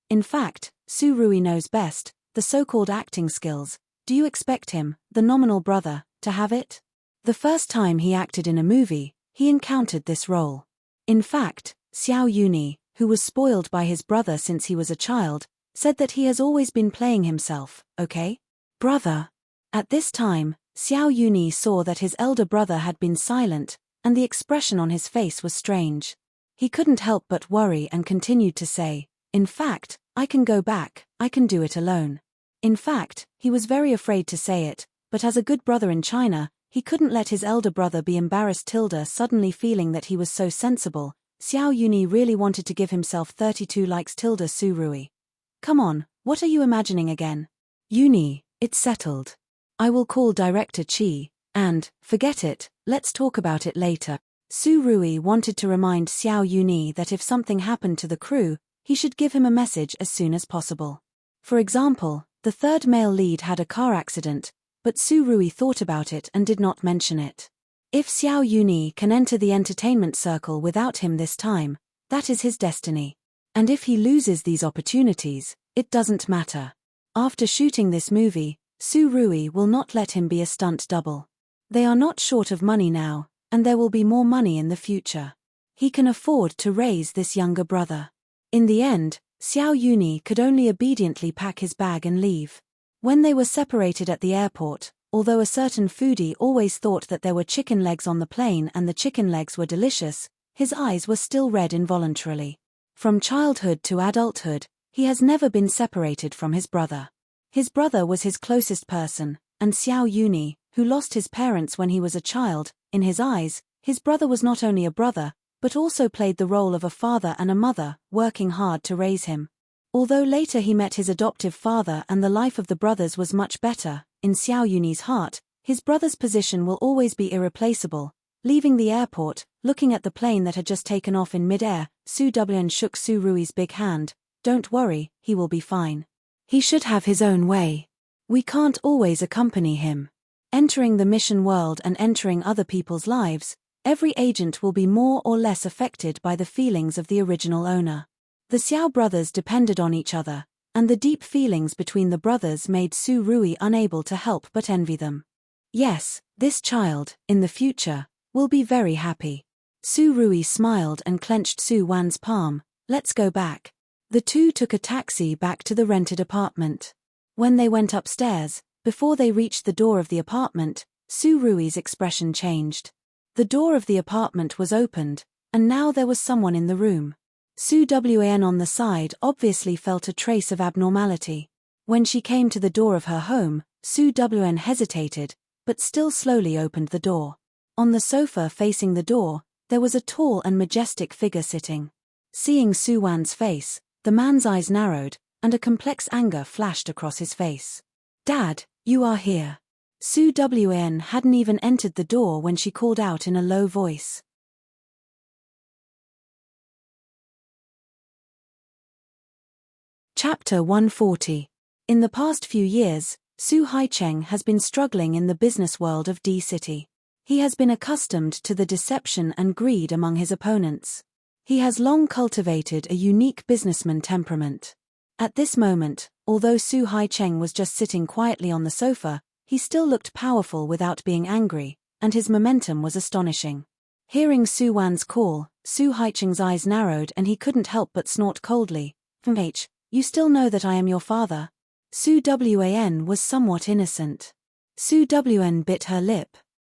In fact, Su Rui knows best, the so-called acting skills. Do you expect him, the nominal brother, to have it? The first time he acted in a movie, he encountered this role. In fact, Xiao Yuni, who was spoiled by his brother since he was a child, said that he has always been playing himself, okay? Brother. At this time, Xiao Yuni saw that his elder brother had been silent, and the expression on his face was strange. He couldn't help but worry and continued to say, "In fact, I can go back, I can do it alone." In fact, he was very afraid to say it, but as a good brother in China, he couldn't let his elder brother be embarrassed. Suddenly feeling that he was so sensible, Xiao Yuni really wanted to give himself 32 likes. Su Rui. Come on, what are you imagining again? Yuni, it's settled. I will call Director Chi, and, forget it, let's talk about it later. Su Rui wanted to remind Xiao Yuni that if something happened to the crew, he should give him a message as soon as possible. For example, the third male lead had a car accident, but Su Rui thought about it and did not mention it. If Xiao Yuni can enter the entertainment circle without him this time, that is his destiny. And if he loses these opportunities, it doesn't matter. After shooting this movie, Su Rui will not let him be a stunt double. They are not short of money now, and there will be more money in the future. He can afford to raise this younger brother. In the end, Xiao Yuni could only obediently pack his bag and leave. When they were separated at the airport, although a certain foodie always thought that there were chicken legs on the plane and the chicken legs were delicious, his eyes were still red involuntarily. From childhood to adulthood, he has never been separated from his brother. His brother was his closest person, and Xiao Yuni, who lost his parents when he was a child, in his eyes, his brother was not only a brother, but also played the role of a father and a mother, working hard to raise him. Although later he met his adoptive father and the life of the brothers was much better, in Xiao Yuni's heart, his brother's position will always be irreplaceable. Leaving the airport, looking at the plane that had just taken off in mid-air, Su Wn shook Su Rui's big hand. "Don't worry, he will be fine. He should have his own way. We can't always accompany him. Entering the mission world and entering other people's lives, every agent will be more or less affected by the feelings of the original owner." The Xiao brothers depended on each other, and the deep feelings between the brothers made Su Rui unable to help but envy them. Yes, this child, in the future, will be very happy. Su Rui smiled and clenched Su Wan's palm. "Let's go back." The two took a taxi back to the rented apartment. When they went upstairs, before they reached the door of the apartment, Su Rui's expression changed. The door of the apartment was opened, and now there was someone in the room. Su Wan on the side obviously felt a trace of abnormality. When she came to the door of her home, Su Wan hesitated, but still slowly opened the door. On the sofa facing the door, there was a tall and majestic figure sitting. Seeing Su Wan's face, the man's eyes narrowed, and a complex anger flashed across his face. "Dad, you are here." Su Wan hadn't even entered the door when she called out in a low voice. Chapter 140. In the past few years, Su Haicheng has been struggling in the business world of D-City. He has been accustomed to the deception and greed among his opponents. He has long cultivated a unique businessman temperament. At this moment, although Su Haicheng was just sitting quietly on the sofa, he still looked powerful without being angry, and his momentum was astonishing. Hearing Su Wan's call, Su Haicheng's eyes narrowed and he couldn't help but snort coldly. You still know that I am your father? Su Wan was somewhat innocent. Su Wan bit her lip.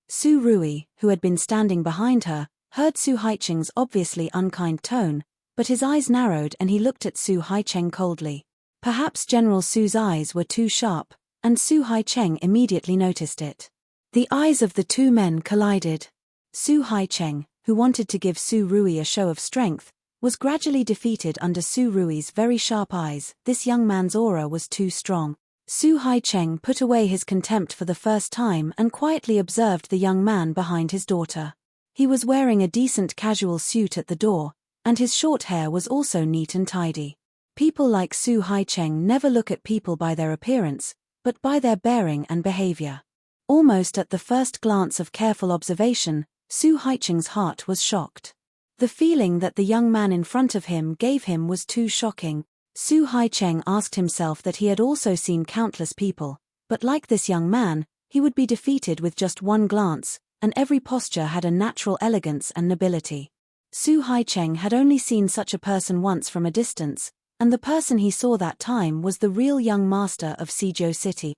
Su Rui, who had been standing behind her, heard Su Haicheng's obviously unkind tone, but his eyes narrowed and he looked at Su Haicheng coldly. Perhaps General Su's eyes were too sharp, and Su Haicheng immediately noticed it. The eyes of the two men collided. Su Haicheng, who wanted to give Su Rui a show of strength, was gradually defeated under Su Rui's very sharp eyes. This young man's aura was too strong. Su Haicheng put away his contempt for the first time and quietly observed the young man behind his daughter. He was wearing a decent casual suit at the door, and his short hair was also neat and tidy. People like Su Haicheng never look at people by their appearance, but by their bearing and behavior. Almost at the first glance of careful observation, Su Haicheng's heart was shocked. The feeling that the young man in front of him gave him was too shocking. Su Haicheng asked himself that he had also seen countless people, but like this young man, he would be defeated with just one glance, and every posture had a natural elegance and nobility. Su Haicheng had only seen such a person once from a distance, and the person he saw that time was the real young master of Suzhou City.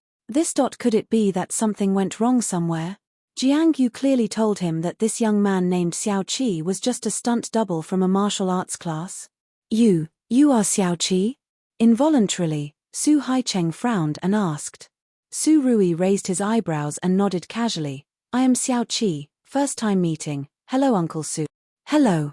Could it be that something went wrong somewhere? Jiang Yu clearly told him that this young man named Xiao Qi was just a stunt double from a martial arts class. You are Xiao Qi? Involuntarily, Su Haicheng frowned and asked. Su Rui raised his eyebrows and nodded casually. I am Xiao Qi, first time meeting. Hello Uncle Su. Hello.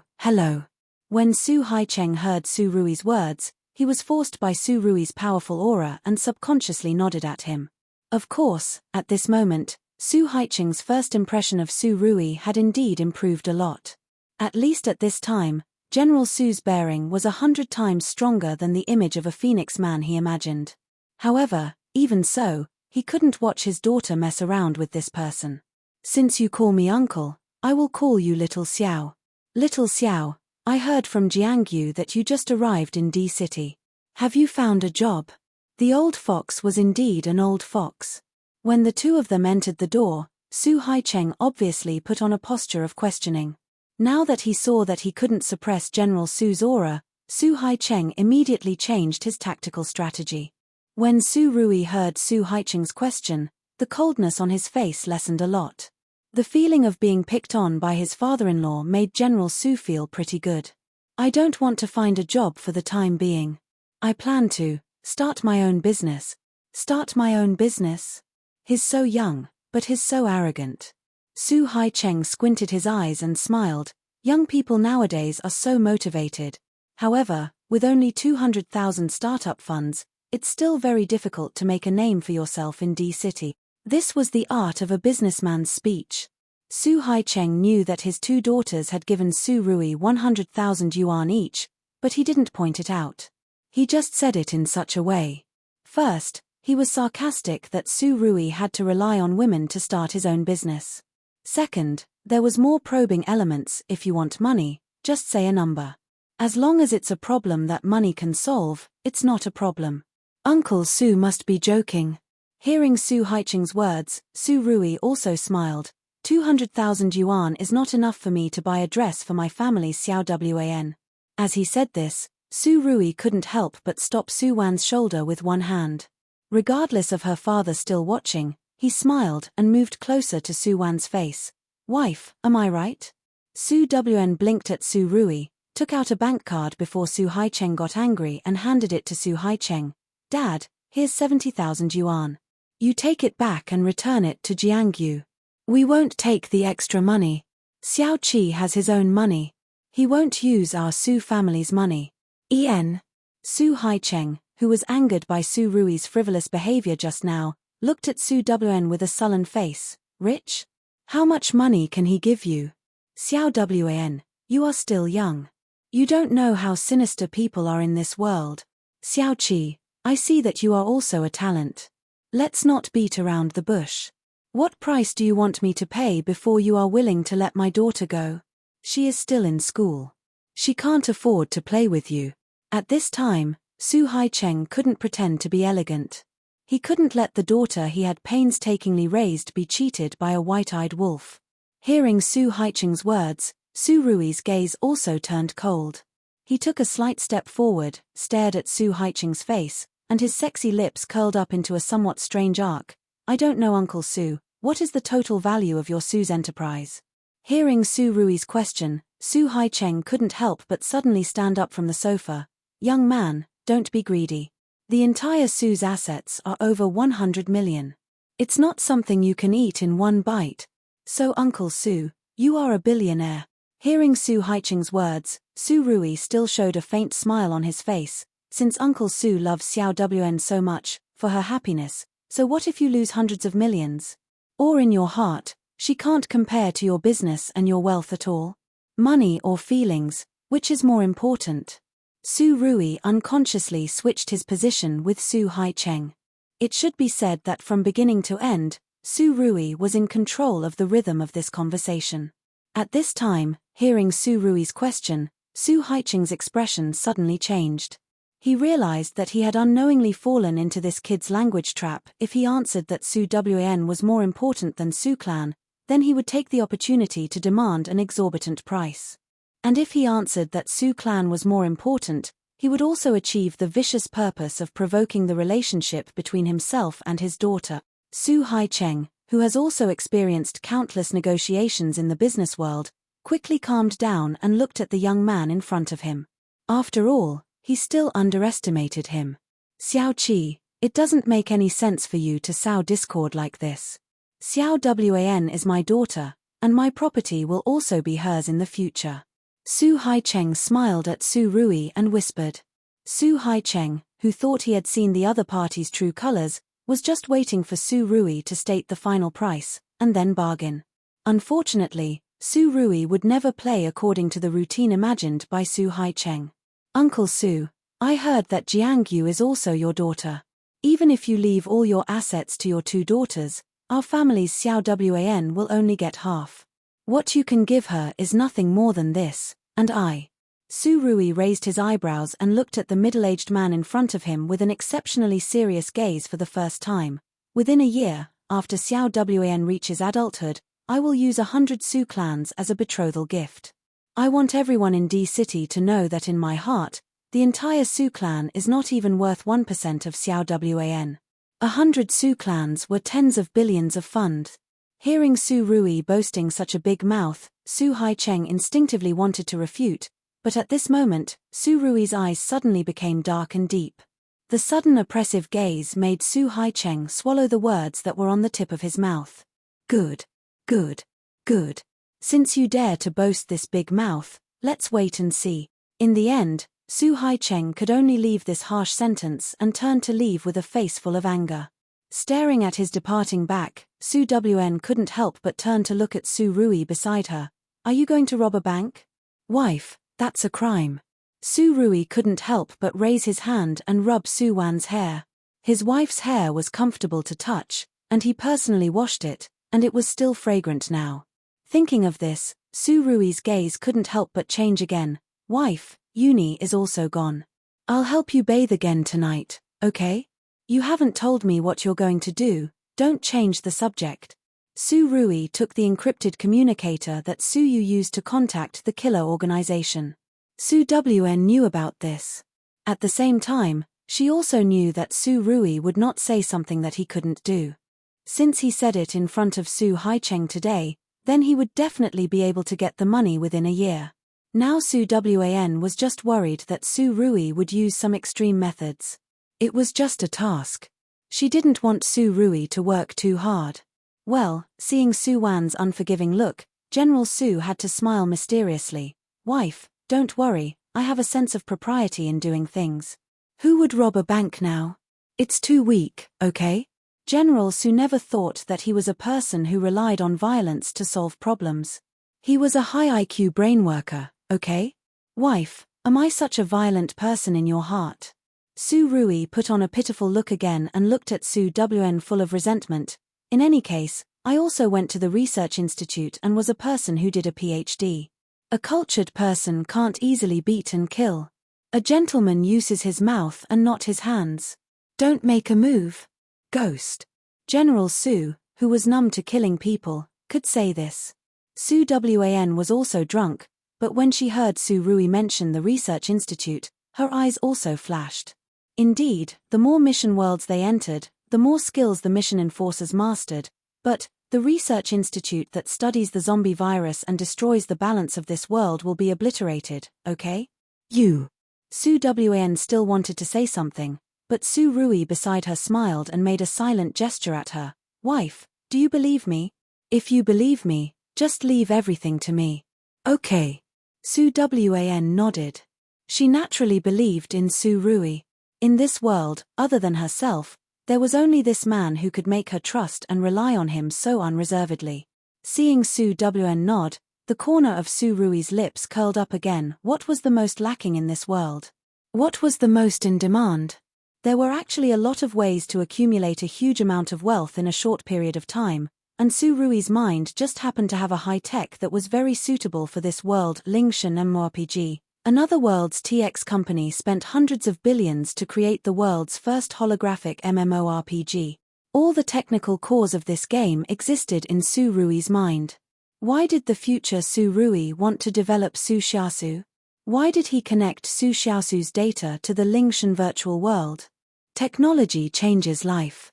When Su Haicheng heard Su Rui's words, he was forced by Su Rui's powerful aura and subconsciously nodded at him. Of course, at this moment, Su Haicheng's first impression of Su Rui had indeed improved a lot. At least at this time, General Su's bearing was 100 times stronger than the image of a phoenix man he imagined. However, even so, he couldn't watch his daughter mess around with this person. Since you call me uncle, I will call you Little Xiao. Little Xiao, I heard from Jiang Yu that you just arrived in D City. Have you found a job? The old fox was indeed an old fox. When the two of them entered the door, Su Haicheng obviously put on a posture of questioning. Now that he saw that he couldn't suppress General Su's aura, Su Haicheng immediately changed his tactical strategy. When Su Rui heard Su Haicheng's question, the coldness on his face lessened a lot. The feeling of being picked on by his father-in-law made General Su feel pretty good. I don't want to find a job for the time being. I plan to start my own business. Start my own business? He's so young, but he's so arrogant. Su Haicheng squinted his eyes and smiled. Young people nowadays are so motivated. However, with only 200,000 startup funds, it's still very difficult to make a name for yourself in D City. This was the art of a businessman's speech. Su Haicheng knew that his two daughters had given Su Rui 100,000 yuan each, but he didn't point it out. He just said it in such a way. First, he was sarcastic that Su Rui had to rely on women to start his own business. Second, there was more probing elements. If you want money, just say a number. As long as it's a problem that money can solve, it's not a problem. Uncle Su must be joking. Hearing Su Haicheng's words, Su Rui also smiled. 200,000 yuan is not enough for me to buy a dress for my family's Xiao Wan. As he said this, Su Rui couldn't help but stop Su Wan's shoulder with one hand. Regardless of her father still watching, he smiled and moved closer to Su Wan's face. Wife, am I right? Su Wan blinked at Su Rui, took out a bank card before Su Haicheng got angry and handed it to Su Haicheng. Dad, here's 70,000 yuan. You take it back and return it to Jiang Yu. We won't take the extra money. Xiao Qi has his own money. He won't use our Su family's money. Su Haicheng, who was angered by Su Rui's frivolous behavior just now, looked at Su Wan with a sullen face. Rich? How much money can he give you? Xiao Wan, you are still young. You don't know how sinister people are in this world. Xiao Qi, I see that you are also a talent. Let's not beat around the bush. What price do you want me to pay before you are willing to let my daughter go? She is still in school. She can't afford to play with you. At this time, Su Haicheng couldn't pretend to be elegant. He couldn't let the daughter he had painstakingly raised be cheated by a white-eyed wolf. Hearing Su Haicheng's words, Su Rui's gaze also turned cold. He took a slight step forward, stared at Su Haicheng's face, and his sexy lips curled up into a somewhat strange arc. I don't know, Uncle Su, what is the total value of your Su's enterprise? Hearing Su Rui's question, Su Haicheng couldn't help but suddenly stand up from the sofa. Young man, don't be greedy. The entire Su's assets are over 100 million. It's not something you can eat in one bite. So Uncle Su, you are a billionaire. Hearing Su Haicheng's words, Su Rui still showed a faint smile on his face. Since Uncle Su loves Xiao Wn so much, for her happiness, so what if you lose hundreds of millions? Or in your heart, she can't compare to your business and your wealth at all? Money or feelings, which is more important? Su Rui unconsciously switched his position with Su Haicheng. It should be said that from beginning to end, Su Rui was in control of the rhythm of this conversation. At this time, hearing Su Rui's question, Su Haicheng's expression suddenly changed. He realized that he had unknowingly fallen into this kid's language trap. If he answered that Su Wan was more important than Su Clan, then he would take the opportunity to demand an exorbitant price. And if he answered that Su Clan was more important, he would also achieve the vicious purpose of provoking the relationship between himself and his daughter. Su Haicheng, who has also experienced countless negotiations in the business world, quickly calmed down and looked at the young man in front of him. After all, he still underestimated him. Xiao Qi, it doesn't make any sense for you to sow discord like this. Xiao Wan is my daughter, and my property will also be hers in the future. Su Haicheng smiled at Su Rui and whispered. Su Haicheng, who thought he had seen the other party's true colors, was just waiting for Su Rui to state the final price, and then bargain. Unfortunately, Su Rui would never play according to the routine imagined by Su Haicheng. Uncle Su, I heard that Jiangyu is also your daughter. Even if you leave all your assets to your two daughters, our family's Xiao Wan will only get half. What you can give her is nothing more than this, and I. Su Rui raised his eyebrows and looked at the middle-aged man in front of him with an exceptionally serious gaze for the first time. Within a year, after Xiao Wan reaches adulthood, I will use 100 Su clans as a betrothal gift. I want everyone in D City to know that in my heart, the entire Su clan is not even worth 1% of Xiao Wan. 100 Su clans were tens of billions of funds. Hearing Su Rui boasting such a big mouth, Su Haicheng instinctively wanted to refute, but at this moment, Su Rui's eyes suddenly became dark and deep. The sudden oppressive gaze made Su Haicheng swallow the words that were on the tip of his mouth. Good. Good. Good. Since you dare to boast this big mouth, let's wait and see. In the end, Su Haicheng could only leave this harsh sentence and turn to leave with a face full of anger. Staring at his departing back, Su Wan couldn't help but turn to look at Su Rui beside her. Are you going to rob a bank? Wife, that's a crime. Su Rui couldn't help but raise his hand and rub Su Wan's hair. His wife's hair was comfortable to touch, and he personally washed it, and it was still fragrant now. Thinking of this, Su Rui's gaze couldn't help but change again. Wife, Uni is also gone. I'll help you bathe again tonight, okay? You haven't told me what you're going to do, don't change the subject. Su Rui took the encrypted communicator that Su Yu used to contact the killer organization. Su Wan knew about this. At the same time, she also knew that Su Rui would not say something that he couldn't do. Since he said it in front of Su Haicheng today, then he would definitely be able to get the money within a year. Now Su Wan was just worried that Su Rui would use some extreme methods. It was just a task. She didn't want Su Rui to work too hard. Well, seeing Su Wan's unforgiving look, General Su had to smile mysteriously. Wife, don't worry, I have a sense of propriety in doing things. Who would rob a bank now? It's too weak, okay? General Su never thought that he was a person who relied on violence to solve problems. He was a high IQ brain worker, okay? Wife, am I such a violent person in your heart? Su Rui put on a pitiful look again and looked at Su Wan full of resentment. In any case, I also went to the research institute and was a person who did a PhD. A cultured person can't easily beat and kill. A gentleman uses his mouth and not his hands. Don't make a move. Ghost. General Su, who was numb to killing people, could say this. Su Wan was also drunk, but when she heard Su Rui mention the research institute, her eyes also flashed. Indeed, the more mission worlds they entered, the more skills the mission enforcers mastered, but the research institute that studies the zombie virus and destroys the balance of this world will be obliterated, okay? Su Wan still wanted to say something, but Su Rui beside her smiled and made a silent gesture at her. Wife, do you believe me? If you believe me, just leave everything to me. Okay. Su Wan nodded. She naturally believed in Su Rui. In this world, other than herself, there was only this man who could make her trust and rely on him so unreservedly. Seeing Su Wan nod, the corner of Su Rui's lips curled up again. What was the most lacking in this world? What was the most in demand? There were actually a lot of ways to accumulate a huge amount of wealth in a short period of time, and Su Rui's mind just happened to have a high-tech that was very suitable for this world. Lingshan MMORPG, another world's TX company, spent hundreds of billions to create the world's first holographic MMORPG. All the technical cores of this game existed in Su Rui's mind. Why did the future Su Rui want to develop Su Xiaosu? Why did he connect Su Xiaosu's data to the Lingshan virtual world? Technology changes life.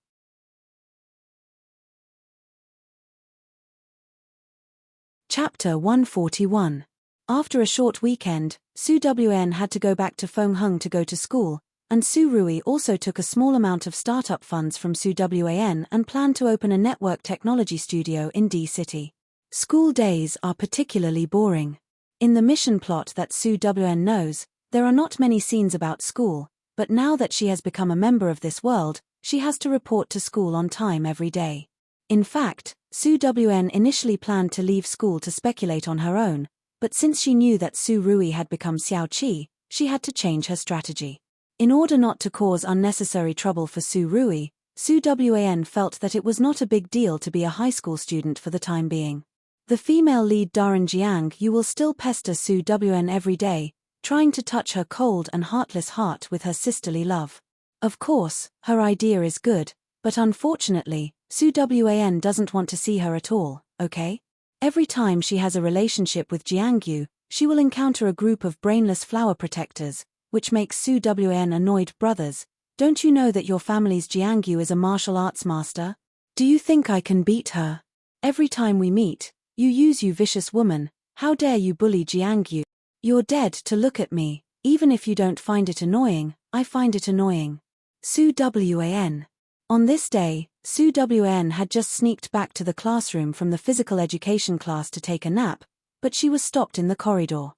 Chapter 141. After a short weekend, Su Wan had to go back to Fengheng to go to school, and Su Rui also took a small amount of startup funds from Su Wan and planned to open a network technology studio in D City. School days are particularly boring. In the mission plot that Su Wan knows, there are not many scenes about school, but now that she has become a member of this world, she has to report to school on time every day. In fact, Su Wan initially planned to leave school to speculate on her own, but since she knew that Su Rui had become Xiao Qi, she had to change her strategy. In order not to cause unnecessary trouble for Su Rui, Su Wan felt that it was not a big deal to be a high school student for the time being. The female lead Darren Jiang Yu will still pester Su Wan every day, trying to touch her cold and heartless heart with her sisterly love. Of course, her idea is good, but unfortunately, Su Wan doesn't want to see her at all, okay? Every time she has a relationship with Jiang Yu, she will encounter a group of brainless flower protectors, which makes Su Wan annoyed. Brothers, don't you know that your family's Jiang Yu is a martial arts master? Do you think I can beat her? Every time we meet, you use "you vicious woman, how dare you bully Jiang Yu. You're dead to look at me, even if you don't find it annoying, I find it annoying." Su Wan. On this day, Su Wan had just sneaked back to the classroom from the physical education class to take a nap, but she was stopped in the corridor.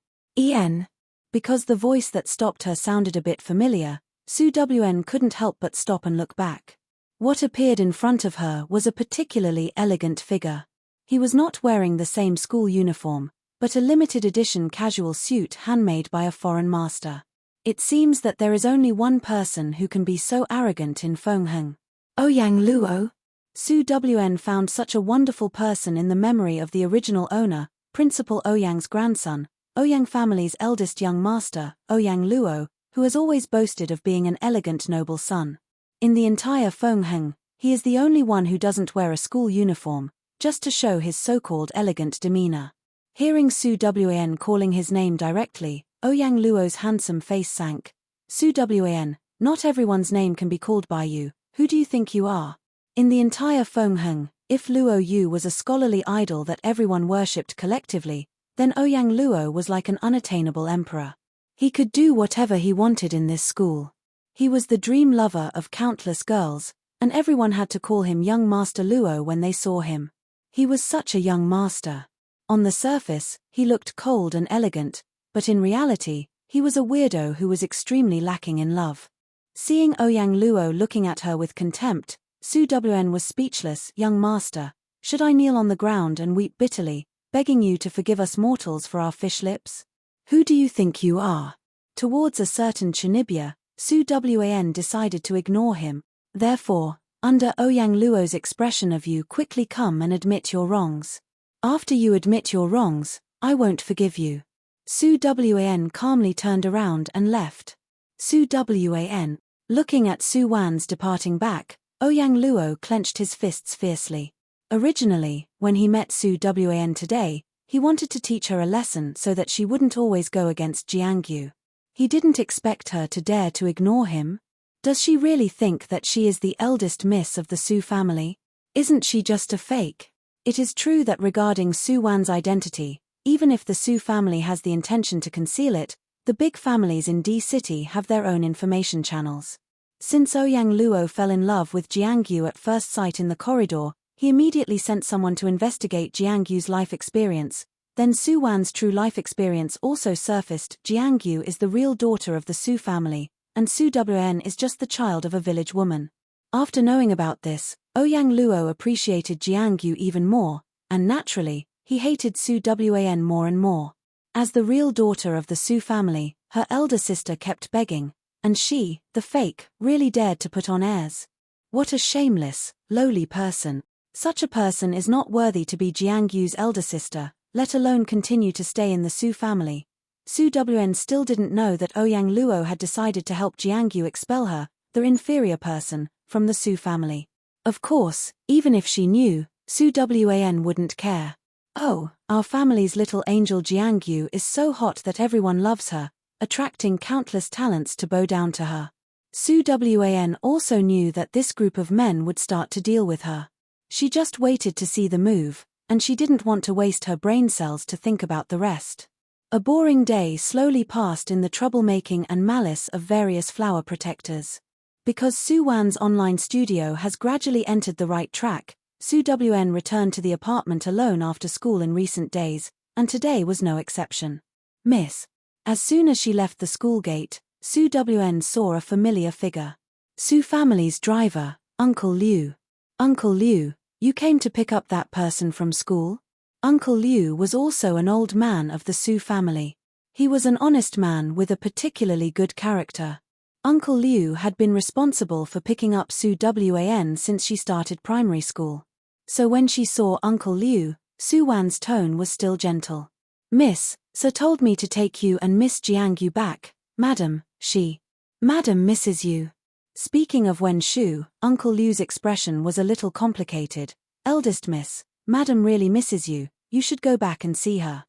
Because the voice that stopped her sounded a bit familiar, Su Wan couldn't help but stop and look back. What appeared in front of her was a particularly elegant figure. He was not wearing the same school uniform, but a limited edition casual suit handmade by a foreign master. It seems that there is only one person who can be so arrogant in Fengheng. Ouyang Luo. Su Wan found such a wonderful person in the memory of the original owner, Principal Ouyang's grandson, Ouyang family's eldest young master, Ouyang Luo, who has always boasted of being an elegant noble son. In the entire Fengheng, he is the only one who doesn't wear a school uniform, just to show his so-called elegant demeanor. Hearing Su Wan calling his name directly, Ouyang Luo's handsome face sank. Su Wan, not everyone's name can be called by you, who do you think you are? In the entire Fengheng, if Luo Yu was a scholarly idol that everyone worshipped collectively, then Ouyang Luo was like an unattainable emperor. He could do whatever he wanted in this school. He was the dream lover of countless girls, and everyone had to call him Young Master Luo when they saw him. He was such a young master. On the surface, he looked cold and elegant, but in reality, he was a weirdo who was extremely lacking in love. Seeing Ouyang Luo looking at her with contempt, Su Wan was speechless. "Young master, should I kneel on the ground and weep bitterly, begging you to forgive us mortals for our fish lips? Who do you think you are?" Towards a certain Chinibya, Su Wan decided to ignore him. Therefore, under Ouyang Luo's expression of "you quickly come and admit your wrongs. After you admit your wrongs, I won't forgive you." Su Wan calmly turned around and left. Su Wan. Looking at Su Wan's departing back, Ouyang Luo clenched his fists fiercely. Originally, when he met Su Wan today, he wanted to teach her a lesson so that she wouldn't always go against Jiangyu. He didn't expect her to dare to ignore him. Does she really think that she is the eldest miss of the Su family? Isn't she just a fake? It is true that regarding Su Wan's identity, even if the Su family has the intention to conceal it, the big families in D City have their own information channels. Since Ouyang Luo fell in love with Jiangyu at first sight in the corridor, he immediately sent someone to investigate Jiangyu's life experience. Then Su Wan's true life experience also surfaced. Jiangyu is the real daughter of the Su family, and Su Wan is just the child of a village woman. After knowing about this, Ouyang Luo appreciated Jiangyu even more, and naturally, he hated Su Wan more and more. As the real daughter of the Su family, her elder sister kept begging, and she, the fake, really dared to put on airs. What a shameless, lowly person. Such a person is not worthy to be Jiangyu's elder sister, let alone continue to stay in the Su family. Su Wan still didn't know that Ouyang Luo had decided to help Jiangyu expel her, the inferior person, from the Su family. Of course, even if she knew, Su Wan wouldn't care. Oh, our family's little angel Jiangyu is so hot that everyone loves her, attracting countless talents to bow down to her. Su Wan also knew that this group of men would start to deal with her. She just waited to see the move, and she didn't want to waste her brain cells to think about the rest. A boring day slowly passed in the troublemaking and malice of various flower protectors. Because Su Wan's online studio has gradually entered the right track, Su Wan returned to the apartment alone after school in recent days, and today was no exception. Miss. As soon as she left the school gate, Su Wan saw a familiar figure. Su family's driver, Uncle Liu. Uncle Liu, you came to pick up that person from school? Uncle Liu was also an old man of the Su family. He was an honest man with a particularly good character. Uncle Liu had been responsible for picking up Su Wan since she started primary school. So when she saw Uncle Liu, Su Wan's tone was still gentle. Miss, Sir told me to take you and Miss Jiangyu back, Madam, she. Madam misses you. Speaking of Wen Shu, Uncle Liu's expression was a little complicated. Eldest miss, Madam really misses you, you should go back and see her.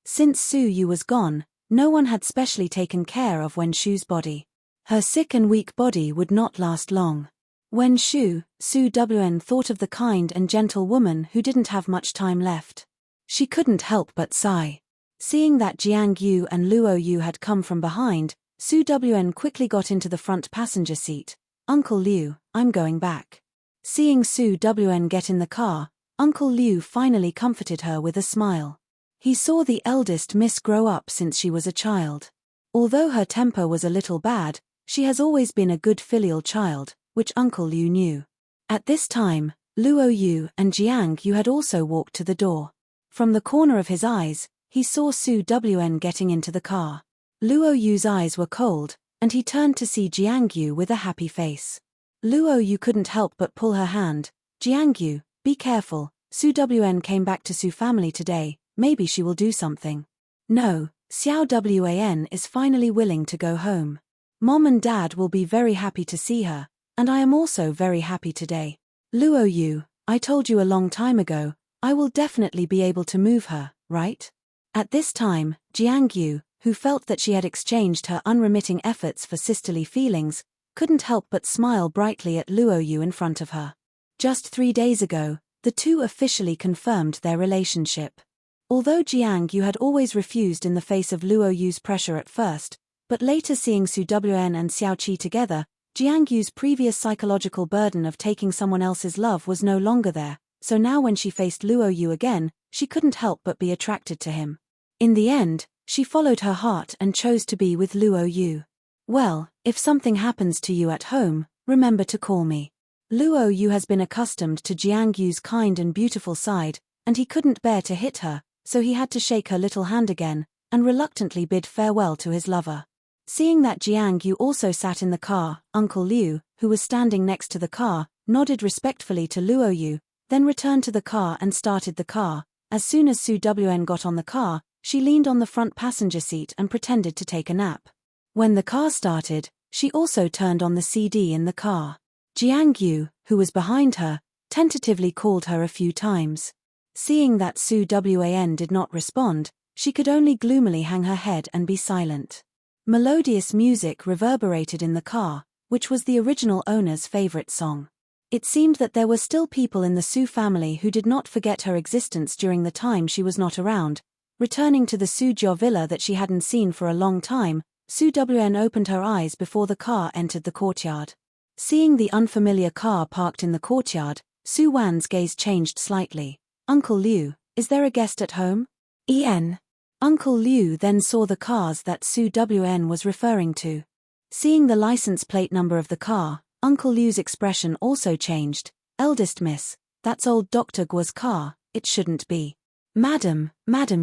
Since Su Yu was gone, no one had specially taken care of Wen Shu's body. Her sick and weak body would not last long. Wen Shu, Su Wan thought of the kind and gentle woman who didn't have much time left. She couldn't help but sigh. Seeing that Jiangyu and Luo Yu had come from behind, Su Wan quickly got into the front passenger seat. Uncle Liu, I'm going back. Seeing Su Wan get in the car, Uncle Liu finally comforted her with a smile. He saw the eldest miss grow up since she was a child. Although her temper was a little bad, she has always been a good filial child, which Uncle Liu knew. At this time, Luo Yu and Jiangyu had also walked to the door. From the corner of his eyes, he saw Su Wan getting into the car. Luo Yu's eyes were cold, and he turned to see Jiangyu with a happy face. Luo Yu couldn't help but pull her hand. Jiangyu, be careful, Su Wan came back to Su family today, maybe she will do something. No, Xiao Wan is finally willing to go home. Mom and Dad will be very happy to see her, and I am also very happy today. Luo Yu, I told you a long time ago, I will definitely be able to move her, right? At this time, Jiangyu, who felt that she had exchanged her unremitting efforts for sisterly feelings, couldn't help but smile brightly at Luo Yu in front of her. Just 3 days ago, the two officially confirmed their relationship. Although Jiangyu had always refused in the face of Luo Yu's pressure at first, but later seeing Su Wan and Xiao Qi together, Jiangyu's previous psychological burden of taking someone else's love was no longer there, so now when she faced Luo Yu again, she couldn't help but be attracted to him. In the end, she followed her heart and chose to be with Luo Yu. Well, if something happens to you at home, remember to call me. Luo Yu has been accustomed to Jiangyu's kind and beautiful side, and he couldn't bear to hit her, so he had to shake her little hand again, and reluctantly bid farewell to his lover. Seeing that Jiangyu also sat in the car, Uncle Liu, who was standing next to the car, nodded respectfully to Luo Yu, then returned to the car and started the car. As soon as Su Wan got on the car, she leaned on the front passenger seat and pretended to take a nap. When the car started, she also turned on the CD in the car. Jiang-yu, who was behind her, tentatively called her a few times. Seeing that Su Wan did not respond, she could only gloomily hang her head and be silent. Melodious music reverberated in the car, which was the original owner's favorite song. It seemed that there were still people in the Su family who did not forget her existence during the time she was not around. Returning to the Su Jiao villa that she hadn't seen for a long time, Su Wan opened her eyes before the car entered the courtyard. Seeing the unfamiliar car parked in the courtyard, Su Wan's gaze changed slightly. "Uncle Liu, is there a guest at home?" "En." Uncle Liu then saw the cars that Su Wan was referring to. Seeing the license plate number of the car, Uncle Liu's expression also changed. "Eldest miss, that's old Dr. Guo's car, it shouldn't be." Madam,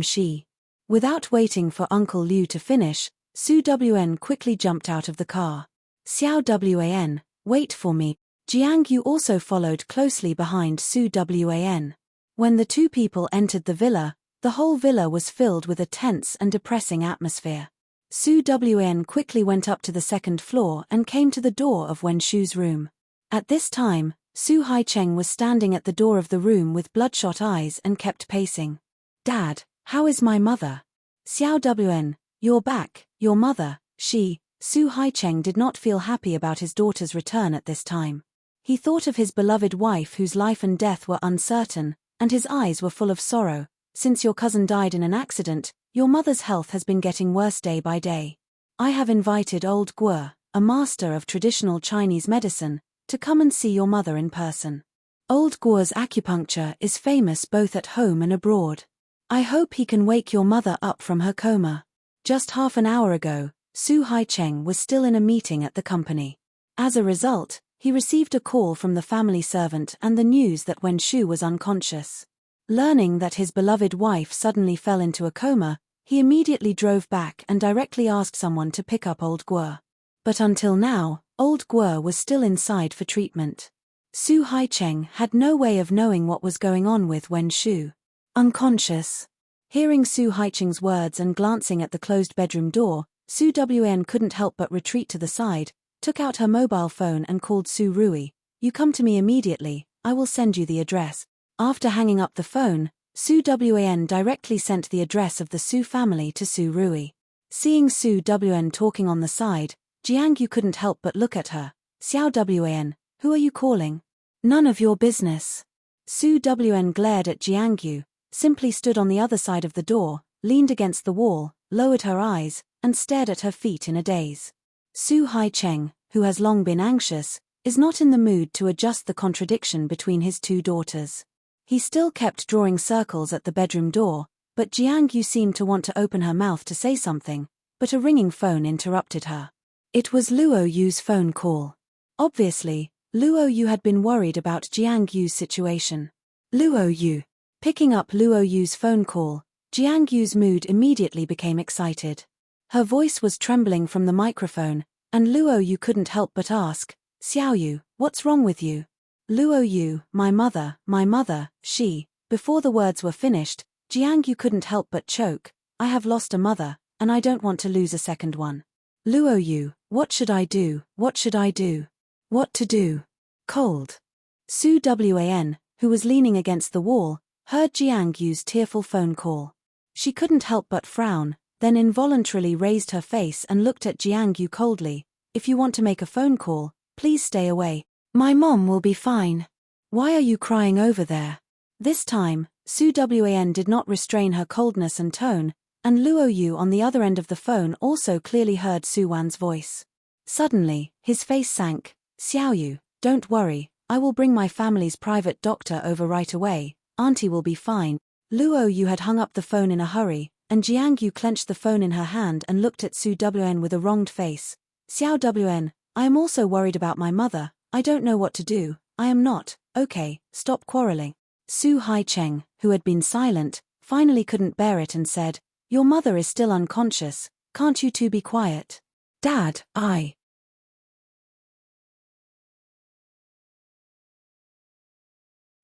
she." Without waiting for Uncle Liu to finish, Su Wan quickly jumped out of the car. "Xiao Wan, wait for me." Jiang-yu also followed closely behind Su Wan. When the two people entered the villa, the whole villa was filled with a tense and depressing atmosphere. Su Wan quickly went up to the second floor and came to the door of Wen Shu's room. At this time, Su Haicheng was standing at the door of the room with bloodshot eyes and kept pacing. "Dad, how is my mother?" "Xiao Wan, you're back, your mother, she." Su Haicheng did not feel happy about his daughter's return at this time. He thought of his beloved wife whose life and death were uncertain, and his eyes were full of sorrow. "Since your cousin died in an accident, your mother's health has been getting worse day by day. I have invited old Guo, a master of traditional Chinese medicine, to come and see your mother in person. Old Guo's acupuncture is famous both at home and abroad. I hope he can wake your mother up from her coma." Just half an hour ago, Su Haicheng was still in a meeting at the company. As a result, he received a call from the family servant and the news that Wen Shu was unconscious. Learning that his beloved wife suddenly fell into a coma, he immediately drove back and directly asked someone to pick up old Guo. But until now, old Guo was still inside for treatment. Su Haicheng had no way of knowing what was going on with Wen Shu. Unconscious. Hearing Su Haicheng's words and glancing at the closed bedroom door, Su Wan couldn't help but retreat to the side, took out her mobile phone and called Su Rui. "You come to me immediately, I will send you the address." After hanging up the phone, Su Wan directly sent the address of the Su family to Su Rui. Seeing Su Wan talking on the side, Jiang-yu couldn't help but look at her. "Xiao Wan, who are you calling?" "None of your business." Su Wan glared at Jiang-yu, simply stood on the other side of the door, leaned against the wall, lowered her eyes, and stared at her feet in a daze. Su Haicheng, who has long been anxious, is not in the mood to adjust the contradiction between his two daughters. He still kept drawing circles at the bedroom door, but Jiang-yu seemed to want to open her mouth to say something, but a ringing phone interrupted her. It was Luo Yu's phone call. Obviously, Luo Yu had been worried about Jiang-yu's situation. Luo Yu. Picking up Luo Yu's phone call, Jiang-yu's mood immediately became excited. Her voice was trembling from the microphone, and Luo Yu couldn't help but ask, "Xiao Yu, what's wrong with you?" "Luo Yu, my mother, she." Before the words were finished, Jiang-yu couldn't help but choke. "I have lost a mother, and I don't want to lose a second one. Luo Yu, what should I do, what should I do? What to do?" Cold. Su Wan, who was leaning against the wall, heard Jiang-yu's tearful phone call. She couldn't help but frown, then involuntarily raised her face and looked at Jiang-yu coldly. "If you want to make a phone call, please stay away. My mom will be fine. Why are you crying over there?" This time, Su Wan did not restrain her coldness and tone, and Luo Yu on the other end of the phone also clearly heard Su Wan's voice. Suddenly, his face sank. "Xiao Yu, don't worry, I will bring my family's private doctor over right away, auntie will be fine." Luo Yu had hung up the phone in a hurry, and Jiang-yu clenched the phone in her hand and looked at Su Wan with a wronged face. "Xiao Wan, I am also worried about my mother, I don't know what to do, I am not." "Okay, stop quarreling." Su Haicheng, who had been silent, finally couldn't bear it and said, "Your mother is still unconscious, can't you two be quiet?" "Dad, I..."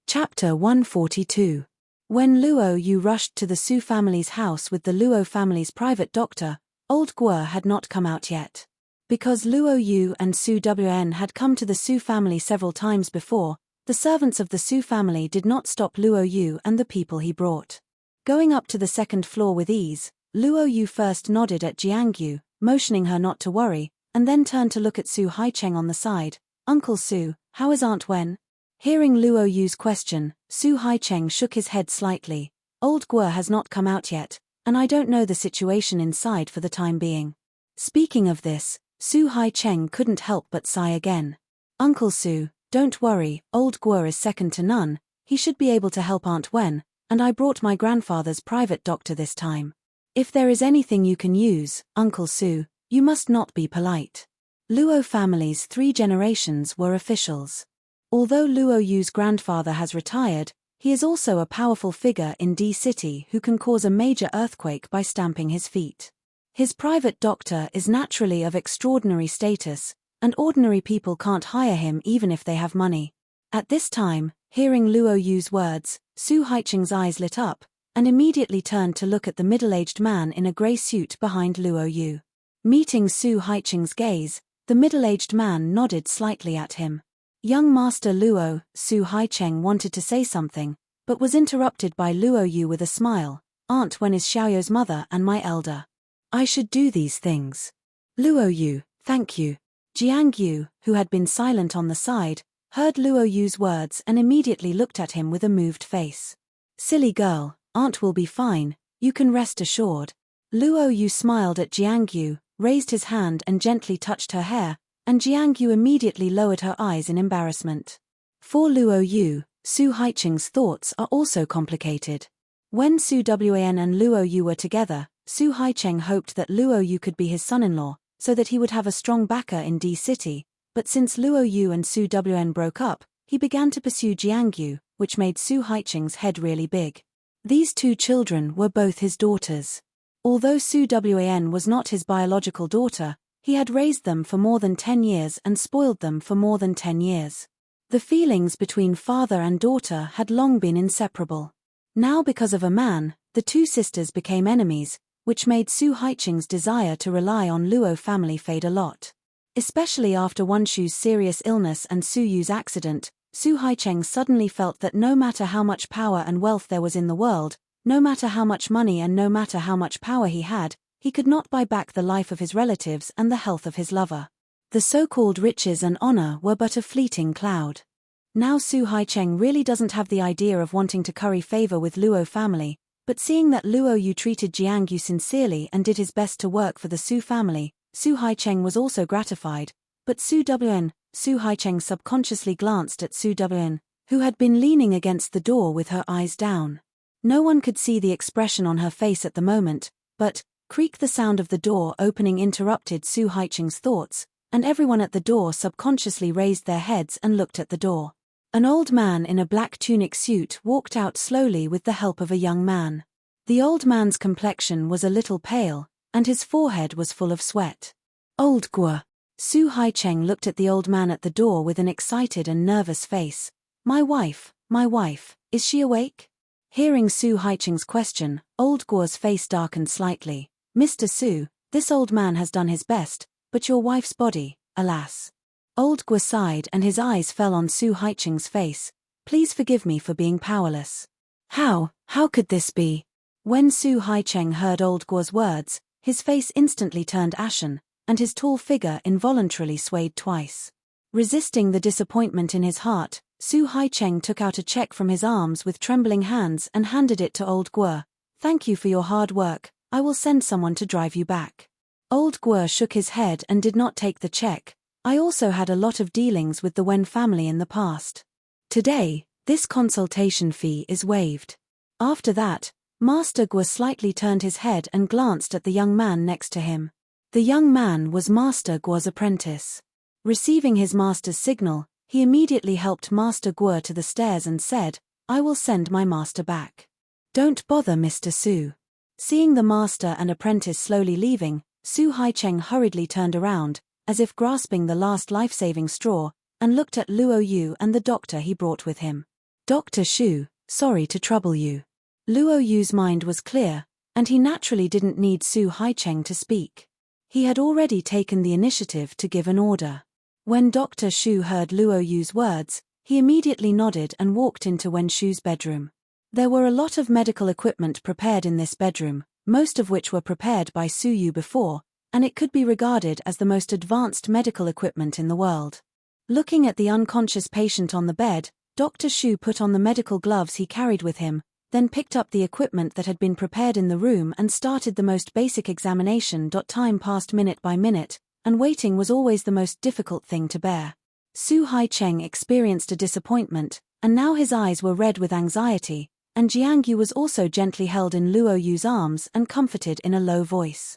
Chapter 142. When Luo Yu rushed to the Su family's house with the Luo family's private doctor, old Guo had not come out yet. Because Luo Yu and Su Wn had come to the Su family several times before, the servants of the Su family did not stop Luo Yu and the people he brought. Going up to the second floor with ease, Luo Yu first nodded at Jiangyu, motioning her not to worry, and then turned to look at Su Haicheng on the side. "Uncle Su, how is Aunt Wen?" Hearing Luo Yu's question, Su Haicheng shook his head slightly. "Old Guo has not come out yet, and I don't know the situation inside for the time being." Speaking of this, Su Haicheng couldn't help but sigh again. "Uncle Su, don't worry, old Guo is second to none, he should be able to help Aunt Wen, and I brought my grandfather's private doctor this time. If there is anything you can use, Uncle Su, you must not be polite." Luo family's 3 generations were officials. Although Luo Yu's grandfather has retired, he is also a powerful figure in D City who can cause a major earthquake by stamping his feet. His private doctor is naturally of extraordinary status, and ordinary people can't hire him even if they have money. At this time, hearing Luo Yu's words, Su Haicheng's eyes lit up, and immediately turned to look at the middle-aged man in a grey suit behind Luo Yu. Meeting Su Haicheng's gaze, the middle-aged man nodded slightly at him. Young Master Luo, Su Haicheng wanted to say something, but was interrupted by Luo Yu with a smile. "Aunt Wen is Xiaoyou's mother and my elder. I should do these things." "Luo Yu, thank you." Jiangyu, who had been silent on the side, heard Luo Yu's words and immediately looked at him with a moved face. "Silly girl, Aunt will be fine, you can rest assured." Luo Yu smiled at Jiangyu, raised his hand and gently touched her hair, and Jiangyu immediately lowered her eyes in embarrassment. For Luo Yu, Su Haicheng's thoughts are also complicated. When Su Wan and Luo Yu were together, Su Haicheng hoped that Luo Yu could be his son-in-law, so that he would have a strong backer in D City, but since Luo Yu and Su Wan broke up, he began to pursue Jiangyu, which made Su Haicheng's head really big. These 2 children were both his daughters. Although Su Wan was not his biological daughter, he had raised them for more than 10 years and spoiled them for more than 10 years. The feelings between father and daughter had long been inseparable. Now because of a man, the 2 sisters became enemies, which made Su Haicheng's desire to rely on Luo family fade a lot. Especially after Wanshu's serious illness and Su Yu's accident, Su Haicheng suddenly felt that no matter how much power and wealth there was in the world, no matter how much money and no matter how much power he could not buy back the life of his relatives and the health of his lover. The so-called riches and honor were but a fleeting cloud. Now Su Haicheng really doesn't have the idea of wanting to curry favor with Luo family, but seeing that Luo Yu treated Jiangyu sincerely and did his best to work for the Su family, Su Haicheng was also gratified, but Su Haicheng subconsciously glanced at Su Wan, who had been leaning against the door with her eyes down. No one could see the expression on her face at the moment, but creak the sound of the door opening interrupted Su Haicheng's thoughts, and everyone at the door subconsciously raised their heads and looked at the door. An old man in a black tunic suit walked out slowly with the help of a young man. The old man's complexion was a little pale, and his forehead was full of sweat. "Old Guo." Su Haicheng looked at the old man at the door with an excited and nervous face. My wife, is she awake?" Hearing Su Haicheng's question, old Guo's face darkened slightly. "Mr. Su, this old man has done his best, but your wife's body, alas." Old Guo sighed and his eyes fell on Su Haicheng's face. "Please forgive me for being powerless." How could this be?" When Su Haicheng heard old Guo's words, his face instantly turned ashen, and his tall figure involuntarily swayed twice. Resisting the disappointment in his heart, Su Haicheng took out a check from his arms with trembling hands and handed it to old Guo. "Thank you for your hard work, I will send someone to drive you back." Old Guo shook his head and did not take the check. "I also had a lot of dealings with the Wen family in the past. Today, this consultation fee is waived." After that, Master Guo slightly turned his head and glanced at the young man next to him. The young man was Master Guo's apprentice. Receiving his master's signal, he immediately helped Master Guo to the stairs and said, "I will send my master back." "Don't bother, Mr. Su." Seeing the master and apprentice slowly leaving, Su Haicheng hurriedly turned around, as if grasping the last life-saving straw, and looked at Luo Yu and the doctor he brought with him. "Dr. Shu, sorry to trouble you." Luo Yu's mind was clear, and he naturally didn't need Su Haicheng to speak. He had already taken the initiative to give an order. When Dr. Shu heard Luo Yu's words, he immediately nodded and walked into Wen Shu's bedroom. There were a lot of medical equipment prepared in this bedroom, most of which were prepared by Su Yu before, and it could be regarded as the most advanced medical equipment in the world. Looking at the unconscious patient on the bed, Dr. Shu put on the medical gloves he carried with him, then picked up the equipment that had been prepared in the room and started the most basic examination. Time passed minute by minute, and waiting was always the most difficult thing to bear. Su Haicheng experienced a disappointment, and now his eyes were red with anxiety, and Jiangyu was also gently held in Luo Yu's arms and comforted in a low voice.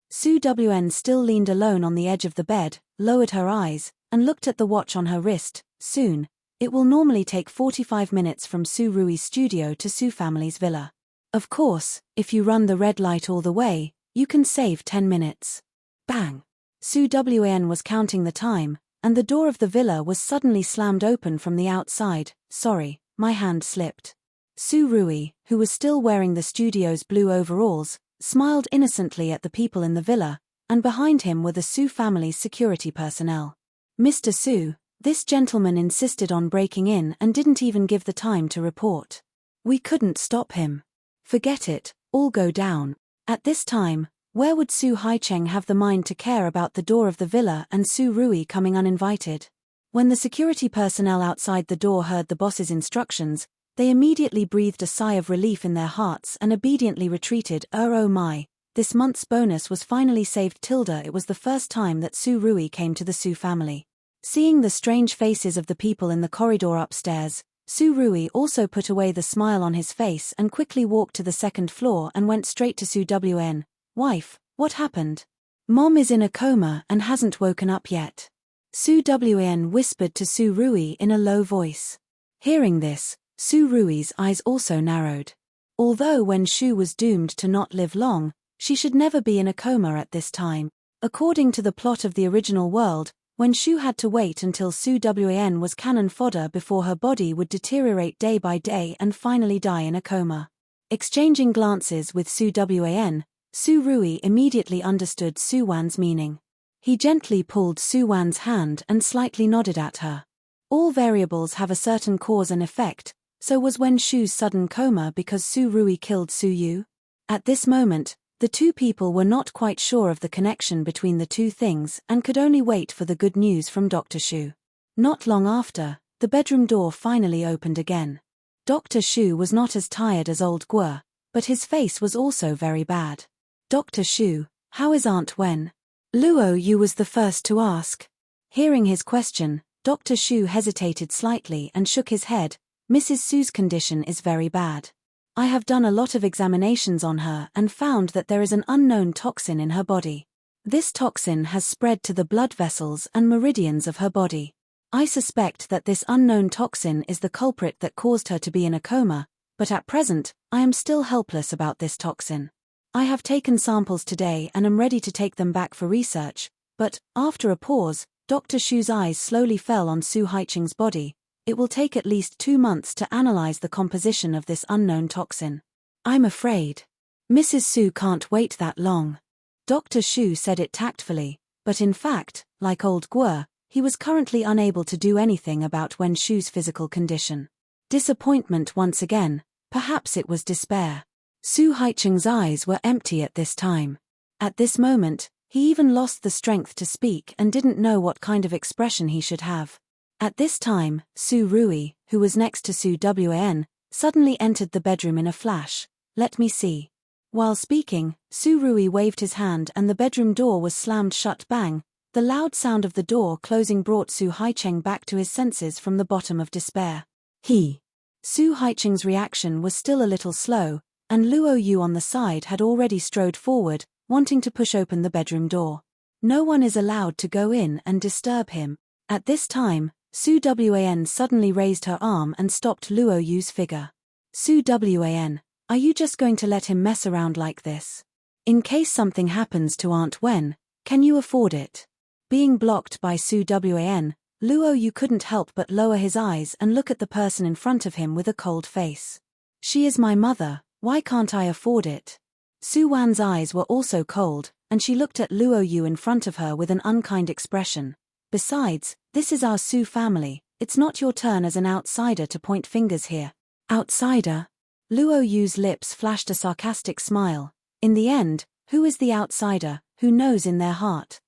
Su Wen still leaned alone on the edge of the bed, lowered her eyes, and looked at the watch on her wrist. Soon. It will normally take 45 minutes from Su Rui's studio to Su family's villa. Of course, if you run the red light all the way, you can save 10 minutes. Bang! Su Wen was counting the time, and the door of the villa was suddenly slammed open from the outside. Sorry, my hand slipped. Su Rui, who was still wearing the studio's blue overalls, smiled innocently at the people in the villa, and behind him were the Su family's security personnel. Mr. Su, this gentleman insisted on breaking in and didn't even give the time to report. We couldn't stop him. Forget it, all go down. At this time, where would Su Haicheng have the mind to care about the door of the villa and Su Rui coming uninvited? When the security personnel outside the door heard the boss's instructions, they immediately breathed a sigh of relief in their hearts and obediently retreated. Oh my, this month's bonus was finally saved. It was the first time that Su Rui came to the Su family. Seeing the strange faces of the people in the corridor upstairs, Su Rui also put away the smile on his face and quickly walked to the second floor and went straight to Su Wen. Wife, what happened? Mom is in a coma and hasn't woken up yet. Su Wen whispered to Su Rui in a low voice. Hearing this, Su Rui's eyes also narrowed. Although Wen Shu was doomed to not live long, she should never be in a coma at this time. According to the plot of the original world, Wen Shu had to wait until Su Wen was cannon fodder before her body would deteriorate day by day and finally die in a coma. Exchanging glances with Su Wen, Su Rui immediately understood Su Wan's meaning. He gently pulled Su Wan's hand and slightly nodded at her. All variables have a certain cause and effect, so was Wen Shu's sudden coma because Su Rui killed Su Yu? At this moment, the two people were not quite sure of the connection between the two things and could only wait for the good news from Dr. Shu. Not long after, the bedroom door finally opened again. Dr. Shu was not as tired as old Guo, but his face was also very bad. Dr. Shu, how is Aunt Wen? Luo Yu was the first to ask. Hearing his question, Dr. Shu hesitated slightly and shook his head. Mrs. Su's condition is very bad. I have done a lot of examinations on her and found that there is an unknown toxin in her body. This toxin has spread to the blood vessels and meridians of her body. I suspect that this unknown toxin is the culprit that caused her to be in a coma, but at present, I am still helpless about this toxin. I have taken samples today and am ready to take them back for research, but, after a pause, Dr. Shu's eyes slowly fell on Su Haicheng's body. It will take at least 2 months to analyze the composition of this unknown toxin. I'm afraid Mrs. Su can't wait that long. Dr. Shu said it tactfully, but in fact, like old Guo, he was currently unable to do anything about Wen Shu's physical condition. Disappointment once again, perhaps it was despair. Su Haicheng's eyes were empty at this time. At this moment, he even lost the strength to speak and didn't know what kind of expression he should have. At this time, Su Rui, who was next to Su Wen, suddenly entered the bedroom in a flash. Let me see. While speaking, Su Rui waved his hand and the bedroom door was slammed shut. Bang! The loud sound of the door closing brought Su Haicheng back to his senses from the bottom of despair. Su Haicheng's reaction was still a little slow, and Luo Yu on the side had already strode forward, wanting to push open the bedroom door. No one is allowed to go in and disturb him. At this time, Su Wen suddenly raised her arm and stopped Luo Yu's figure. Su Wen, are you just going to let him mess around like this? In case something happens to Aunt Wen, can you afford it? Being blocked by Su Wen, Luo Yu couldn't help but lower his eyes and look at the person in front of him with a cold face. She is my mother, Why can't I afford it? Su Wan's eyes were also cold, and she looked at Luo Yu in front of her with an unkind expression. Besides, this is our Su family, it's not your turn as an outsider to point fingers here. Outsider? Luo Yu's lips flashed a sarcastic smile. In the end, who is the outsider, who knows in their heart?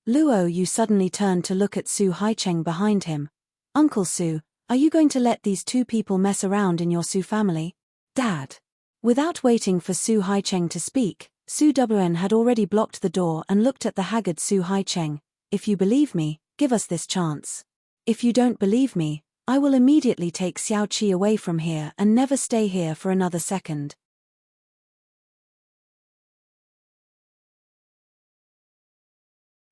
Luo Yu suddenly turned to look at Su Haicheng behind him. Uncle Su, are you going to let these two people mess around in your Su family? Dad. Without waiting for Su Haicheng to speak, Su Wn had already blocked the door and looked at the haggard Su Haicheng. If you believe me, give us this chance. If you don't believe me, I will immediately take Xiao Qi away from here and never stay here for another second.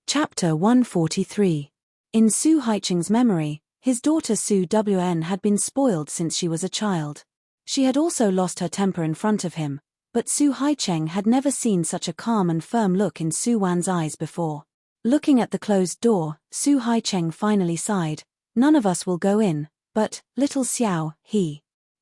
Chapter 143. In Su Haicheng's memory, his daughter Su Wn had been spoiled since she was a child. She had also lost her temper in front of him, but Su Haicheng had never seen such a calm and firm look in Su Wan's eyes before. Looking at the closed door, Su Haicheng finally sighed. None of us will go in, but, little Xiao,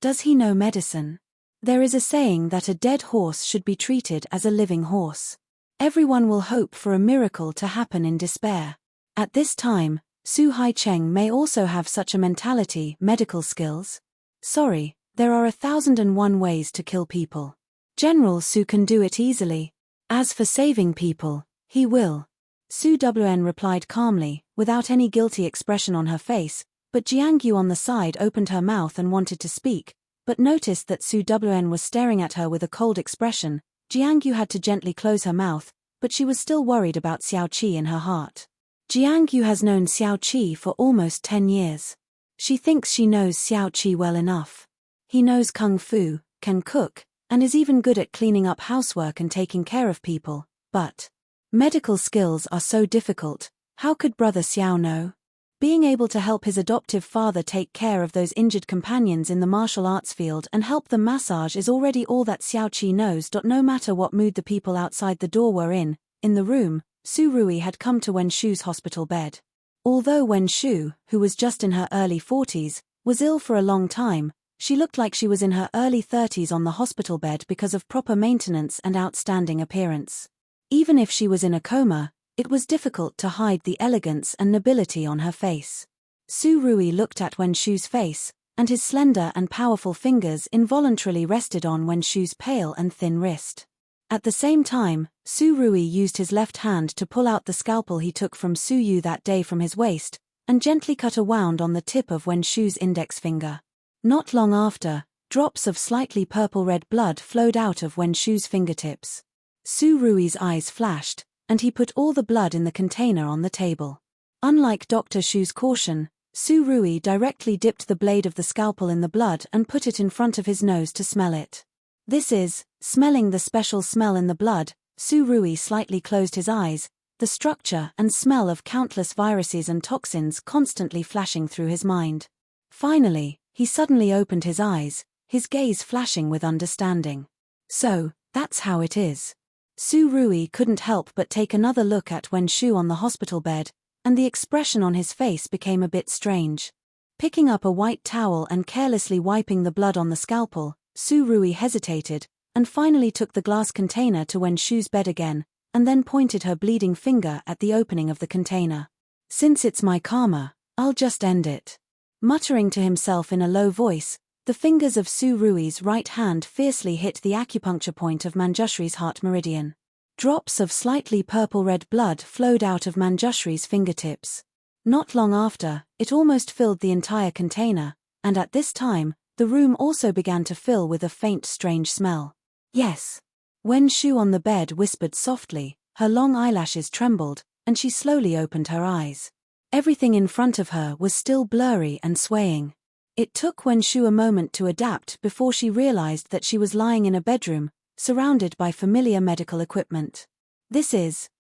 does he know medicine? There is a saying that a dead horse should be treated as a living horse. Everyone will hope for a miracle to happen in despair. At this time, Su Haicheng may also have such a mentality, medical skills. Sorry, there are 1,001 ways to kill people. General Su can do it easily. As for saving people, he will. Su Wn replied calmly, without any guilty expression on her face, but Jiangyu on the side opened her mouth and wanted to speak, but noticed that Su Wn was staring at her with a cold expression. Jiangyu had to gently close her mouth, but she was still worried about Xiao Qi in her heart. Jiangyu has known Xiao Qi for almost 10 years. She thinks she knows Xiao Qi well enough. He knows kung fu, can cook, and is even good at cleaning up housework and taking care of people, but medical skills are so difficult. How could brother Xiao know? Being able to help his adoptive father take care of those injured companions in the martial arts field and help them massage is already all that Xiao Qi knows. No matter what mood the people outside the door were in the room, Su Rui had come to Wen Shu's hospital bed. Although Wen Shu, who was just in her early 40s, was ill for a long time, she looked like she was in her early 30s on the hospital bed because of proper maintenance and outstanding appearance. Even if she was in a coma, it was difficult to hide the elegance and nobility on her face. Su Rui looked at Wen Shu's face, and his slender and powerful fingers involuntarily rested on Wen Shu's pale and thin wrist. At the same time, Su Rui used his left hand to pull out the scalpel he took from Su Yu that day from his waist, and gently cut a wound on the tip of Wen Shu's index finger. Not long after, drops of slightly purple-red blood flowed out of Wen Shu's fingertips. Su Rui's eyes flashed, and he put all the blood in the container on the table. Unlike Dr. Shu's caution, Su Rui directly dipped the blade of the scalpel in the blood and put it in front of his nose to smell it. This is, smelling the special smell in the blood. Su Rui slightly closed his eyes, the structure and smell of countless viruses and toxins constantly flashing through his mind. Finally, he suddenly opened his eyes, his gaze flashing with understanding. So, that's how it is. Su Rui couldn't help but take another look at Wen Shu on the hospital bed, and the expression on his face became a bit strange. Picking up a white towel and carelessly wiping the blood on the scalpel, Su Rui hesitated, and finally took the glass container to Wen Shu's bed again, and then pointed her bleeding finger at the opening of the container. Since it's my karma, I'll just end it. Muttering to himself in a low voice, the fingers of Su Rui's right hand fiercely hit the acupuncture point of Manjushri's heart meridian. Drops of slightly purple-red blood flowed out of Manjushri's fingertips. Not long after, it almost filled the entire container, and at this time, the room also began to fill with a faint strange smell. Yes. Wen Shu on the bed whispered softly, her long eyelashes trembled, and she slowly opened her eyes. Everything in front of her was still blurry and swaying. It took Wen Shu a moment to adapt before she realized that she was lying in a bedroom, surrounded by familiar medical equipment.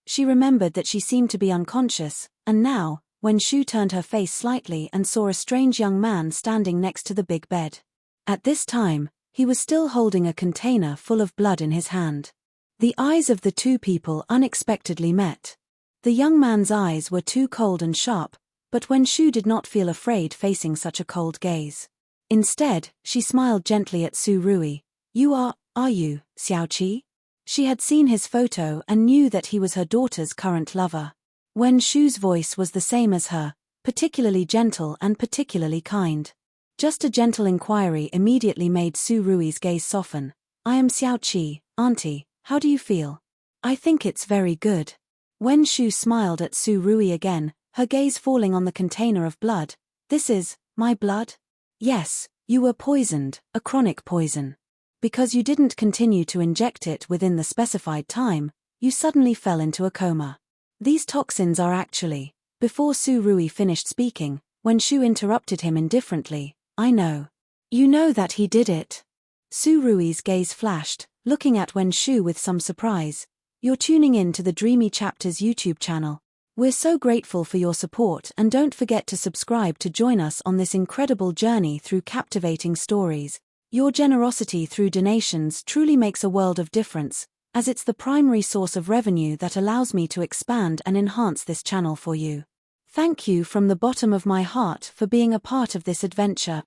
She remembered that she seemed to be unconscious, and now, Wen Shu turned her face slightly and saw a strange young man standing next to the big bed. At this time, he was still holding a container full of blood in his hand. The eyes of the two people unexpectedly met. The young man's eyes were too cold and sharp, but Wen Shu did not feel afraid facing such a cold gaze. Instead, she smiled gently at Su Rui. "You are Are you, Xiaoqi? She had seen his photo and knew that he was her daughter's current lover. Wen Shu's voice was the same as her, particularly gentle and particularly kind. Just a gentle inquiry immediately made Su Rui's gaze soften. I am Xiaoqi, auntie, how do you feel? I think it's very good. Wen Shu smiled at Su Rui again, her gaze falling on the container of blood. This is my blood? Yes, you were poisoned, a chronic poison. Because you didn't continue to inject it within the specified time, you suddenly fell into a coma. These toxins are actually. Before Su Rui finished speaking, Wen Shu interrupted him indifferently. I know. You know that he did it. Su Rui's gaze flashed, looking at Wen Shu with some surprise. You're tuning in to the Dreamy Chapters YouTube channel. We're so grateful for your support and don't forget to subscribe to join us on this incredible journey through captivating stories. Your generosity through donations truly makes a world of difference, as it's the primary source of revenue that allows me to expand and enhance this channel for you. Thank you from the bottom of my heart for being a part of this adventure.